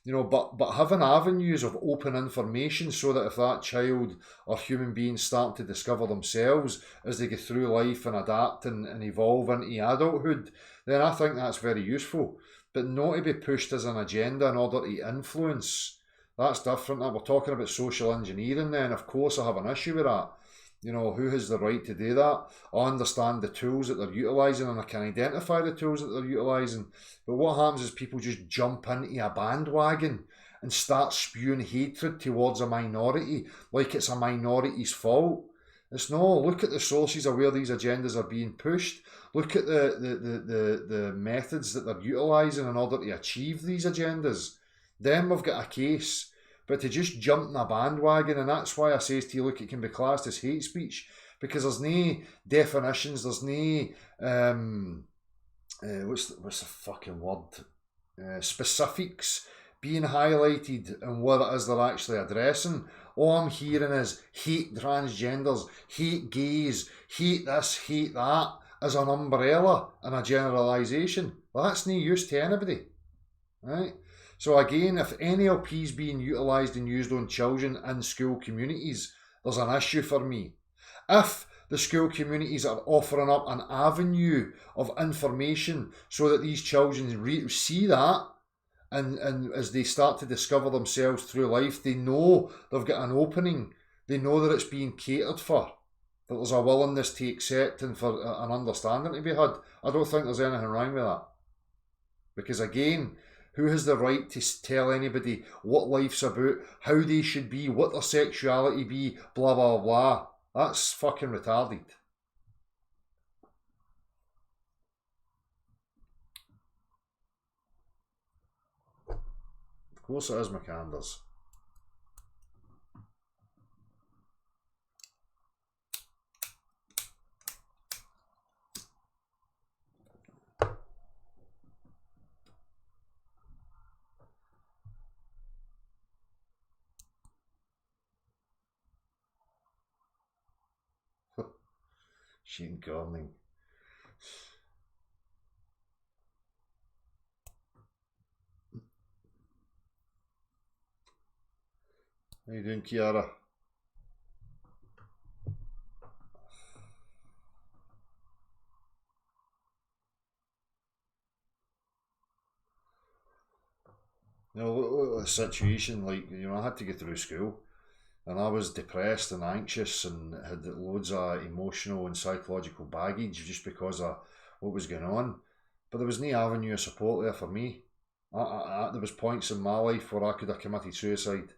But having avenues of open information so that if that child or human being start to discover themselves as they go through life and adapt and evolve into adulthood, then I think that's very useful. But not to be pushed as an agenda in order to influence, that's different. We're talking about social engineering then. Of course I have an issue with that. Who has the right to do that? I understand the tools that they're utilising and I can identify the tools that they're utilising. But what happens is people just jump into a bandwagon and start spewing hatred towards a minority like it's a minority's fault. It's no, look at the sources of where these agendas are being pushed. Look at the methods that they're utilising in order to achieve these agendas. Then we've got a case. But to just jump in a bandwagon, and that's why I say to you, look, it can be classed as hate speech, because there's no definitions, there's no, what's the fucking word? Specifics being highlighted and what it is they're actually addressing. All I'm hearing is hate transgenders, hate gays, hate this, hate that, as an umbrella and a generalisation. Well, that's no use to anybody, right? So again, if NLP is being utilised and used on children in school communities, there's an issue for me. If the school communities are offering up an avenue of information so that these children see that, and as they start to discover themselves through life, they know they've got an opening, they know that it's being catered for, that there's a willingness to accept and for an understanding to be had, I don't think there's anything wrong with that. Because again, who has the right to tell anybody what life's about, how they should be, what their sexuality be, blah, blah, blah. That's fucking retarded. Of course it is, McAnders. Shane Gorning. How you doing, Kiara? A situation like, I had to get through school. And I was depressed and anxious and had loads of emotional and psychological baggage just because of what was going on. But there was no avenue of support there for me. There was points in my life where I could have committed suicide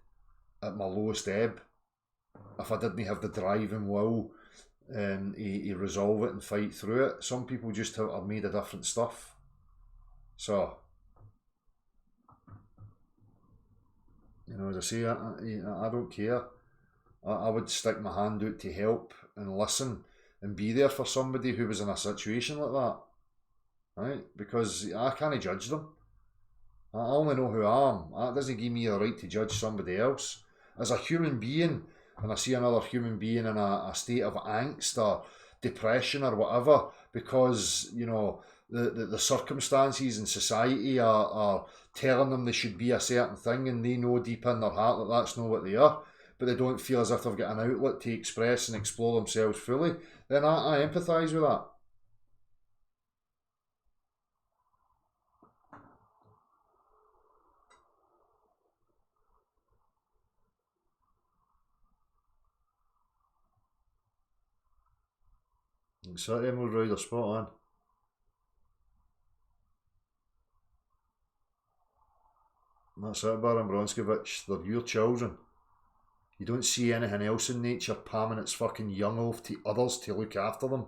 at my lowest ebb if I didn't have the drive and will to resolve it and fight through it. Some people just are made of different stuff. So, as I say, I don't care. I would stick my hand out to help and listen and be there for somebody who was in a situation like that, right? Because I can't judge them. I only know who I am. That doesn't give me the right to judge somebody else. As a human being, and I see another human being in a state of angst or depression or whatever, because, the circumstances in society are telling them they should be a certain thing, and they know deep in their heart that that's not what they are. but they don't feel as if they've got an outlet to express and explore themselves fully, then I empathise with that. So Emerald Rider, spot on. That's it, Baron Bronskevich. They're your children. You don't see anything else in nature palming its fucking young off to others to look after them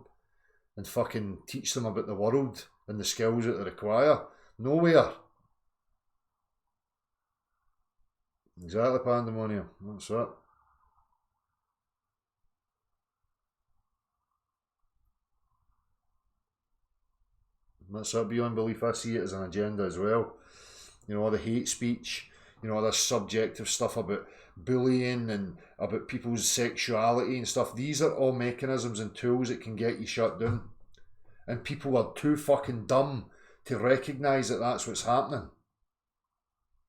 and fucking teach them about the world and the skills that they require. Nowhere. Exactly, Pandemonium. That's it. That's it, beyond belief. I see it as an agenda as well. You know, all the hate speech, you know, all this subjective stuff about bullying and about people's sexuality and stuff. These are all mechanisms and tools that can get you shut down. And people are too fucking dumb to recognise that that's what's happening.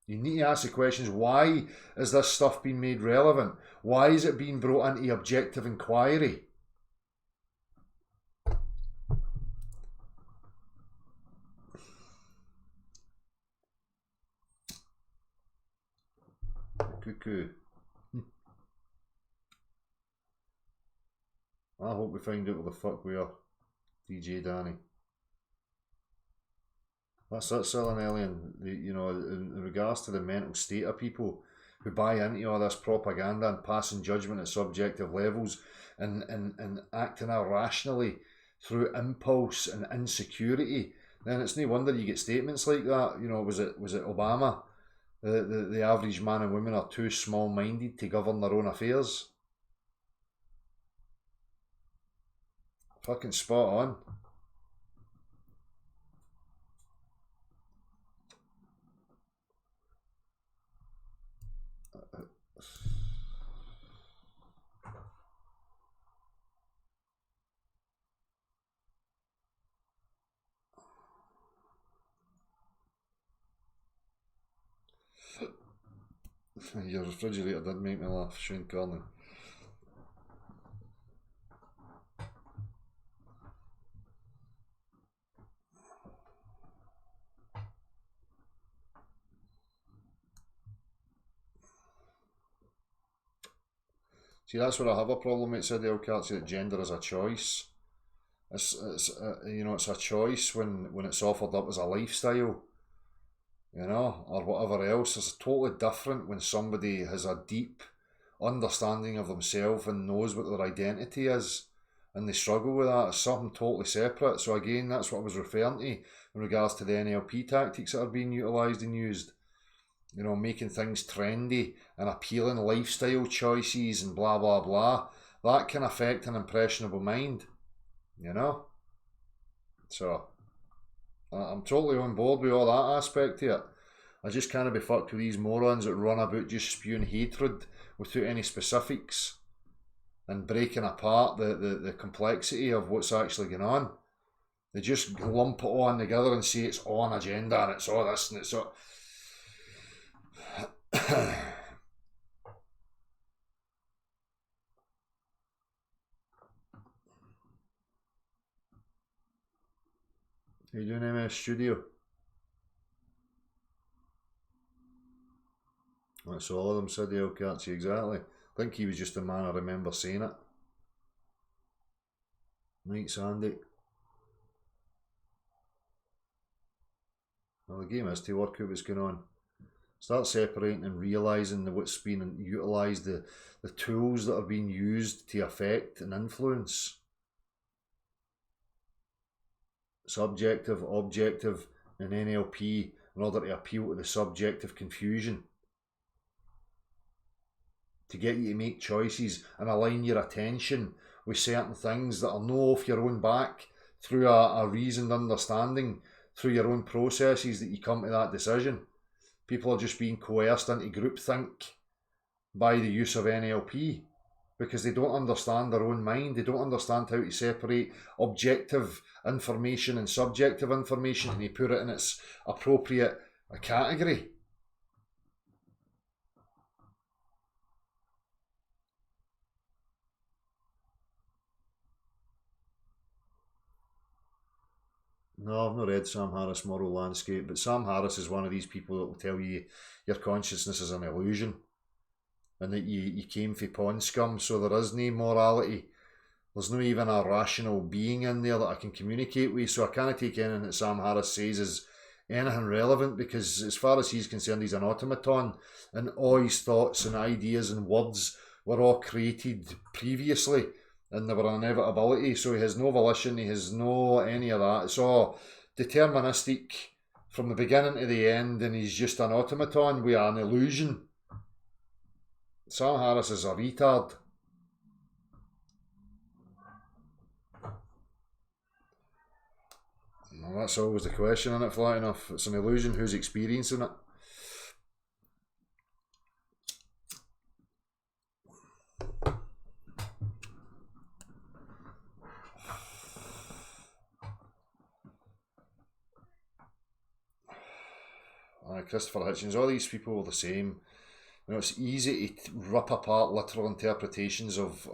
You need to ask the questions, why is this stuff being made relevant? Why is it being brought into objective inquiry? Cuckoo. I hope we find out what the fuck we are, DJ Danny. That's it, Silent Alien. You know, in regards to the mental state of people who buy into all this propaganda and passing judgment at subjective levels and acting irrationally through impulse and insecurity, then it's no wonder you get statements like that. You know, was it Obama? The average man and woman are too small-minded to govern their own affairs. Fucking spot on. Your refrigerator did make me laugh, Shane Carney. See, that's where I have a problem with City Cat, that gender is a choice. It's you know, it's a choice when it's offered up as a lifestyle, you know, or whatever else. It's totally different when somebody has a deep understanding of themselves and knows what their identity is, and they struggle with that. It's something totally separate. So again, that's what I was referring to in regards to the NLP tactics that are being utilised and used. You know, making things trendy and appealing lifestyle choices and blah blah blah. That can affect an impressionable mind, you know. So I'm totally on board with all that aspect to it. I just can't be fucked with these morons that run about just spewing hatred without any specifics and breaking apart the complexity of what's actually going on. They just lump it all in together and say it's all an agenda and it's all this and it's all... How you doing, MS Studio? That's all of them, said the Hellcats, exactly. I think he was just a man, I remember saying it. Right, Sandy. Well, the game is to work out what's going on. Start separating and realising what's being utilised, the tools that are being used to affect and influence. Subjective, objective, and NLP in order to appeal to the subjective confusion. To get you to make choices and align your attention with certain things that are no off your own back through a reasoned understanding, through your own processes that you come to that decision. People are just being coerced into groupthink by the use of NLP because they don't understand their own mind. They don't understand how to separate objective information and subjective information and they put it in its appropriate category. No, I've not read Sam Harris' Moral Landscape, but Sam Harris is one of these people that will tell you your consciousness is an illusion and that you came from pond scum, so there is no morality. There's no even a rational being in there that I can communicate with, so I can't take anything that Sam Harris says as anything relevant, because as far as he's concerned, he's an automaton, and all his thoughts and ideas and words were all created previously, and they were an inevitability, so he has no volition, he has no any of that. It's all deterministic from the beginning to the end, and he's just an automaton with an illusion. Sam Harris is a retard. Well, that's always the question, isn't it, flat enough? It's an illusion, who's experiencing it? Christopher Hitchens, all these people are the same. You know, it's easy to rip apart literal interpretations of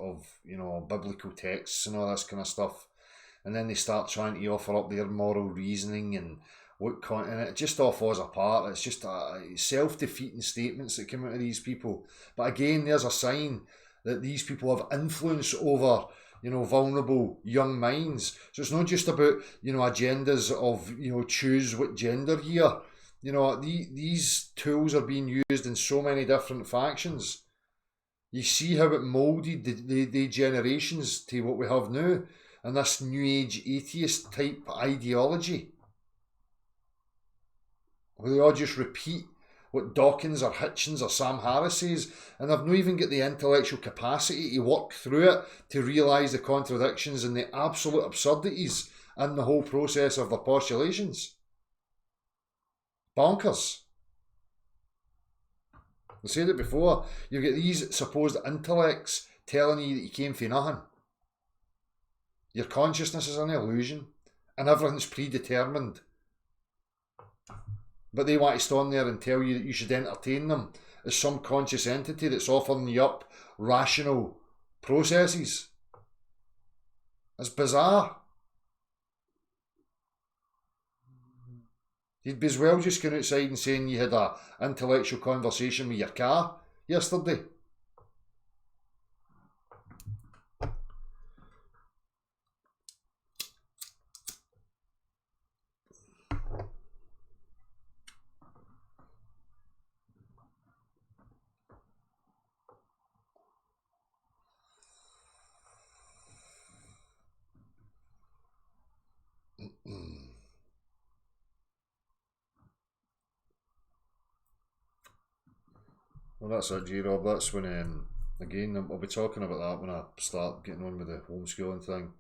biblical texts and all this kind of stuff, and then they start trying to offer up their moral reasoning and and it just all falls apart. It's just self-defeating statements that come out of these people. But again, there's a sign that these people have influence over vulnerable young minds. So it's not just about agendas of choose what gender here. These tools are being used in so many different factions. You see how it moulded the generations to what we have now, and this new age atheist type ideology, where they all just repeat what Dawkins or Hitchens or Sam Harris says, and they've not even got the intellectual capacity to work through it to realise the contradictions and the absolute absurdities in the whole process of their postulations. Bonkers. I said it before, you get these supposed intellects telling you that you came from nothing. Your consciousness is an illusion and everything's predetermined. But they want to stand there and tell you that you should entertain them as some conscious entity that's offering you up rational processes. It's bizarre. You'd be as well just going outside and saying you had an intellectual conversation with your car yesterday. Well, that's it, G-Rob. That's when, again, I'll be talking about that when I start getting on with the homeschooling thing.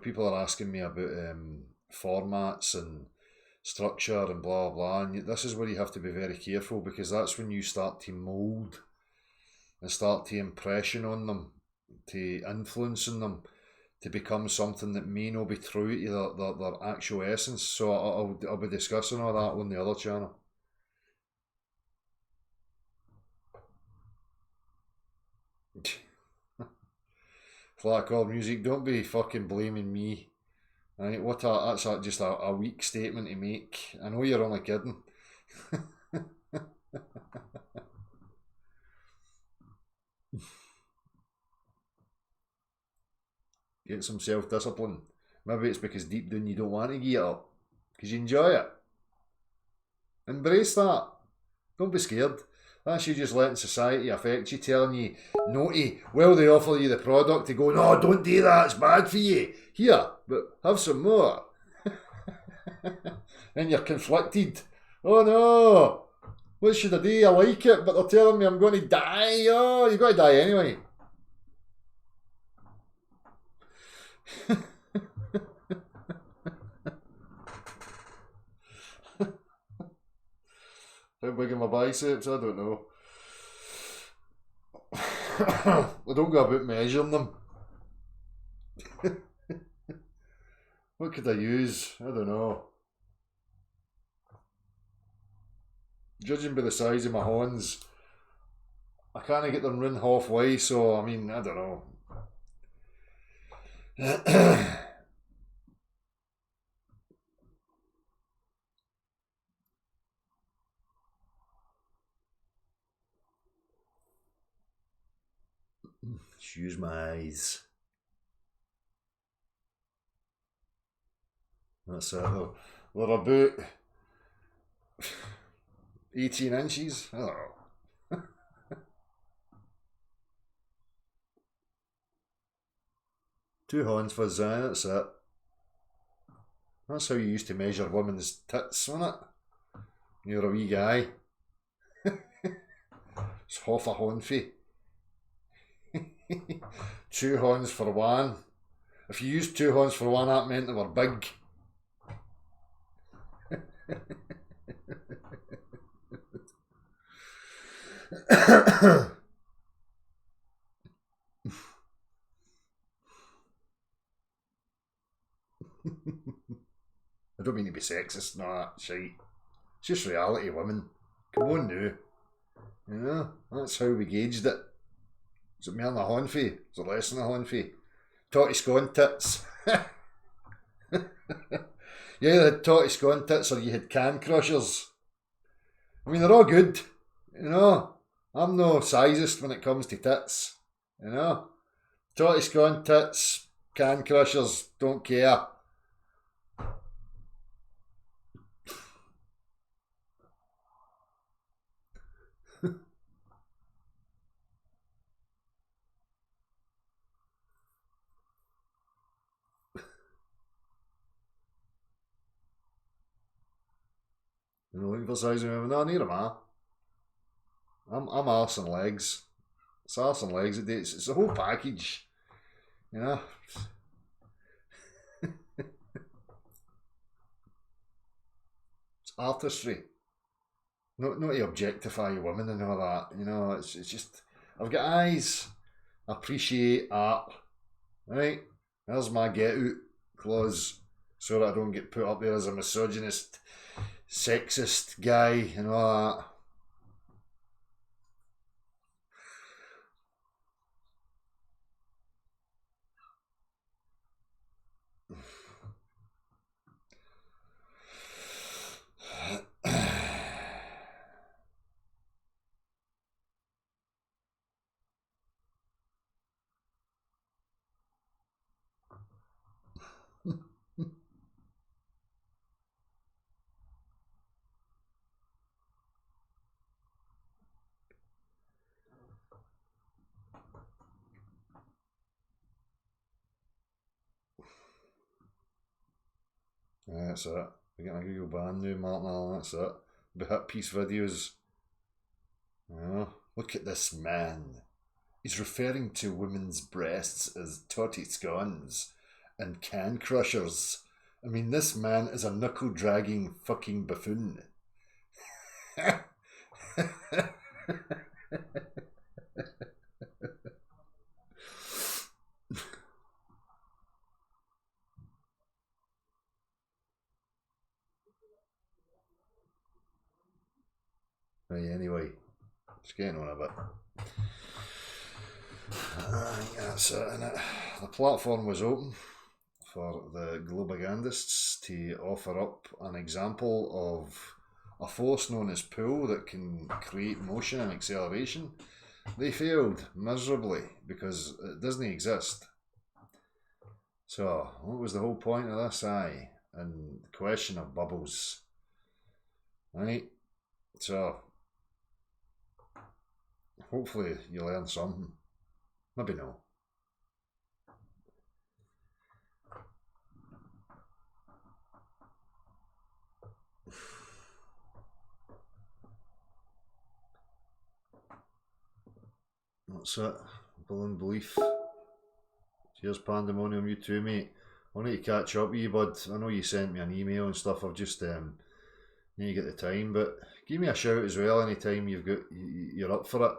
People are asking me about formats and structure and blah, blah, and this is where you have to be very careful, because that's when you start to mould and start to impression on them, to influencing them, to become something that may not be true to their actual essence. So I'll be discussing all that on the other channel. Flat chord music, don't be fucking blaming me. Right? That's just a weak statement to make. I know you're only kidding. Get some self-discipline. Maybe it's because deep down you don't want to get up, because you enjoy it. Embrace that. Don't be scared. That's you just letting society affect you, telling you no to, well, they offer you the product to go, no, don't do that, it's bad for you. Here, but have some more. And you're conflicted. Oh no, what should I do? I like it, but they're telling me I'm going to die. Oh, you've got to die anyway. How big are my biceps? I don't know. I don't go about measuring them. What could I use? I don't know. Judging by the size of my horns, I can't get them run halfway, so I mean, I don't know. Use my eyes. That's it though. We're about 18 inches. I don't know. Two horns for Zion, that's it. That's how you used to measure women's tits, wasn't it? You're a wee guy. It's half a horn fee. 2 horns for one. If you used 2 horns for one, that meant they were big. I don't mean to be sexist, no, that shite. It's just reality, women. Come on now. You know, that's how we gauged it. Is it more than a horn fee? Is it less than a horn fee? Totty scone tits. You either had totty scone tits or you had can crushers. I mean, they're all good. You know, I'm no sizist when it comes to tits. You know, totty scone tits, can crushers, don't care. You know, looking for size of women? No, neither am I. I'm arse and legs. It's arse and legs. It's the whole package. You know. It's artistry. Not to objectify women and all that. You know, it's just I've got eyes. I appreciate art. Right? There's my get out clause so that I don't get put up there as a misogynist, sexist guy and all that. That's it. We're getting a Google band now, Martin Allen, that's it. The hit piece videos. Oh, look at this man. He's referring to women's breasts as totty scones and can crushers. I mean, this man is a knuckle dragging fucking buffoon. Right, anyway, it's getting on a bit. That's it, innit? The platform was open for the globagandists to offer up an example of a force known as pull that can create motion and acceleration. They failed miserably because it doesn't exist. So, what was the whole point of this? Aye, and the question of bubbles. Right? So, hopefully you learn something. Maybe no. That's it. Balloon belief. Cheers, Pandemonium. You too, mate. I need to catch up with you, bud. I know you sent me an email and stuff. I've just need to get the time, but give me a shout as well anytime you're up for it.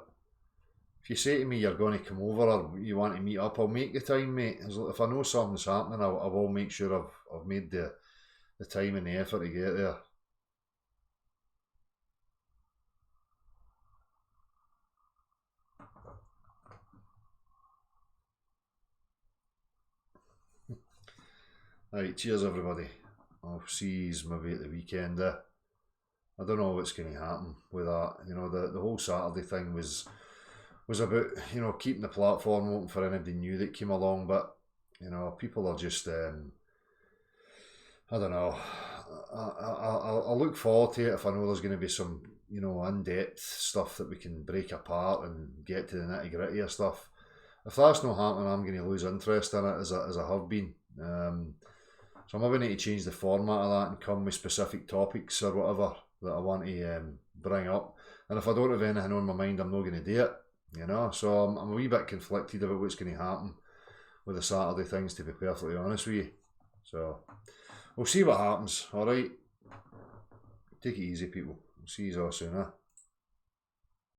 If you say to me you're going to come over or you want to meet up, I'll make the time, mate. If I know something's happening, I will make sure I've made the time and the effort to get there. Right, cheers everybody. I'll see you maybe at the weekend. I don't know what's going to happen with that. You know, the whole Saturday thing was was about, you know, keeping the platform open for anybody new that came along, but, you know, people are just, I don't know, I'll look forward to it if I know there's going to be some, you know, in-depth stuff that we can break apart and get to the nitty-gritty of stuff. If that's not happening, I'm going to lose interest in it as I have been. So I'm maybe need to change the format of that and come with specific topics or whatever that I want to bring up. And if I don't have anything on my mind, I'm not going to do it, you know. So I'm a wee bit conflicted about what's going to happen with the Saturday things, to be perfectly honest with you. So we'll see what happens, alright? Take it easy, people. We'll see you all soon, eh?